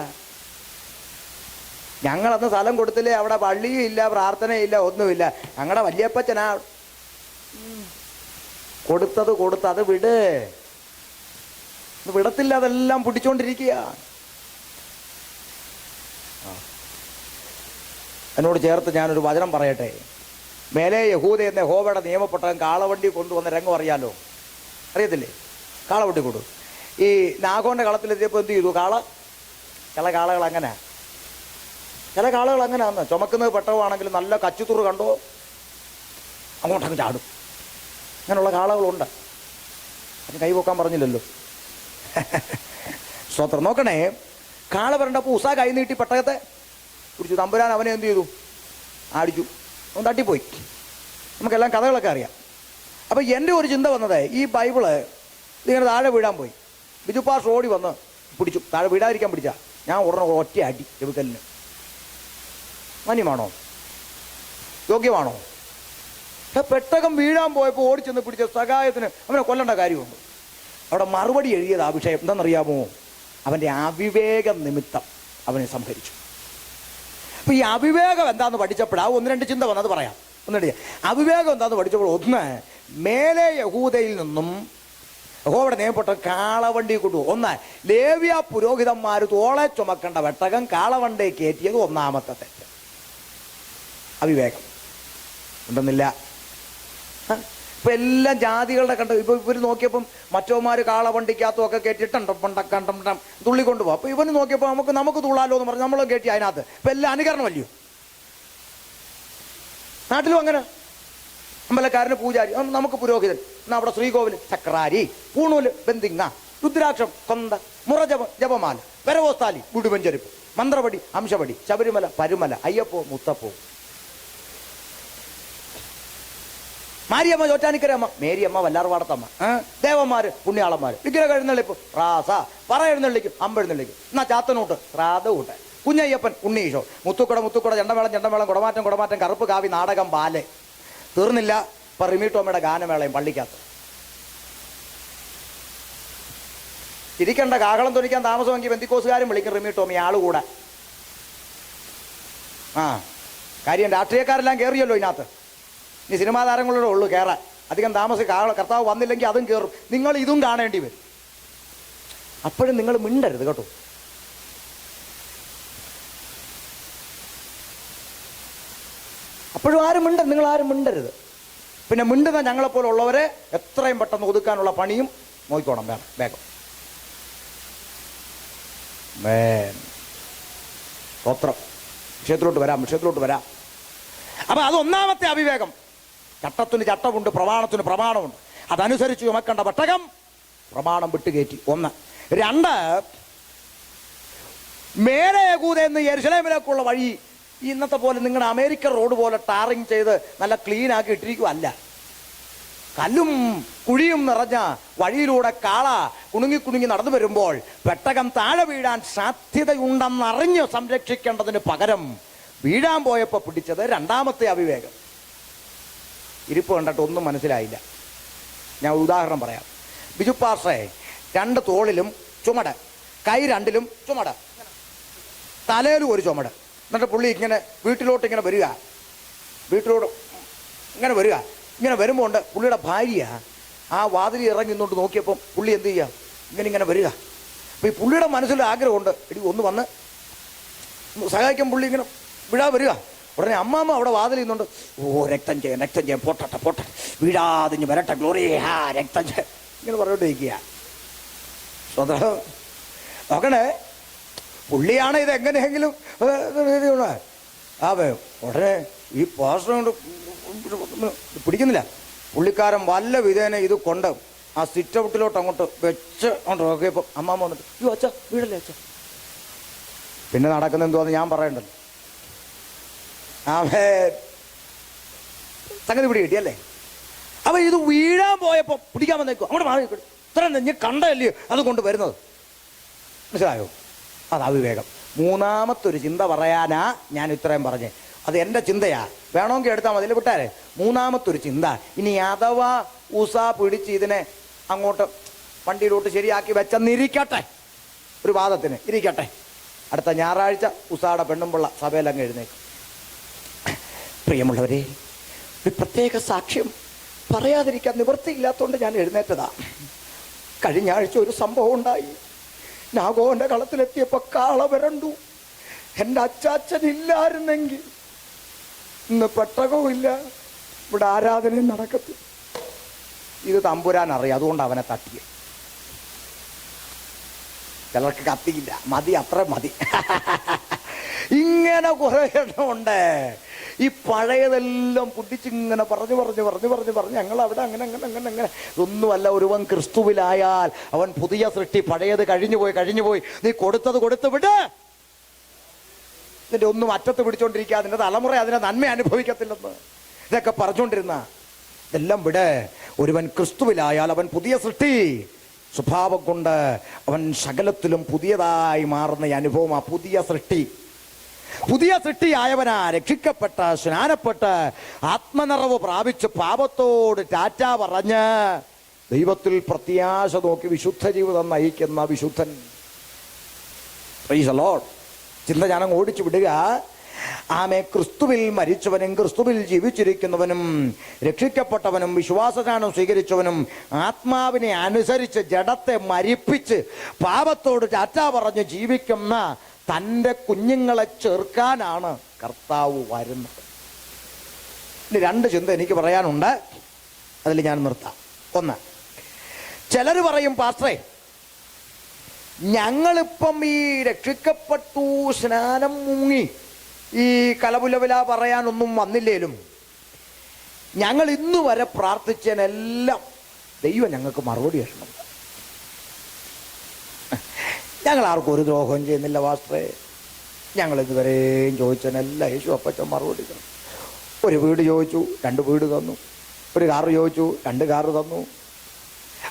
ഞങ്ങളന്ന് സ്ഥലം കൊടുത്തില്ലേ, അവിടെ പള്ളിയും ഇല്ല, പ്രാർത്ഥനയില്ല, ഒന്നുമില്ല. ഞങ്ങളുടെ വല്യപ്പച്ചനാ കൊടുത്തത്. അത് വിട്, വിടത്തില്ല, അതെല്ലാം പിടിച്ചോണ്ടിരിക്കുക. എന്നോട് ചേർത്ത് ഞാനൊരു വചനം പറയട്ടെ. മേലെ യഹൂദ എന്ന യഹോവയുടെ നിയമപ്പെട്ടവൻ കാളവണ്ടി കൊണ്ടുവന്ന രംഗം അറിയാലോ? അറിയത്തില്ലേ? കാളവണ്ടി കൊണ്ടു ഈ നാഗോന്റെ കളത്തിലെത്തിയപ്പോൾ എന്ത് ചെയ്തു? ചില കാളകൾ അങ്ങനെ, ചില കാളകൾ അങ്ങനെയാന്ന്. ചുമക്കുന്നത് പെട്ടവാണെങ്കിലും നല്ല കച്ചുത്തുറ് കണ്ടോ അങ്ങോട്ടങ്ങ് ചാടും. അങ്ങനെയുള്ള കാളകളുണ്ട്. അത് കൈവക്കാൻ പറഞ്ഞില്ലല്ലോ. സ്വത്രം നോക്കണേ. കാള വരണ്ടപ്പോൾ ഉസാ കൈ നീട്ടി പെട്ടകത്തെ പിടിച്ചു. തമ്പുരാൻ അവനെ എന്ത് ചെയ്തു? അടിച്ചു. അവൻ തട്ടിപ്പോയി. നമുക്കെല്ലാം കഥകളൊക്കെ അറിയാം. അപ്പം എൻ്റെ ഒരു ചിന്ത വന്നത്, ഈ ബൈബിള് ഇങ്ങനെ താഴെ വീഴാൻ പോയി. ബിജു പാസ് ഓടി വന്ന് പിടിച്ചു. താഴെ വീഴാതിരിക്കാൻ പിടിച്ചാ ഞാൻ ഉടനെ ഒറ്റ അടി ചെവിക്കലിന്. മാന്യമാണോ? യോഗ്യമാണോ? പെട്ടകം വീഴാൻ പോയപ്പോൾ ഓടിച്ചെന്ന് പിടിച്ച സഹായത്തിന് അവനെ കൊല്ലേണ്ട കാര്യമുണ്ട്. അവിടെ മറുപടി എഴുതിയത് ആ വിഷയം എന്താണെന്നറിയാമോ? അവൻ്റെ അവിവേക നിമിത്തം അവനെ സംഹരിച്ചു. അപ്പം ഈ അവിവേകം എന്താണെന്ന് പഠിച്ചപ്പോഴാ ഒന്ന് രണ്ട് ചിന്ത വന്നത് പറയാം. അവിവേകം എന്താണെന്ന് പഠിച്ചപ്പോൾ, ഒന്ന്, മേലെ യഹൂദയിൽ നിന്നും യഹോവയുടെ നിയമപ്പെട്ട കാളവണ്ടി കൊണ്ടുപോകും. ഒന്ന്, ലേവ്യ പുരോഹിതന്മാർ തോളെ ചുമക്കേണ്ട വെട്ടകം കാളവണ്ടി കയറ്റിയത് ഒന്നാമത്തെ തെറ്റ്. അവിവേകം ഉണ്ടെന്നില്ല. ഇപ്പം എല്ലാം ജാതികളുടെ കണ്ട്. ഇപ്പം ഇവർ നോക്കിയപ്പം മറ്റോമാർ കാളവണ്ടിക്കകത്തും ഒക്കെ കയറ്റിട്ടുണ്ടം തുള്ളി കൊണ്ടുപോകും. അപ്പം ഇവന് നോക്കിയപ്പോൾ നമുക്ക് തുള്ളാലോ എന്ന് പറഞ്ഞ് നമ്മളും കയറ്റി അതിനകത്ത്. ഇപ്പം എല്ലാം അനുകരണമല്ലയോ? നാട്ടിലും അങ്ങനെ. അമ്പലക്കാരന് പൂജാരി, നമുക്ക് പുരോഹിതൻ. എന്നാൽ അവിടെ ശ്രീകോവിൽ ചക്രാരി, പൂണൂല് ബന്ദിങ്ങ, രുദ്രാക്ഷം കൊന്ത, ജപമാല, വരവോസ്താലി, ഗുടുവഞ്ചരിപ്പ്, മന്ത്രപടി, അംശപടി, ശബരിമല, പരുമല, അയ്യപ്പോ, മുത്തപ്പോ, മാരിയമ്മ, ചോറ്റാനിക്കരമ്മ, മേരിയമ്മ, വല്ലാർവാടത്തമ്മ, ദേവന്മാര്, പുണ്യാളന്മാര്, വിഗ്രഹ എഴുന്നള്ളിപ്പ്, റാസ, പറ എഴുന്നള്ളിക്കും, അമ്പെഴുന്നള്ളിക്കും, എന്നാ ചാത്തനൂട്ട്, ശ്രാദ്ധകൂട്ട്, കുഞ്ഞയ്യപ്പൻ, ഉണ്ണീഷോ, മുത്തുക്കുട, ചെണ്ടമേളം, കുടമാറ്റം, കറുപ്പ് കാവി, നാടകം, ബാലെ. തീർന്നില്ല. ഇപ്പം റിമീട്ടോമയുടെ ഗാനമേളയും പള്ളിക്കകത്ത്. ഇരിക്കേണ്ട കാഹളം തൊലിക്കാൻ താമസമെങ്കിൽ ബന്ധിക്കോസുകാരും വിളിക്കും റിമീട്ടോമി ആളുകൂടെ. കാര്യം രാഷ്ട്രീയക്കാരെല്ലാം കയറിയല്ലോ ഇതിനകത്ത്. ഇനി സിനിമാ താരങ്ങളുടെ ഉള്ളൂ കയറാൻ. അധികം കർത്താവ് വന്നില്ലെങ്കിൽ അതും കയറും. നിങ്ങൾ ഇതും കാണേണ്ടി വരും. അപ്പോഴും നിങ്ങൾ മിണ്ടരുത് കേട്ടോ. അപ്പോഴും നിങ്ങൾ ആരും മിണ്ടരുത്. പിന്നെ മിണ്ടുന്ന ഞങ്ങളെപ്പോലുള്ളവരെ എത്രയും പെട്ടെന്ന് ഒതുക്കാനുള്ള പണിയും നോക്കിക്കോണം. വേഗം സ്തോത്രം. വിഷയത്തിലോട്ട് വരാം. അപ്പൊ അത് ഒന്നാമത്തെ അവിവേകം. ചട്ടത്തിന് ചട്ടമുണ്ട്, പ്രമാണത്തിന് പ്രമാണമുണ്ട്. അതനുസരിച്ച് ചുമക്കേണ്ട പെട്ടകം പ്രമാണം വിട്ടുകയറ്റി. ഒന്ന്. രണ്ട്, മേലെ യഹൂദയെന്ന് യെരുശലേമിലേക്കുള്ള വഴി ഇന്നത്തെ പോലെ നിങ്ങളുടെ അമേരിക്കൻ റോഡ് പോലെ ടാറിങ് ചെയ്ത് നല്ല ക്ലീൻ ആക്കി ഇട്ടിരിക്കുവല്ല. കല്ലും കുഴിയും നിറഞ്ഞ വഴിയിലൂടെ കാള കുണുങ്ങി നടന്നു വരുമ്പോൾ പെട്ടകം താഴെ വീഴാൻ സാധ്യതയുണ്ടെന്നറിഞ്ഞ് സംരക്ഷിക്കേണ്ടതിന് പകരം വീഴാൻ പോയപ്പോൾ പിടിച്ചത് രണ്ടാമത്തെ അവിവേകം. ഇരിപ്പ് കണ്ടിട്ട് ഒന്നും മനസ്സിലായില്ല. ഞാൻ ഉദാഹരണം പറയാം. ബിജു പാസ്റ്ററെ രണ്ട് തോളിലും ചുമട്, കൈ രണ്ടിലും ചുമട്, തലയിലും ഒരു ചുമട്. എന്നിട്ട് പുള്ളി ഇങ്ങനെ വീട്ടിലോട്ട് ഇങ്ങനെ വരിക. ഇങ്ങനെ വരുമ്പോൾ ഉണ്ട് പുള്ളിയുടെ ഭാര്യ ആ വാതിൽ ഇറങ്ങി നിന്നോട്ട് നോക്കിയപ്പം പുള്ളി എന്ത് ചെയ്യുക? ഇങ്ങനെ വരിക. അപ്പം ഈ പുള്ളിയുടെ മനസ്സിലൊരു ആഗ്രഹമുണ്ട്, എടി ഒന്ന് വന്ന് സഹായിക്കാൻ. പുള്ളി ഇങ്ങനെ വിടാ വരിക. ഉടനെ അമ്മാമ്മ അവിടെ വാതിൽ നിന്നുണ്ട്, രക്തം ചെയ്യാൻ പോട്ടെ വീഴാതിഞ്ഞ് വരട്ടെ, ഗ്ലോറി, രക്തം ചെയ്യാൻ ഇങ്ങനെ പറഞ്ഞോണ്ടിരിക്കുക. സ്വന്തം നോക്കണേ, പുള്ളിയാണ് ഇത് എങ്ങനെയെങ്കിലും ഉടനെ ഈ പാസ്റ്റർ കൊണ്ട് പിടിക്കുന്നില്ല. പുള്ളിക്കാരൻ വല്ല വിധേന ഇത് കൊണ്ട് ആ സിറ്റ് ഔട്ടിലോട്ട് അങ്ങോട്ട് വെച്ച് അങ്ങോട്ട് നോക്കിയപ്പോൾ അമ്മാമ്മ വന്നിട്ട്, അയ്യോ അച്ഛാ വീടല്ലേ അച്ഛാ. പിന്നെ നടക്കുന്ന എന്തോന്ന് ഞാൻ പറയണ്ടല്ലോ. സംഗതി പിടി കിട്ടിയല്ലേ? അപ്പൊ ഇത് വീഴാൻ പോയപ്പോ പിടിക്കാൻ വന്നേക്കും, അങ്ങോട്ട് മാറി ഇത്ര നെഞ്ഞ് കണ്ടല്ലേ അതുകൊണ്ട് വരുന്നത്. മനസ്സിലായോ? അത് അവിവേകം. മൂന്നാമത്തൊരു ചിന്ത പറയാനാ ഞാൻ ഇത്രയും പറഞ്ഞേ. അത് എൻ്റെ ചിന്തയാ, വേണമെങ്കിൽ എടുത്താൽ മതി, വിട്ടാരെ. മൂന്നാമത്തൊരു ചിന്ത, ഇനി അഥവാ ഉസ പിടിച്ച് ഇതിനെ അങ്ങോട്ട് വണ്ടിയിലോട്ട് ശരിയാക്കി വെച്ചെന്നിരിക്കട്ടെ, ഒരു വാദത്തിന് ഇരിക്കട്ടെ, അടുത്ത ഞായറാഴ്ച ഉസാടെ പെണ്ണുമ്പുള്ള സഭയിലങ്ങ് എഴുന്നേക്കും. പ്രിയമുള്ളവരെ, ഒരു പ്രത്യേക സാക്ഷ്യം പറയാതിരിക്കാൻ നിവൃത്തിയില്ലാത്തതുകൊണ്ട് ഞാൻ എഴുന്നേറ്റതാ. കഴിഞ്ഞ ആഴ്ച ഒരു സംഭവം ഉണ്ടായി. നാഗോന്റെ കളത്തിലെത്തിയപ്പോ കാള വരണ്ടു. എൻ്റെ അച്ചാച്ചൻ ഇല്ലായിരുന്നെങ്കിൽ ഇന്ന് പെട്ടകവും ഇല്ല, ഇവിടെ ആരാധനയും നടക്കത്തില്ല. ഇത് തമ്പുരാൻ അറിയാം, അതുകൊണ്ട് അവനെ തട്ടിയ. ചിലർക്ക് കത്തിയില്ല, മതി, അത്ര മതി. ഇങ്ങനെ കുറെ എണ്ണമുണ്ട്. ഈ പഴയതെല്ലാം പുട്ടിച്ചിങ്ങനെ പറഞ്ഞു ഞങ്ങൾ അവിടെ അങ്ങനെ ഇതൊന്നുമല്ല. ഒരുവൻ ക്രിസ്തുവിലായാൽ അവൻ പുതിയ സൃഷ്ടി. പഴയത് കഴിഞ്ഞു പോയി. നീ കൊടുത്തത് കൊടുത്ത് വിട്. നിന്റെ ഒന്നും അറ്റത്ത് പിടിച്ചോണ്ടിരിക്കുക, നിന്റെ തലമുറ അതിനെ നന്മ അനുഭവിക്കത്തില്ലെന്ന് ഇതൊക്കെ പറഞ്ഞുകൊണ്ടിരുന്ന ഇതെല്ലാം വിട്. ഒരുവൻ ക്രിസ്തുവിലായാൽ അവൻ പുതിയ സൃഷ്ടി. സ്വഭാവം കൊണ്ട് അവൻ സകലത്തിലും പുതിയതായി മാറുന്ന അനുഭവം. ആ പുതിയ സൃഷ്ടിയായവനാ രക്ഷിക്കപ്പെട്ട് സ്നാനപ്പെട്ട് ആത്മനിറവ് പ്രാപിച്ച് പാപത്തോട് ടാറ്റ പറഞ്ഞ് ദൈവത്തിൽ പ്രത്യാശ നോക്കി വിശുദ്ധ ജീവിതം നയിക്കുന്ന വിശുദ്ധൻ. Price the Lord. ചിന്ത ഞാനങ്ങ് ഓടിച്ചു വിടുക. ആമേ, ക്രിസ്തുവിൽ മരിച്ചവനും ക്രിസ്തുവിൽ ജീവിച്ചിരിക്കുന്നവനും രക്ഷിക്കപ്പെട്ടവനും വിശ്വാസദാനം സ്വീകരിച്ചവനും ആത്മാവിനെ അനുസരിച്ച് ജഡത്തെ മരിപ്പിച്ച് പാപത്തോട് ടാറ്റ പറഞ്ഞ് ജീവിക്കുന്ന തൻ്റെ കുഞ്ഞുങ്ങളെ ചേർക്കാനാണ് കർത്താവ് വരുന്നത്. ഇനി രണ്ട് ചിന്ത എനിക്ക് പറയാനുണ്ട്, അതിൽ ഞാൻ നിർത്താം. ഒന്ന്, ചിലർ പറയും, പാസ്റ്ററേ, ഞങ്ങളിപ്പം ഈ രക്ഷിക്കപ്പെട്ടു, സ്നാനം മുങ്ങി, ഈ കലപുലവില പറയാനൊന്നും വന്നില്ലേലും ഞങ്ങൾ ഇന്നു വരെ പ്രാർത്ഥിച്ചതിനെല്ലാം ദൈവം ഞങ്ങൾക്ക് മറുപടി തരണം. ഞങ്ങൾ ആർക്കും ഒരു ദ്രോഹവും ചെയ്യുന്നില്ല പാസ്റ്ററേ. ഞങ്ങൾ ഇതുവരെയും ചോദിച്ചതിനെല്ലാം യേശു അപ്പച്ചൻ മറുപടി തന്നു. ഒരു വീട് ചോദിച്ചു, 2 വീട് തന്നു. ഒരു കാറ് ചോദിച്ചു, 2 കാറ് തന്നു.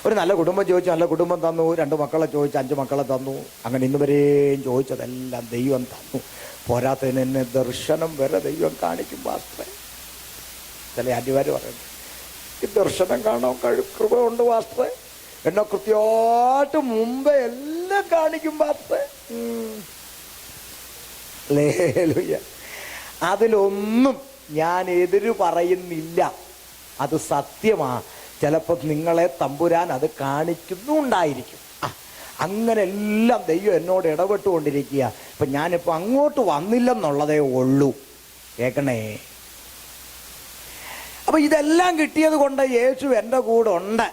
ഒരു നല്ല കുടുംബം ചോദിച്ചു, നല്ല കുടുംബം തന്നു. 2 മക്കളെ ചോദിച്ചു, 5 മക്കളെ തന്നു. അങ്ങനെ ഇന്നുവരെയും ചോദിച്ചതെല്ലാം ദൈവം തന്നു. പോരാത്തതിന് എന്നെ ദർശനം വരെ ദൈവം കാണിക്കും പാസ്റ്ററേ. ചില ആന്റിമാർ പറയുന്നു, ഈ ദർശനം കാണാൻ കൃപ കൊണ്ട് പാസ്റ്ററേ, എന്നെ കൃത്യമായിട്ട് മുമ്പേ എല്ലാം കാണിക്കും പാസ്റ്ററേ. ഹല്ലേലൂയ. അതിലൊന്നും ഞാൻ എതിര് പറയുന്നില്ല, അത് സത്യമാ. ചിലപ്പോൾ നിങ്ങളെ തമ്പുരാൻ അത് കാണിക്കുന്നുണ്ടായിരിക്കും. അങ്ങനെ എല്ലാം ദൈവം എന്നോട് ഇടപെട്ടുകൊണ്ടിരിക്കുക. ഇപ്പം ഞാനിപ്പോൾ അങ്ങോട്ട് വന്നില്ലെന്നുള്ളതേ ഉള്ളൂ. കേൾക്കണേ. അപ്പം ഇതെല്ലാം കിട്ടിയത് കൊണ്ട് യേശു എൻ്റെ കൂടെ ഉണ്ട്.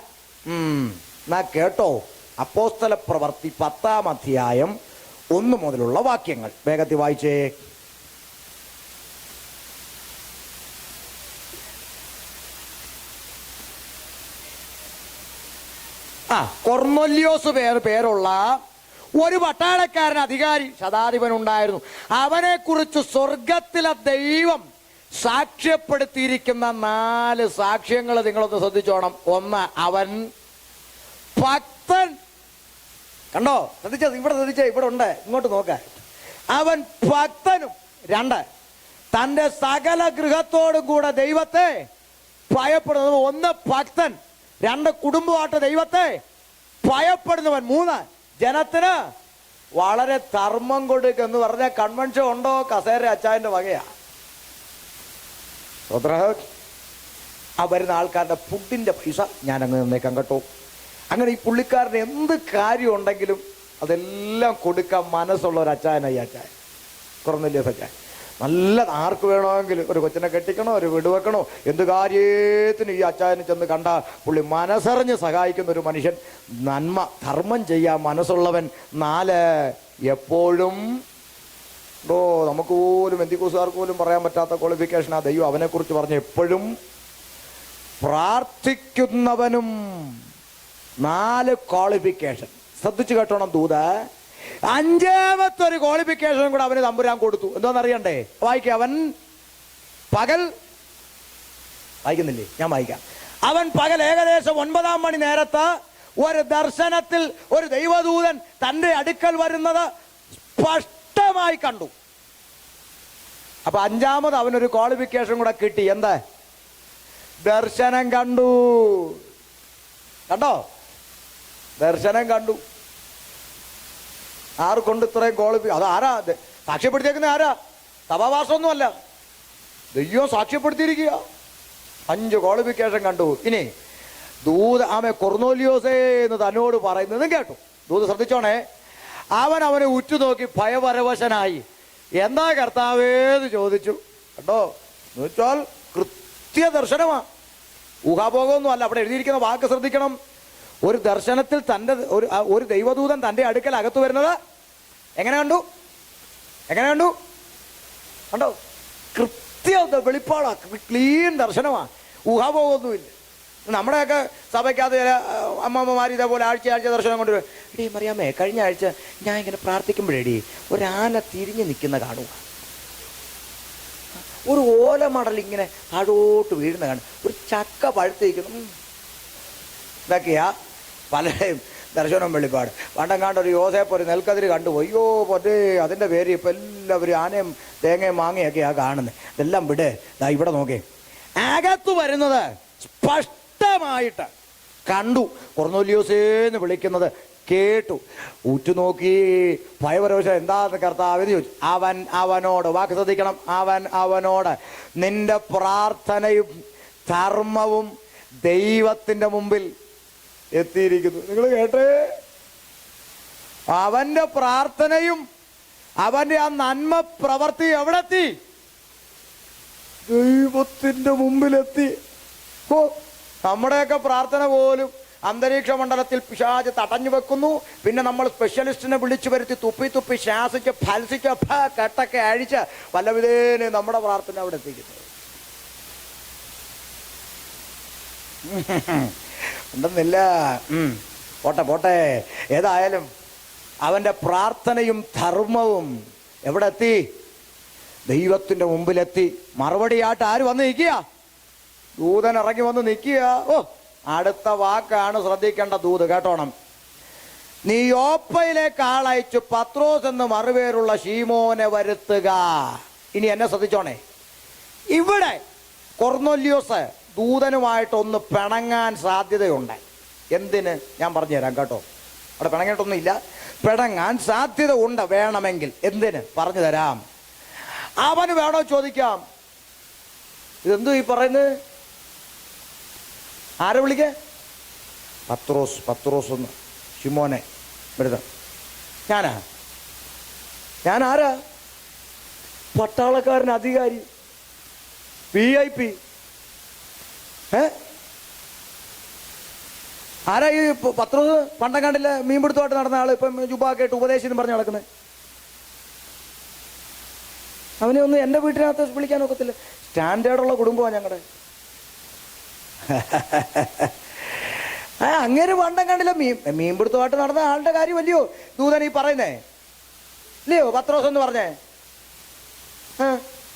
എന്നാ കേട്ടോ, അപ്പോസ്തല പ്രവൃത്തി 10-ാം അധ്യായം 1 മുതലുള്ള വാക്യങ്ങൾ വേഗത്തിൽ വായിച്ചേ. കൊർന്നൊല്യോസ് പേരുള്ള ഒരു പട്ടാളക്കാരൻ അധികാരി ശതാധിപൻ ഉണ്ടായിരുന്നു. അവനെ കുറിച്ച് സ്വർഗത്തിലെ ദൈവം സാക്ഷ്യപ്പെടുത്തിയിരിക്കുന്ന 4 സാക്ഷ്യങ്ങൾ നിങ്ങളൊന്ന് ശ്രദ്ധിച്ചോണം. 1, അവൻ ഭക്തൻ. കണ്ടോ? ശ്രദ്ധിച്ചത്? ഇവിടെ ഉണ്ട്, ഇങ്ങോട്ട് നോക്ക. അവൻ ഭക്തനും. 2, തൻ്റെ സകല ഗൃഹത്തോടും കൂടെ ദൈവത്തെ ഭയപ്പെടുന്നത്. 1, ഭക്തൻ. 2, കുടുംബമായിട്ട് ദൈവത്തെ ഭയപ്പെടുന്നവൻ. 3, ജനത്തിന് വളരെ ധർമ്മം കൊടുക്കുക. എന്ന് പറഞ്ഞ കൺവെൻഷൻ ഉണ്ടോ? കസേര അച്ചായന്റെ വകയാ. ആ വരുന്ന ആൾക്കാരുടെ ഫുഡിന്റെ പൈസ ഞാൻ അങ്ങ് നിന്നേക്കാം കേട്ടോ. അങ്ങനെ ഈ പുള്ളിക്കാരന് എന്ത് കാര്യം ഉണ്ടെങ്കിലും അതെല്ലാം കൊടുക്കാൻ മനസ്സുള്ള ഒരു അച്ചായനായി അച്ചായൻ. കുറഞ്ഞില്ലേ അച്ചായൻ? നല്ല ആർക്ക് വേണമെങ്കിലും ഒരു കൊച്ചിനെ കെട്ടിക്കണോ, ഒരു വീട് വെക്കണോ, എന്ത് കാര്യത്തിനും ഈ അച്ചായന് ചെന്ന് കണ്ട പുള്ളി മനസ്സറിഞ്ഞ് സഹായിക്കുന്ന ഒരു മനുഷ്യൻ. നന്മ ധർമ്മം ചെയ്യാൻ മനസ്സുള്ളവൻ. 4, എപ്പോഴും നമുക്ക് പോലും എന്തിക്കൂസുകാർക്ക് പോലും പറയാൻ പറ്റാത്ത ക്വാളിഫിക്കേഷൻ ആ ദൈവം അവനെക്കുറിച്ച് പറഞ്ഞ് എപ്പോഴും പ്രാർത്ഥിക്കുന്നവനും. 4 ക്വാളിഫിക്കേഷൻ. ശ്രദ്ധിച്ചു കേട്ടോണം ദൂത. 5ാമത്തെ ഒരു ക്വാളിഫിക്കേഷനും കൂടെ അവന് തമ്പുരാൻ കൊടുത്തു. എന്താണെന്നറിയണ്ടേ? വായിക്കാം. അവൻ പകൽ വായിക്കുന്നില്ലേ? ഞാൻ വായിക്കാം. അവൻ പകൽ ഏകദേശം 9 മണി നേരത്ത് ഒരു ദർശനത്തിൽ ഒരു ദൈവദൂതൻ തന്റെ അടുക്കൽ വരുന്നത് സ്പഷ്ടമായി കണ്ടു. അപ്പൊ 5ാമത് അവനൊരു ക്വാളിഫിക്കേഷൻ കൂടെ കിട്ടി. എന്താ? ദർശനം കണ്ടു. കണ്ടോ? ദർശനം കണ്ടു. ആർക്കൊണ്ട് ഇത്രയും അത് ആരാ സാക്ഷ്യപ്പെടുത്തിയേക്കുന്ന? ആരാ? സഭാവാസമൊന്നുമല്ല, ദൈവം സാക്ഷ്യപ്പെടുത്തിയിരിക്കുക. 5 ക്വാളിഫിക്കേഷൻ കണ്ടു. ഇനി ദൂത് കൊർന്നേലിയോസേ എന്ന് തന്നോട് പറയുന്നതും കേട്ടു. ദൂത് ശ്രദ്ധിച്ചോണേ. അവനെ ഉറ്റുനോക്കി ഭയപരവശനായി. എന്താ കർത്താവേന്ന് ചോദിച്ചു. കേട്ടോ? എന്ന് വെച്ചാൽ കൃത്യ ദർശനമാ, ഊഹാഭോഗമൊന്നും അല്ല. അവിടെ എഴുതിയിരിക്കുന്ന വാക്ക് ശ്രദ്ധിക്കണം. ഒരു ദർശനത്തിൽ ഒരു ദൈവദൂതൻ തൻ്റെ അടുക്കൽ അകത്ത് വരുന്നത് എങ്ങനെ കണ്ടു? എങ്ങനെ കണ്ടു? കണ്ടോ? കൃത്യ വെളിപ്പാടാ, ക്ലീൻ ദർശനമാ, ഊഹാഭോഗമൊന്നുമില്ല. നമ്മുടെയൊക്കെ സഭയ്ക്കകത്ത് ചില അമ്മമ്മമാർ ഇതേപോലെ ആഴ്ച ദർശനം കൊണ്ടുവരും. എടീ മറിയാമ്മേ, കഴിഞ്ഞ ആഴ്ച ഞാൻ ഇങ്ങനെ പ്രാർത്ഥിക്കുമ്പോഴേടി ഒരാന തിരിഞ്ഞു നിൽക്കുന്ന കാണുക, ഒരു ഓലമടൽ ഇങ്ങനെ താഴോട്ട് വീഴുന്ന കാണും, ഒരു ചക്ക പഴുത്തിരിക്കുന്നു. ഇതൊക്കെയാ പലരെയും ദർശനം വെളിപ്പാട്. പണ്ടങ്ങാണ്ട് ഒരു യോസേപ്പ് ഒരു നെൽക്കതിര് കണ്ടുപോയി. അയ്യോ പൊന്നേ, അതിൻ്റെ പേര് ഇപ്പം എല്ലാവരും ആനയും തേങ്ങയും മാങ്ങയൊക്കെയാണ് കാണുന്നത്. ഇതെല്ലാം വിട്. ഇവിടെ നോക്കേ, അകത്ത് വരുന്നത് സ്പഷ്ടമായിട്ട് കണ്ടു. കൊർന്നേലിയോസേന്ന് വിളിക്കുന്നത് കേട്ടു. ഉറ്റുനോക്കി ഭയപരവശം. എന്താന്ന് കർത്താവെന്ന് ചോദിച്ചു. അവനോട്, വാക്ക് ശ്രദ്ധിക്കണം, അവനോട് നിന്റെ പ്രാർത്ഥനയും ധർമ്മവും ദൈവത്തിന്റെ മുമ്പിൽ എത്തിയിരിക്കുന്നു. നിങ്ങൾ കേട്ടേ? അവന്റെ പ്രാർത്ഥനയും അവന്റെ ആ നന്മ പ്രവർത്തി എവിടെ എത്തി? ദൈവത്തിന്റെ മുമ്പിലെത്തി. ഓ, നമ്മുടെയൊക്കെ പ്രാർത്ഥന പോലും അന്തരീക്ഷ മണ്ഡലത്തിൽ പിശാച് തടഞ്ഞു വെക്കുന്നു. പിന്നെ നമ്മൾ സ്പെഷ്യലിസ്റ്റിനെ വിളിച്ചു വരുത്തി തുപ്പി ശ്വാസിച്ച് ഫലസിച്ച് കെട്ടൊക്കെ അഴിച്ച് പലവിധേന നമ്മുടെ പ്രാർത്ഥന അവിടെ എത്തിക്കുന്നത് ഉണ്ടെന്നില്ല. പോട്ടെ. ഏതായാലും അവന്റെ പ്രാർത്ഥനയും ധർമ്മവും എവിടെ എത്തി? ദൈവത്തിന്റെ മുമ്പിലെത്തി. മറുപടിയായിട്ട് ആര് വന്ന് നിൽക്കുക? ദൂതൻ ഇറങ്ങി വന്ന് നിൽക്കുക. ഓ, അടുത്ത വാക്കാണ് ശ്രദ്ധിക്കേണ്ട. ദൂത് കേട്ടോണം. നീ യോപ്പയിലേക്ക് ആളയച്ചു പത്രോസ് എന്ന് മറുപേരുള്ള ശീമോനെ വരുത്തുക. ഇനി എന്നെ ശ്രദ്ധിച്ചോണേ. ഇവിടെ കൊർന്നേലിയോസ് ദൂതനുമായിട്ടൊന്ന് പിണങ്ങാൻ സാധ്യതയുണ്ട്. എന്തിന്? ഞാൻ പറഞ്ഞു തരാം കേട്ടോ. അവിടെ പിണങ്ങിയിട്ടൊന്നുമില്ല, പിണങ്ങാൻ സാധ്യത ഉണ്ട്. വേണമെങ്കിൽ എന്തിന് പറഞ്ഞു തരാം. അവന് വേണോ ചോദിക്കാം. ഇതെന്തു ഈ പറയുന്നത്? ആരെ വിളിക്ക? പത്രോസ് ഒന്ന് ശിമോനെ വരുത. ഞാൻ ആരാ? പട്ടാളക്കാരൻ, അധികാരി, VIP. ആരാ ഈ പത്രോസ്? പണ്ടങ്ങാണ്ടില്ല മീൻപിടുത്തമായിട്ട് നടന്ന ആള് ഇപ്പം ജുബാക്കായിട്ട് ഉപദേശിന്ന് പറഞ്ഞു നടക്കുന്നത്. അവനെ ഒന്നും എൻ്റെ വീട്ടിനകത്ത് വിളിക്കാൻ ഒക്കത്തില്ല. സ്റ്റാൻഡേർഡുള്ള കുടുംബമാണ് ഞങ്ങളുടെ. അങ്ങനെ പണ്ടം കണ്ടില്ല. മീൻപിടുത്തമായിട്ട് നടന്ന ആളുടെ കാര്യം വല്ലയോ ദൂതൻ ഈ പറയുന്നേ? ഇല്ലയോ പത്രോസ് എന്ന് പറഞ്ഞേ?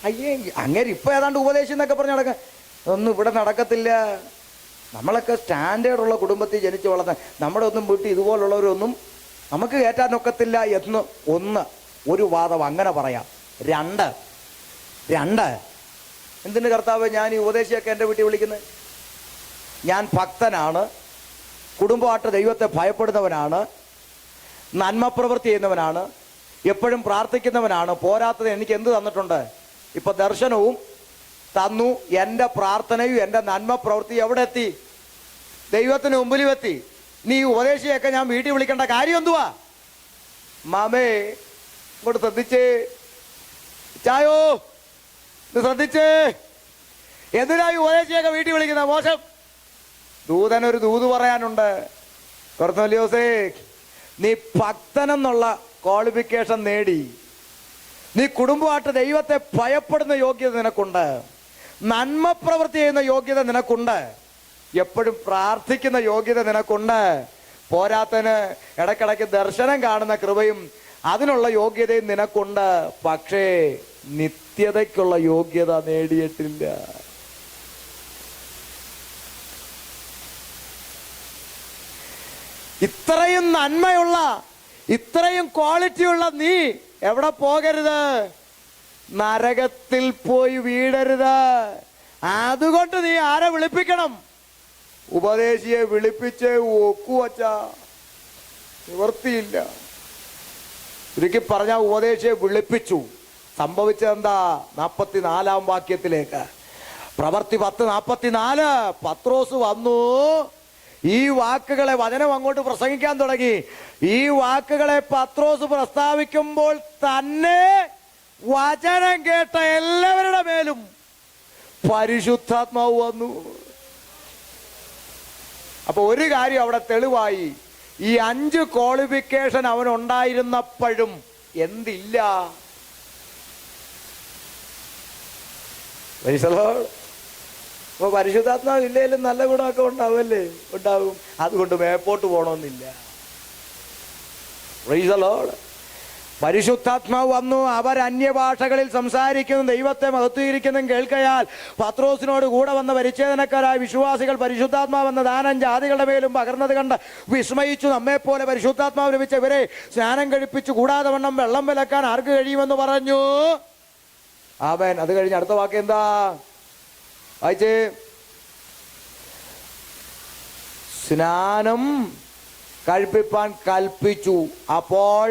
അയ്യേ, അങ്ങനെ ഇപ്പൊ ഏതാണ്ട് ഉപദേശം എന്നൊക്കെ പറഞ്ഞ് നടക്കാം. ഒന്നും ഇവിടെ നടക്കത്തില്ല. നമ്മളൊക്കെ സ്റ്റാൻഡേർഡുള്ള കുടുംബത്തിൽ ജനിച്ചു വളർന്ന നമ്മുടെ ഒന്നും വീട്ടിൽ ഇതുപോലുള്ളവരൊന്നും നമുക്ക് കയറ്റാനൊക്കത്തില്ല എന്ന് ഒരു വാദം അങ്ങനെ പറയാം. രണ്ട് എന്തിന് കർത്താവ് ഞാൻ ഈ ഉപദേശിയൊക്കെ എൻ്റെ വീട്ടിൽ വിളിക്കുന്നത്? ഞാൻ ഭക്തനാണ്, കുടുംബമായിട്ട് ദൈവത്തെ ഭയപ്പെടുന്നവനാണ്, നന്മപ്രവൃത്തി ചെയ്യുന്നവനാണ്, എപ്പോഴും പ്രാർത്ഥിക്കുന്നവനാണ്. പോരാത്തത് എനിക്ക് എന്ത് തന്നിട്ടുണ്ട്? ഇപ്പൊ ദർശനവും തന്നു. എൻ്റെ പ്രാർത്ഥനയും എൻ്റെ നന്മ പ്രവൃത്തി എവിടെ എത്തി? ദൈവത്തിന് മുമ്പിലും എത്തി. നീ ഉപദേശിയൊക്കെ ഞാൻ വീട്ടിൽ വിളിക്കേണ്ട കാര്യം എന്തുവാ? മാമേ ഇങ്ങോട്ട് ശ്രദ്ധിച്ചേ, ചായോ ശ്രദ്ധിച്ചേ. എന്തിനായി ഉപദേശിയൊക്കെ വീട്ടിൽ വിളിക്കുന്ന? മോശം. ദൂതനൊരു ദൂത് പറയാനുണ്ട്. കൊർന്നേലിയോസേ, നീ ഭക്തനെന്നുള്ള ക്വാളിഫിക്കേഷൻ നേടി. നീ കുടുംബമായിട്ട് ദൈവത്തെ ഭയപ്പെടുന്ന യോഗ്യത നിനക്കുണ്ട്, നന്മ പ്രവൃത്തി ചെയ്യുന്ന യോഗ്യത നിനക്കുണ്ട്, എപ്പോഴും പ്രാർത്ഥിക്കുന്ന യോഗ്യത നിനക്കുണ്ട്. പോരാത്തന് ഇടയ്ക്കിടയ്ക്ക് ദർശനം കാണുന്ന കൃപയും അതിനുള്ള യോഗ്യതയും നിനക്കുണ്ട്. പക്ഷേ നിത്യതയ്ക്കുള്ള യോഗ്യത നേടിയിട്ടില്ല. ഇത്രയും നന്മയുള്ള, ഇത്രയും ക്വാളിറ്റിയുള്ള നീ എവിടെ പോകരുത്? നരകത്തിൽ പോയി വീഴരുത്. അതുകൊണ്ട് നീ ആരെ വിളിപ്പിക്കണം? ഉപദേശിയെ വിളിപ്പിച്ച് ഒക്കുവച്ച നിവർത്തിയില്ല. ചുരുക്കി പറഞ്ഞ ഉപദേശിയെ വിളിപ്പിച്ചു. സംഭവിച്ചതെന്താ? 44 വാക്യത്തിലേക്ക്, പ്രവൃത്തി 10:44. പത്രോസ് വന്നു, ഈ വാക്കുകളെ, വചനം അങ്ങോട്ട് പ്രസംഗിക്കാൻ തുടങ്ങി. ഈ വാക്കുകളെ പത്രോസ് പ്രസ്താവിക്കുമ്പോൾ തന്നെ വചനം കേട്ട എല്ലാവരുടെ മേലും പരിശുദ്ധാത്മാവ് വന്നു. അപ്പൊ ഒരു കാര്യം അവിടെ തെളിവായി. ഈ 5 ക്വാളിഫിക്കേഷൻ അവനുണ്ടായിരുന്നപ്പോഴും എന്തില്ല? അപ്പൊ പരിശുദ്ധാത്മാവ് ഇല്ലേലും നല്ല ഗുണമൊക്കെ ഉണ്ടാവുമല്ലേ? ഉണ്ടാവും. അതുകൊണ്ട് മേപ്പോട്ട് പോകണമെന്നില്ല. Praise the Lord. പരിശുദ്ധാത്മാവ് വന്നു, അവർ അന്യഭാഷകളിൽ സംസാരിക്കുന്നു, ദൈവത്തെ മഹത്വീകരിക്കുന്നതും കേൾക്കയാൽ പത്രോസിനോട് കൂടെ വന്ന പരിച്ഛേദനക്കാരായ വിശ്വാസികൾ പരിശുദ്ധാത്മാവെന്ന ദാനം ജാതികളുടെ മേലും പകർന്നത് കണ്ട് വിസ്മയിച്ചു. നമ്മെപ്പോലെ പരിശുദ്ധാത്മാവ് ലഭിച്ച ഇവരെ സ്നാനം കഴിപ്പിച്ചു കൂടാതെ വണ്ണം വെള്ളം വിലക്കാൻ ആർക്ക് കഴിയുമെന്ന് പറഞ്ഞു. ആമേൻ. അത് കഴിഞ്ഞ് അടുത്ത വാക്ക് എന്താ വായിച്ചേ? സ്നാനം കഴിപ്പിപ്പാൻ കൽപ്പിച്ചു. അപ്പോൾ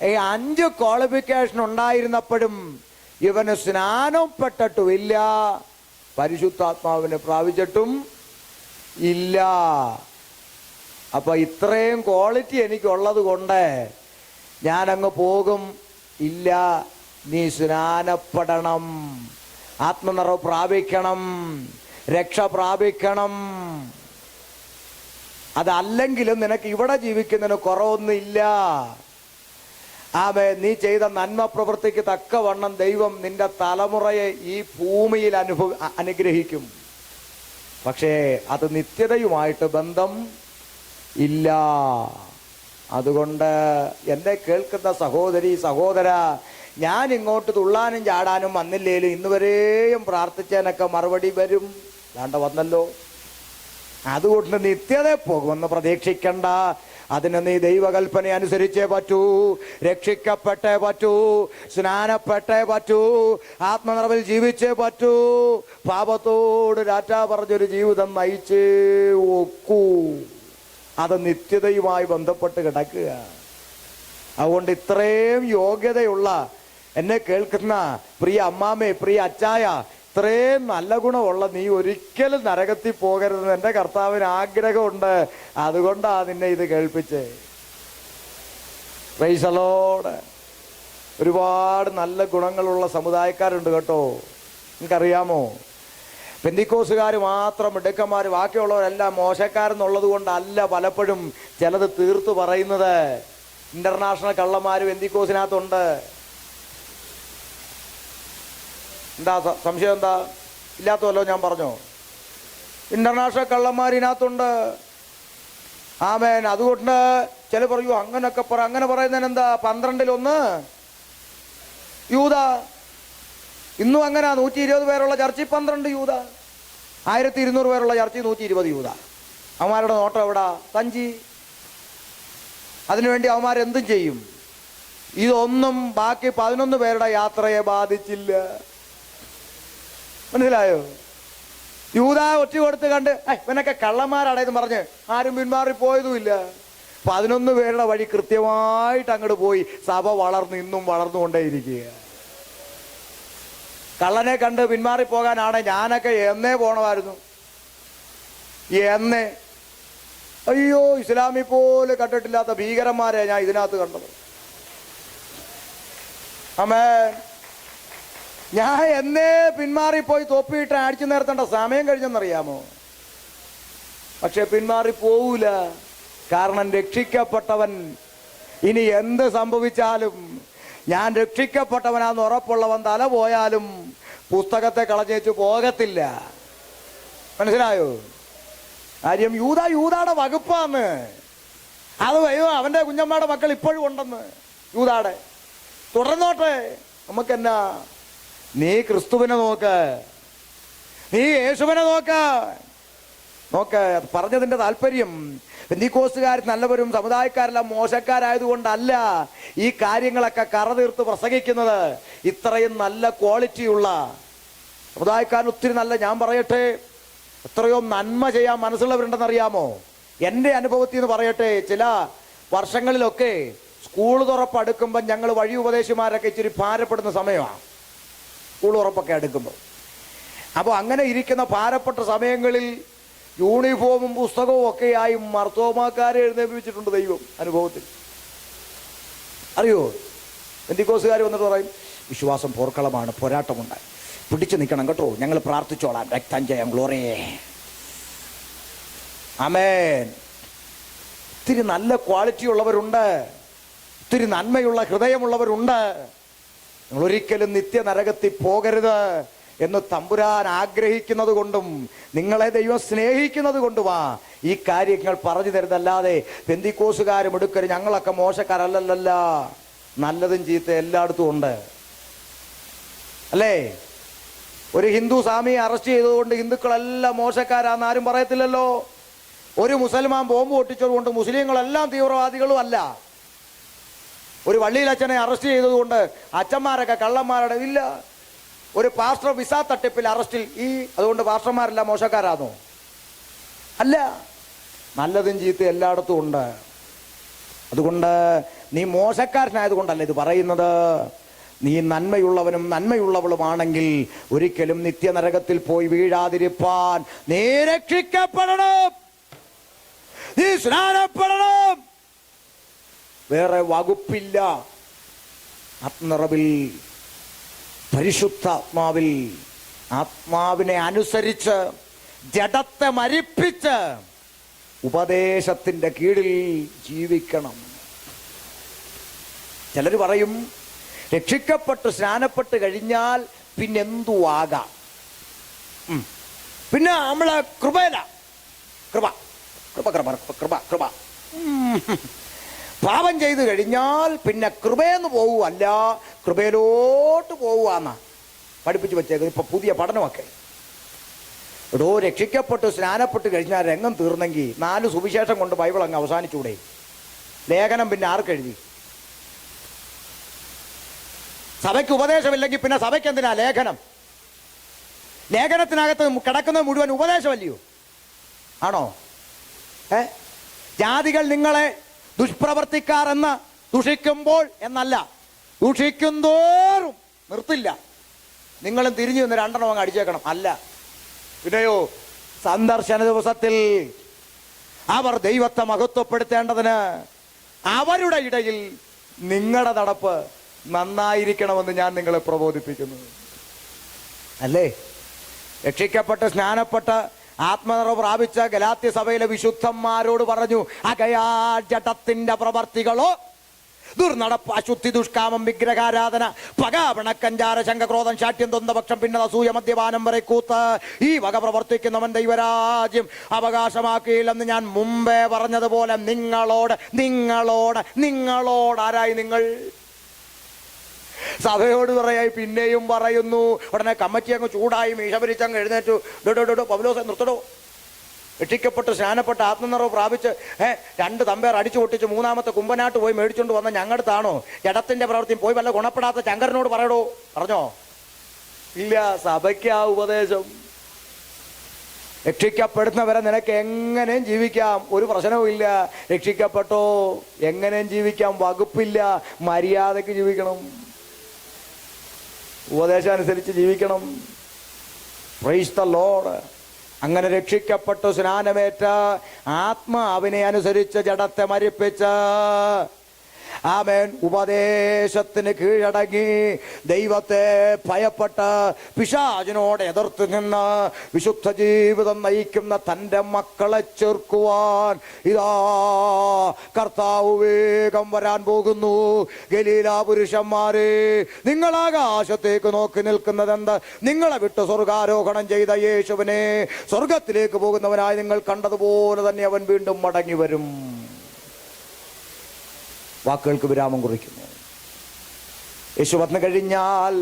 ഈ 5 ക്വാളിഫിക്കേഷൻ ഉണ്ടായിരുന്നപ്പോഴും ഇവന് സ്നാനം പെട്ടിട്ടുമില്ല, പരിശുദ്ധാത്മാവിനെ പ്രാപിച്ചിട്ടും ഇല്ല. അപ്പൊ ഇത്രയും ക്വാളിറ്റി എനിക്കുള്ളത് കൊണ്ട് ഞാനങ്ങ് പോകും? ഇല്ല. നീ സ്നാനപ്പെടണം, ആത്മനിറവ് പ്രാപിക്കണം, രക്ഷ പ്രാപിക്കണം. അതല്ലെങ്കിലും നിനക്ക് ഇവിടെ ജീവിക്കുന്നതിന് കുറവൊന്നുമില്ല. നീ ചെയ്ത നന്മ പ്രവൃത്തിക്ക് തക്കവണ്ണം ദൈവം നിന്റെ തലമുറയെ ഈ ഭൂമിയിൽ അനുഗ്രഹിക്കും. പക്ഷേ അത് നിത്യതയുമായിട്ട് ബന്ധം ഇല്ല. അതുകൊണ്ട് എന്നെ കേൾക്കുന്ന സഹോദരി, സഹോദര, ഞാൻ ഇങ്ങോട്ട് തുള്ളാനും ചാടാനും വന്നില്ലേലും ഇന്നുവരെയും പ്രാർത്ഥിച്ചതിനൊക്കെ മറുപടി വരും. അല്ലാണ്ട് വന്നല്ലോ. അതുകൊണ്ട് നിത്യത പോകുമെന്ന് പ്രതീക്ഷിക്കണ്ട. അതിന് നീ ദൈവകൽപ്പന അനുസരിച്ചേ പറ്റൂ, രക്ഷിക്കപ്പെട്ടേ പറ്റൂ, സ്നാനപ്പെട്ടേ പറ്റൂ, ആത്മനിറവിൽ ജീവിച്ചേ പറ്റൂ, പാപത്തോട് രാറ്റാ പറഞ്ഞൊരു ജീവിതം നയിച്ചേ ഒക്കൂ. അത് നിത്യതയുമായി ബന്ധപ്പെട്ട് കിടക്കുക. അതുകൊണ്ട് ഇത്രയും യോഗ്യതയുള്ള എന്നെ കേൾക്കുന്ന പ്രിയ അമ്മാമേ, പ്രിയ അച്ചായ, ഇത്രയും നല്ല ഗുണമുള്ള നീ ഒരിക്കലും നരകത്തിൽ പോകരുതെന്ന് എൻ്റെ കർത്താവിന് ആഗ്രഹമുണ്ട്. അതുകൊണ്ടാ നിന്നെ ഇത് കേൾപ്പിച്ചേ. Price the Lord. ഒരുപാട് നല്ല ഗുണങ്ങളുള്ള സമുദായക്കാരുണ്ട് കേട്ടോ. നിങ്ങൾക്കറിയാമോ? പെന്തിക്കോസുകാർ മാത്രം മിടുക്കന്മാർ, ബാക്കിയുള്ളവരെല്ലാം മോശക്കാരെന്നുള്ളത് കൊണ്ടല്ല പലപ്പോഴും ചിലത് തീർത്ത് പറയുന്നത്. ഇന്റർനാഷണൽ കള്ളന്മാർ പെന്തിക്കോസിനകത്തുണ്ട്. എന്താ സംശയം? എന്താ ഇല്ലാത്തല്ലോ? ഞാൻ പറഞ്ഞോ, ഇന്റർനാഷണൽ കള്ളന്മാരിനകത്തുണ്ട്. ആമേൻ. അതുകൊണ്ട് ചില പറയൂ അങ്ങനൊക്കെ അങ്ങനെ പറയുന്നതിന് എന്താ? 12-1 യൂദ. ഇന്നും അങ്ങനെ 120 പേരുള്ള ചർച്ചിൽ 12 യൂദ, 1200 പേരുള്ള ചർച്ചിൽ 120 യൂദ. അവന്മാരുടെ നോട്ടം എവിടാ? സഞ്ചി. അതിനുവേണ്ടി അവന്മാരെന്തും ചെയ്യും. ഇതൊന്നും ബാക്കി 11 പേരുടെ യാത്രയെ ബാധിച്ചില്ല. മനസ്സിലായോ? യൂദ ഒറ്റ കൊടുത്ത് കണ്ട് ഇവനൊക്കെ കള്ളന്മാരാടേന്ന് പറഞ്ഞ് ആരും പിന്മാറി പോയതുമില്ല. 11 പേരുടെ വഴി കൃത്യമായിട്ട് അങ്ങോട്ട് പോയി. സഭ വളർന്ന് ഇന്നും വളർന്നുകൊണ്ടേയിരിക്കുക. കള്ളനെ കണ്ട് പിന്മാറിപ്പോകാനാണ് ഞാനൊക്കെ എന്നേ പോണമായിരുന്നു. എന്നേ. അയ്യോ, ഇസ്ലാമി പോലെ കണ്ടിട്ടില്ലാത്ത ഭീകരന്മാരെ ഞാൻ ഇതിനകത്ത് കണ്ടത്. ആമേൻ. ഞാൻ എന്നേ പിന്മാറിപ്പോയി തൊപ്പിയിട്ട് അടിച്ചു നിർത്തേണ്ട സമയം കഴിഞ്ഞെന്നറിയാമോ? പക്ഷെ പിന്മാറി പോവൂല. കാരണം രക്ഷിക്കപ്പെട്ടവൻ ഇനി എന്ത് സംഭവിച്ചാലും, ഞാൻ രക്ഷിക്കപ്പെട്ടവനാന്ന് ഉറപ്പുള്ളവൻ തല പോയാലും പുസ്തകത്തെ കളഞ്ഞേച്ചു പോകത്തില്ല. മനസ്സിലായോ? കാര്യം യൂദായുടെ വകുപ്പാന്ന്. അത് അവന്റെ കുഞ്ഞമ്മയുടെ മക്കൾ ഇപ്പോഴും ഉണ്ടെന്ന്. യൂദാടെ തുടർന്നോട്ടെ. നമുക്കെന്നാ? നീ ക്രിസ്തുവിനെ നോക്ക്, നീ യേശുവിനെ നോക്ക്. നോക്ക്, പറഞ്ഞതിന്റെ താല്പര്യം പെന്തിക്കോസ്തുകാർ നല്ലവരും സമുദായക്കാരെല്ലാം മോശക്കാരായതുകൊണ്ടല്ല ഈ കാര്യങ്ങളൊക്കെ കറതീർത്ത് പ്രസംഗിക്കുന്നത്. ഇത്രയും നല്ല ക്വാളിറ്റിയുള്ള സമുദായക്കാരൻ ഒത്തിരി നല്ല, ഞാൻ പറയട്ടെ, എത്രയോ നന്മ ചെയ്യാൻ മനസ്സുള്ളവരുണ്ടെന്നറിയാമോ? എൻ്റെ അനുഭവത്തിൽ നിന്ന് പറയട്ടെ, ചില വർഷങ്ങളിലൊക്കെ സ്കൂൾ തുറപ്പ് അടുക്കുമ്പോൾ ഞങ്ങൾ വഴി ഉപദേശിമാരൊക്കെ ഇച്ചിരി ഭാരപ്പെടുന്ന സമയമാണ്. സ്കൂൾ തുറപ്പൊക്കെ അടുക്കുമ്പോൾ അപ്പോൾ അങ്ങനെ ഇരിക്കുന്ന ഭാരപ്പെട്ട സമയങ്ങളിൽ യൂണിഫോമും പുസ്തകവും ഒക്കെയായി മർത്തോമാക്കാരെ എഴുന്നേൽപ്പിച്ചിട്ടുണ്ട് ദൈവം. അനുഭവത്തിൽ അറിയോ, പെന്തിക്കോസുകാർ വന്നിട്ട് പറയും, വിശ്വാസം പോർക്കളമാണ്, പോരാട്ടമുണ്ടായി, പിടിച്ചു നിൽക്കണം കേട്ടോ, ഞങ്ങൾ പ്രാർത്ഥിച്ചോളാം, രക്തം ജയം, ഗ്ലോറിയേ, ആമേൻ. ഒത്തിരി നല്ല ക്വാളിറ്റി ഉള്ളവരുണ്ട്, ഒത്തിരി നന്മയുള്ള ഹൃദയമുള്ളവരുണ്ട്. നിങ്ങൾ ഒരിക്കലും നിത്യനരകത്തിൽ പോകരുത് എന്ന് തമ്പുരാൻ ആഗ്രഹിക്കുന്നത് കൊണ്ടും നിങ്ങളെ ദൈവം സ്നേഹിക്കുന്നത് കൊണ്ടുമാ ഈ കാര്യങ്ങൾ പറഞ്ഞു തരുന്നല്ലാതെ പെന്തിക്കോസുകാരും എടുക്കരുത്, ഞങ്ങളൊക്കെ മോശക്കാരല്ലല്ല. നല്ലതും ചീത്ത എല്ലായിടത്തും ഉണ്ട്, അല്ലേ? ഒരു ഹിന്ദു സ്വാമിയെ അറസ്റ്റ് ചെയ്തതുകൊണ്ട് ഹിന്ദുക്കളെല്ലാം മോശക്കാരാന്ന് ആരും പറയത്തില്ലല്ലോ. ഒരു മുസൽമാൻ ബോംബ് പൊട്ടിച്ചതുകൊണ്ട് മുസ്ലിങ്ങളെല്ലാം തീവ്രവാദികളും അല്ല. ഒരു പള്ളിയിലച്ഛനെ അറസ്റ്റ് ചെയ്തതുകൊണ്ട് അച്ഛന്മാരൊക്കെ കള്ളന്മാരുടെ ഇല്ല. ഒരു പാസ്റ്റർ വിസ തട്ടിപ്പിൽ അറസ്റ്റിൽ അതുകൊണ്ട് പാസ്റ്റർമാരെല്ലാം മോശക്കാരാണോ? അല്ല. നല്ലതും ചീത്ത എല്ലായിടത്തും ഉണ്ട്. അതുകൊണ്ട് നീ മോശക്കാരനായതുകൊണ്ടല്ല ഇത് പറയുന്നത്. നീ നന്മയുള്ളവനും നന്മയുള്ളവളുമാണെങ്കിൽ ഒരിക്കലും നിത്യനരകത്തിൽ പോയി വീഴാതിരിപ്പാൻ നീ രക്ഷിക്കപ്പെടണം, നീ സ്നാനപ്പെടണം. വേറെ വകുപ്പില്ല. ആത്മനിറവിൽ, പരിശുദ്ധാത്മാവിൽ, ആത്മാവിനെ അനുസരിച്ച് ജഡത്തെ മരിപ്പിച്ച് ഉപദേശത്തിന്റെ കീഴിൽ ജീവിക്കണം. ചിലർ പറയും രക്ഷിക്കപ്പെട്ട് സ്നാനപ്പെട്ട് കഴിഞ്ഞാൽ പിന്നെന്തു ആകാം, പിന്നെ നമ്മളെ കൃപയില, കൃപ കൃപ കൃപ കൃപ കൃപ. പാപം ചെയ്തു കഴിഞ്ഞാൽ പിന്നെ കൃപയെന്ന് പോവുകയല്ല, കൃപയിലോട്ട് പോവുകയെന്നാ പഠിപ്പിച്ച് വെച്ചേക്കുന്നത്. ഇപ്പൊ പുതിയ പഠനമൊക്കെ. എടോ, രക്ഷിക്കപ്പെട്ട് സ്നാനപ്പെട്ട് കഴിഞ്ഞാൽ രംഗം തീർന്നെങ്കിൽ 4 സുവിശേഷം കൊണ്ട് ബൈബിൾ അങ്ങ് അവസാനിച്ചൂടെ? ലേഖനം പിന്നെ ആർക്കെഴുതി? സഭയ്ക്ക് ഉപദേശമില്ലെങ്കിൽ പിന്നെ സഭയ്ക്ക് എന്തിനാ ലേഖനം? ലേഖനത്തിനകത്ത് കിടക്കുന്നത് മുഴുവൻ ഉപദേശമല്ലയോ? ആണോ? ജാതികൾ നിങ്ങളെ ദുഷ്പ്രവർത്തിക്കാർ എന്ന് ദുഷിക്കുമ്പോൾ എന്നല്ല, ദുഷിക്കുന്തോറും നിർത്തില്ല, നിങ്ങളും തിരിഞ്ഞു നിന്ന് 2 അങ്ങ് അടിച്ചേക്കണം. അല്ല, പിന്നെയോ സന്ദർശന ദിവസത്തിൽ അവർ ദൈവത്തെ മഹത്വപ്പെടുത്തേണ്ടതിന് അവരുടെ ഇടയിൽ നിങ്ങളുടെ നടപ്പ് നന്നായിരിക്കണമെന്ന് ഞാൻ നിങ്ങളെ പ്രബോധിപ്പിക്കുന്നു. അല്ലേ? രക്ഷിക്കപ്പെട്ട് സ്നാനപ്പെട്ട് ആത്മനിറവ് പ്രാപിച്ച ഗലാത്യ സഭയിലെ വിശുദ്ധന്മാരോട് പറഞ്ഞു, അകയാ ജഡത്തിന്റെ പ്രവർത്തികളോ, ദുർനടപ്പ്, അശുദ്ധി, ദുഷ്കാമം, വിഗ്രഹാരാധന, പകാപണക്കഞ്ചാര, ശങ്ക, ക്രോധം, ശാഠ്യം, ദ്വന്ദ്വപക്ഷം, ഭിന്നത, അസൂയ, മദ്യപാനം വരെ കൂത്ത്, ഈ വക പ്രവർത്തിക്കുന്നവൻ ദൈവരാജ്യം അവകാശമാക്കിയില്ലെന്ന് ഞാൻ മുമ്പേ പറഞ്ഞതുപോലെ നിങ്ങളോട് നിങ്ങളോട് നിങ്ങളോട് ആരായി നിങ്ങൾ? സഭയോട് പറയായി പിന്നെയും പറയുന്നു. ഉടനെ കമ്മിറ്റി അങ്ങ് ചൂടായി മീശപരിച്ചങ്ങ് എഴുന്നേറ്റു. ഡോ പൗലോസേ നിർത്തടോ, രക്ഷിക്കപ്പെട്ട് സ്നാനപ്പെട്ട് ആത്മനിറവ് പ്രാപിച്ച് 2 തമ്പേർ അടിച്ചു പൊട്ടിച്ച് 3ാമത്തെ കുമ്പനാട്ട് പോയി മേടിച്ചുകൊണ്ട് വന്ന ഞങ്ങടുത്താണോ ജഡത്തിന്റെ പ്രവൃത്തി? പോയി വല്ല ഗുണപ്പെടാത്ത ശങ്കരനോട് പറയടോ. പറഞ്ഞോ? ഇല്ല. സഭയ്ക്ക് ആ ഉപദേശം. രക്ഷിക്കപ്പെടുന്നവരെ നിനക്ക് എങ്ങനെയും ജീവിക്കാം, ഒരു പ്രശ്നവും ഇല്ല. രക്ഷിക്കപ്പെട്ടോ, എങ്ങനെയും ജീവിക്കാം, വകുപ്പില്ല. മര്യാദക്ക് ജീവിക്കണം, ഉപദേശം അനുസരിച്ച് ജീവിക്കണം. Price the Lord. അങ്ങനെ രക്ഷിക്കപ്പെട്ടു സ്നാനമേറ്റ ആത്മാവിനെ അനുസരിച്ച് ജഡത്തെ മരിപ്പിച്ച് ആമേൻ ഉപദേശത്തിന് കീഴടങ്ങി ദൈവത്തെ ഭയപ്പെട്ട് പിശാചിനോട് എതിർത്ത് നിന്ന് വിശുദ്ധ ജീവിതം നയിക്കുന്ന തൻ്റെ മക്കളെ ചേർക്കുവാൻ ഇതാ കർത്താവ് വേഗം വരാൻ പോകുന്നു. ഗലീല പുരുഷന്മാരെ, നിങ്ങൾ ആകാശത്തേക്ക് നോക്കി നിൽക്കുന്നതെന്ത്? നിങ്ങളെ വിട്ട് സ്വർഗാരോഹണം ചെയ്ത യേശുവിനെ സ്വർഗത്തിലേക്ക് പോകുന്നവനായി നിങ്ങൾ കണ്ടതുപോലെ തന്നെ അവൻ വീണ്ടും മടങ്ങി വരും. വാക്കുകൾക്ക് വിരാമം കുറിക്കുന്നു. യേശു വന്നു കഴിഞ്ഞാൽ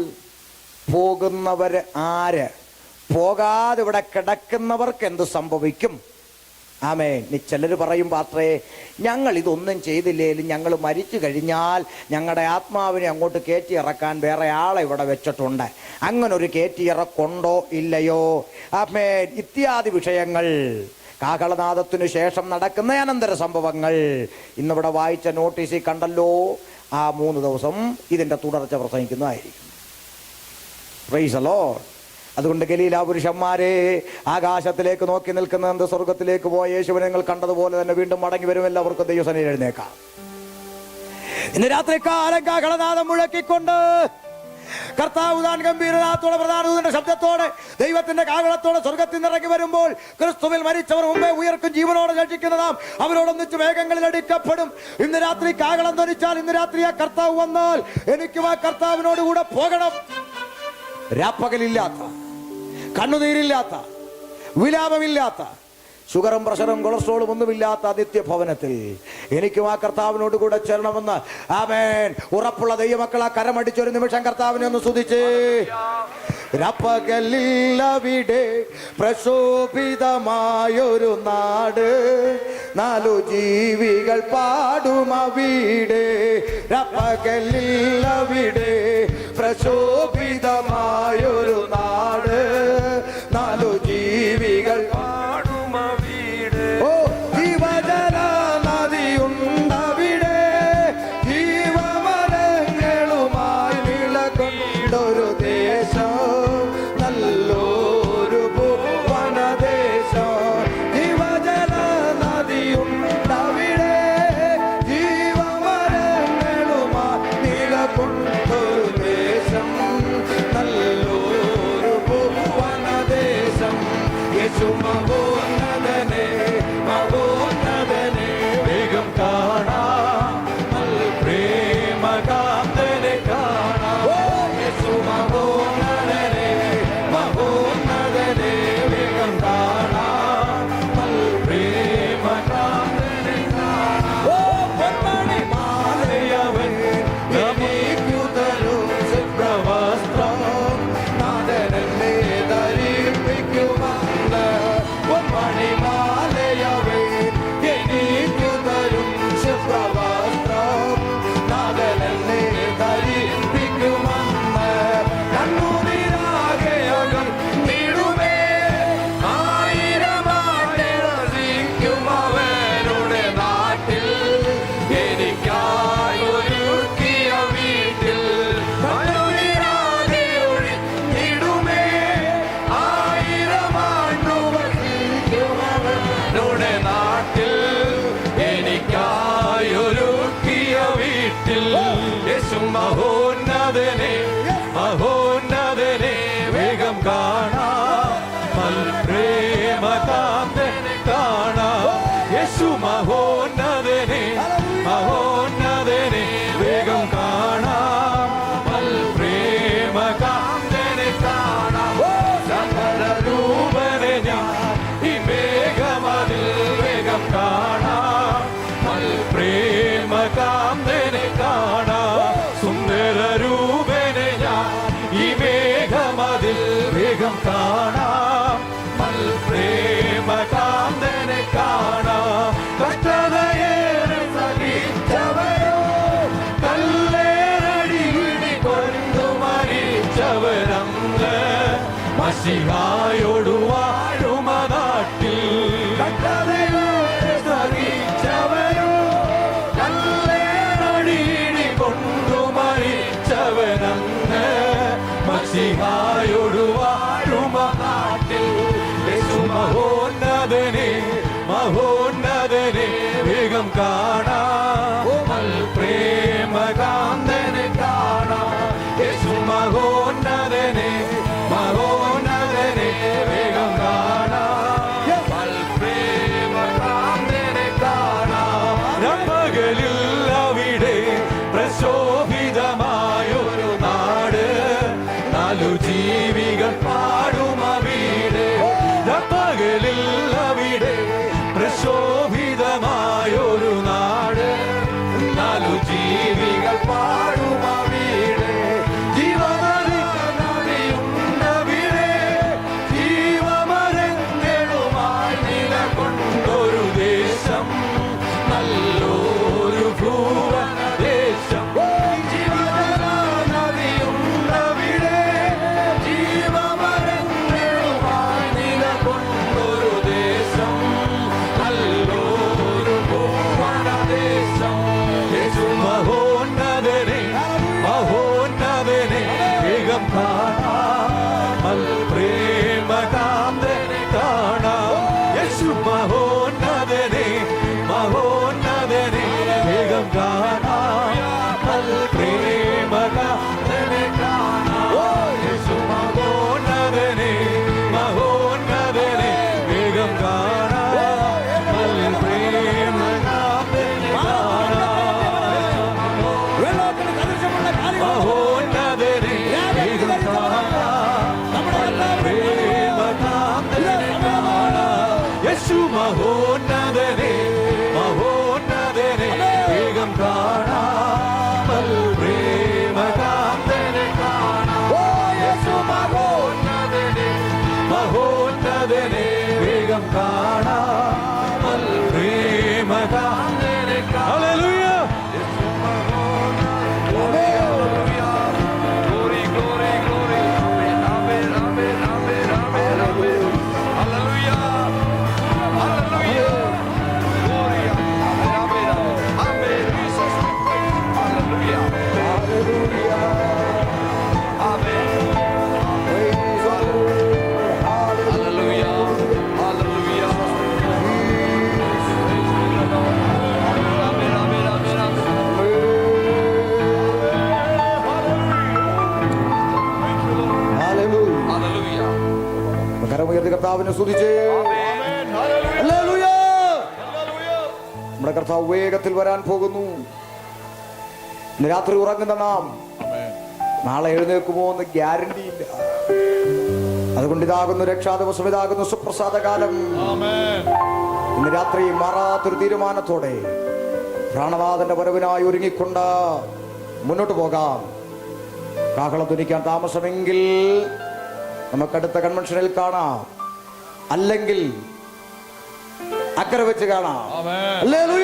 പോകുന്നവര് ആര്? പോകാതെ ഇവിടെ കിടക്കുന്നവർക്ക് എന്ത് സംഭവിക്കും? ആമേൻ. നീ ചിലർ പറയും പാത്രേ, ഞങ്ങൾ ഇതൊന്നും ചെയ്തില്ലേലും ഞങ്ങൾ മരിച്ചു കഴിഞ്ഞാൽ ഞങ്ങളുടെ ആത്മാവിനെ അങ്ങോട്ട് കയറ്റി ഇറക്കാൻ വേറെ ആളെ ഇവിടെ വെച്ചിട്ടുണ്ട്. അങ്ങനൊരു കയറ്റിയിറക്കുണ്ടോ ഇല്ലയോ? ആമേൻ. ഇത്യാദി വിഷയങ്ങൾ, കാഹളനാദത്തിനു ശേഷം നടക്കുന്ന അനന്തര സംഭവങ്ങൾ ഇന്നിവിടെ വായിച്ച നോട്ടീസിൽ കണ്ടല്ലോ. ആ 3 ദിവസം ഇതിൻ്റെ തുടർച്ച പ്രസംഗിക്കുന്നതായിരിക്കും. Price the Lord. അതുകൊണ്ട് ഗലീലാ പുരുഷന്മാരെ, ആകാശത്തിലേക്ക് നോക്കി നിൽക്കുന്ന എന്ത് സ്വർഗത്തിലേക്ക് പോയ യേശുവിനെ നിങ്ങൾ കണ്ടതുപോലെ തന്നെ വീണ്ടും മടങ്ങി വരും. എല്ലാവർക്കും ദൈവസന്നിധിയിൽ എഴുന്നേക്കാം. ഇന്ന് രാത്രി കാലം കാഹളനാദം മുഴക്കിക്കൊണ്ട് കർത്താവ് താൻ ഗംഭീരനാഥത്തോടെ പ്രധാനദൂതന്റെ ശബ്ദത്തോടെ ദൈവത്തിന്റെ കാഹളത്തോടെ സ്വർഗത്തിൽ നിറങ്ങി വരുമ്പോൾ ക്രിസ്തുവിൽ മരിച്ചവർ മുമ്പേ ഉയർക്കും ജീവനോടെ രക്ഷിക്കുന്ന നാം അവരോടൊന്നിച്ച് മേഘങ്ങളിൽ അടിക്കപ്പെടും. ഇന്ന് രാത്രി കാഹളം ധ്വനിച്ചാൽ, ഇന്ന് രാത്രി ആ കർത്താവ് വന്നാൽ എനിക്കും ആ കർത്താവിനോട് കൂടെ പോകണം. രാപ്പകലില്ലാത്ത, കണ്ണുനീരില്ലാത്ത, വിലാപമില്ലാത്ത, ഷുഗറും പ്രഷറും കൊളസ്ട്രോളും ഒന്നുമില്ലാത്ത നിത്യഭവനത്തിൽ എനിക്കും ആ കർത്താവിനോട് കൂടെ ചേരണമെന്ന് ആമേൻ ഉറപ്പുള്ള ദൈവമക്കൾ ആ കരമടിച്ചൊരു നിമിഷം കർത്താവിനെ ഒന്ന് സ്തുതിച്ച്. രാപ്പകലില്ലവിടെ പ്രശോഭിതമായൊരു നാട്, 4 ജീവികൾ പാടും അവിടെ. രാപ്പകലില്ലവിടെ പ്രശോഭിതമായൊരു നാട്, 4 ജീവികൾ പാടും അവിടെ. ഓ, ജീവജല നദിയുണ്ടവിടെ, ജീവമരങ്ങളുമായി നിലകൊണ്ടൊരു ദേശം, നല്ലൊരു ഭുവനദേശം. ജീവജല നദിയുണ്ടവിടെ, ജീവമരങ്ങളുമായി നിലകൊണ്ടൊരു ദേശം, നല്ലൊരു ഭുവനദേശം. യേശു മഹോന്നതനെ, മഹോന്നതനെ വേഗം കാണാം, പ്രേമകാന്തനെ കാണാം. യേശു മഹോന്നതനെ, മഹോന്നതനെ വേഗം കാണാം, പ്രേമകാന്തനെ കാണാം. ഓ, പൊന്മണി മാലയവൻ എനിക്കു തരും ശുഭ്രവസ്ത്രം, നാഥനെന്നെ ധരിപ്പിക്കുമെന്ന്. പൊന്മണി മാലയവൻ എനിക്കു തരും ശുഭ്രവസ്ത്രം, നാഥനെന്നെ ധരിപ്പിക്കുമെന്ന്. കണ്ണുനീരാകെയകം നീടുമേ, 1000 രസിക്കും അവരുടെ നാട്ടിൽ, എനിക്കായൊരുക്കിയ വീട്ടിൽ. കണ്ണുനീരാകെ ഒഴിഞ്ഞിടുമേ, 1000 വസിക്കും അവരുടെ നാട്ടിൽ, എനിക്കായൊരുക്കിയ വീട്ടിൽ. യേശു മഹോന്നതനെ, മഹോന്നതനെ വേഗം കാണാം, പ്രേമകാന്തനെ കാണാം. യേശു മഹോന്നതനെ, മഹോന്നതനെ വേഗം കാണാം, പ്രേമകാന്തനെ കാണാം. സകലരൂപനെ ഞാൻ ഈ മേഘമതിൽ വേഗം കാണാം, പ്രേമകാന്തനെ കാണാം. സുന്ദരരൂപനെ ഞാൻ ഈ മേഘമതിൽ വേഗം കാണാം, പ്രേമകാന്തനെ കാണാം. കഷ്ടതയേറെ സഹിച്ചവരോ, കല്ലേറടി കൊണ്ടു മരിച്ചവരന്ന്, മശിഹായോടു വാഴുമ നാട്ടിൽ. കഷ്ടതയേറെ സഹിച്ചവരോ, കല്ലേറടി വേഗം കാണാം പ്രേമകാന്തനെ കാണാം യേശു മഹോന്നതനെ മഹോന്നതനെ വേഗം കാണാം പ്രേമകാന്തനെ കാണാം മഹോന്നതനെ വേഗം കാണാം പ്രേമകാന്തനെ കാണാം യേശു മഹോന്നതനെ മഹോന്നതനെ വേഗം കാണാം പ്രേമകാന്തനെ കാണാം യേശു മഹോന്നതനെ മഹോന്നതനെ വേഗം കാണാം പ്രേമകാന്തനെ കാണാം hallelujah glory glory glory amen amen amen amen amen amen hallelujah hallelujah glory amen amen amen Jesus hallelujah hallelujah amen hallelujah hallelujah amen amen amen hallelujah കരമുയർത്തി കർത്താവിനെ സ്തുതിച്ചേ. ഹല്ലേലൂയ. നമ്മുടെ കർത്താവ് വേഗത്തിൽ വരാൻ പോകുന്നു. ഇന്ന് രാത്രി ഉറങ്ങുന്ന നാം നാളെ എഴുന്നേൽക്കുമോ എന്ന് ഗ്യാരണ്ടി ഇല്ല. അതുകൊണ്ട് ഇതാകുന്നു രക്ഷാദിവസം, ഇതാകുന്നു സുപ്രസാദ കാലം. ഇന്ന് രാത്രി മാറാത്തൊരു തീരുമാനത്തോടെ പ്രാണനാഥന്റെ വരവിനായി ഒരുങ്ങിക്കൊണ്ട് മുന്നോട്ട് പോകാം. കാഹളം ധ്വനിക്കാൻ താമസമെങ്കിൽ നമുക്കടുത്ത കൺവെൻഷനിൽ കാണാം, അല്ലെങ്കിൽ അക്കരെ വെച്ച് കാണാം. ഹല്ലേലൂയ.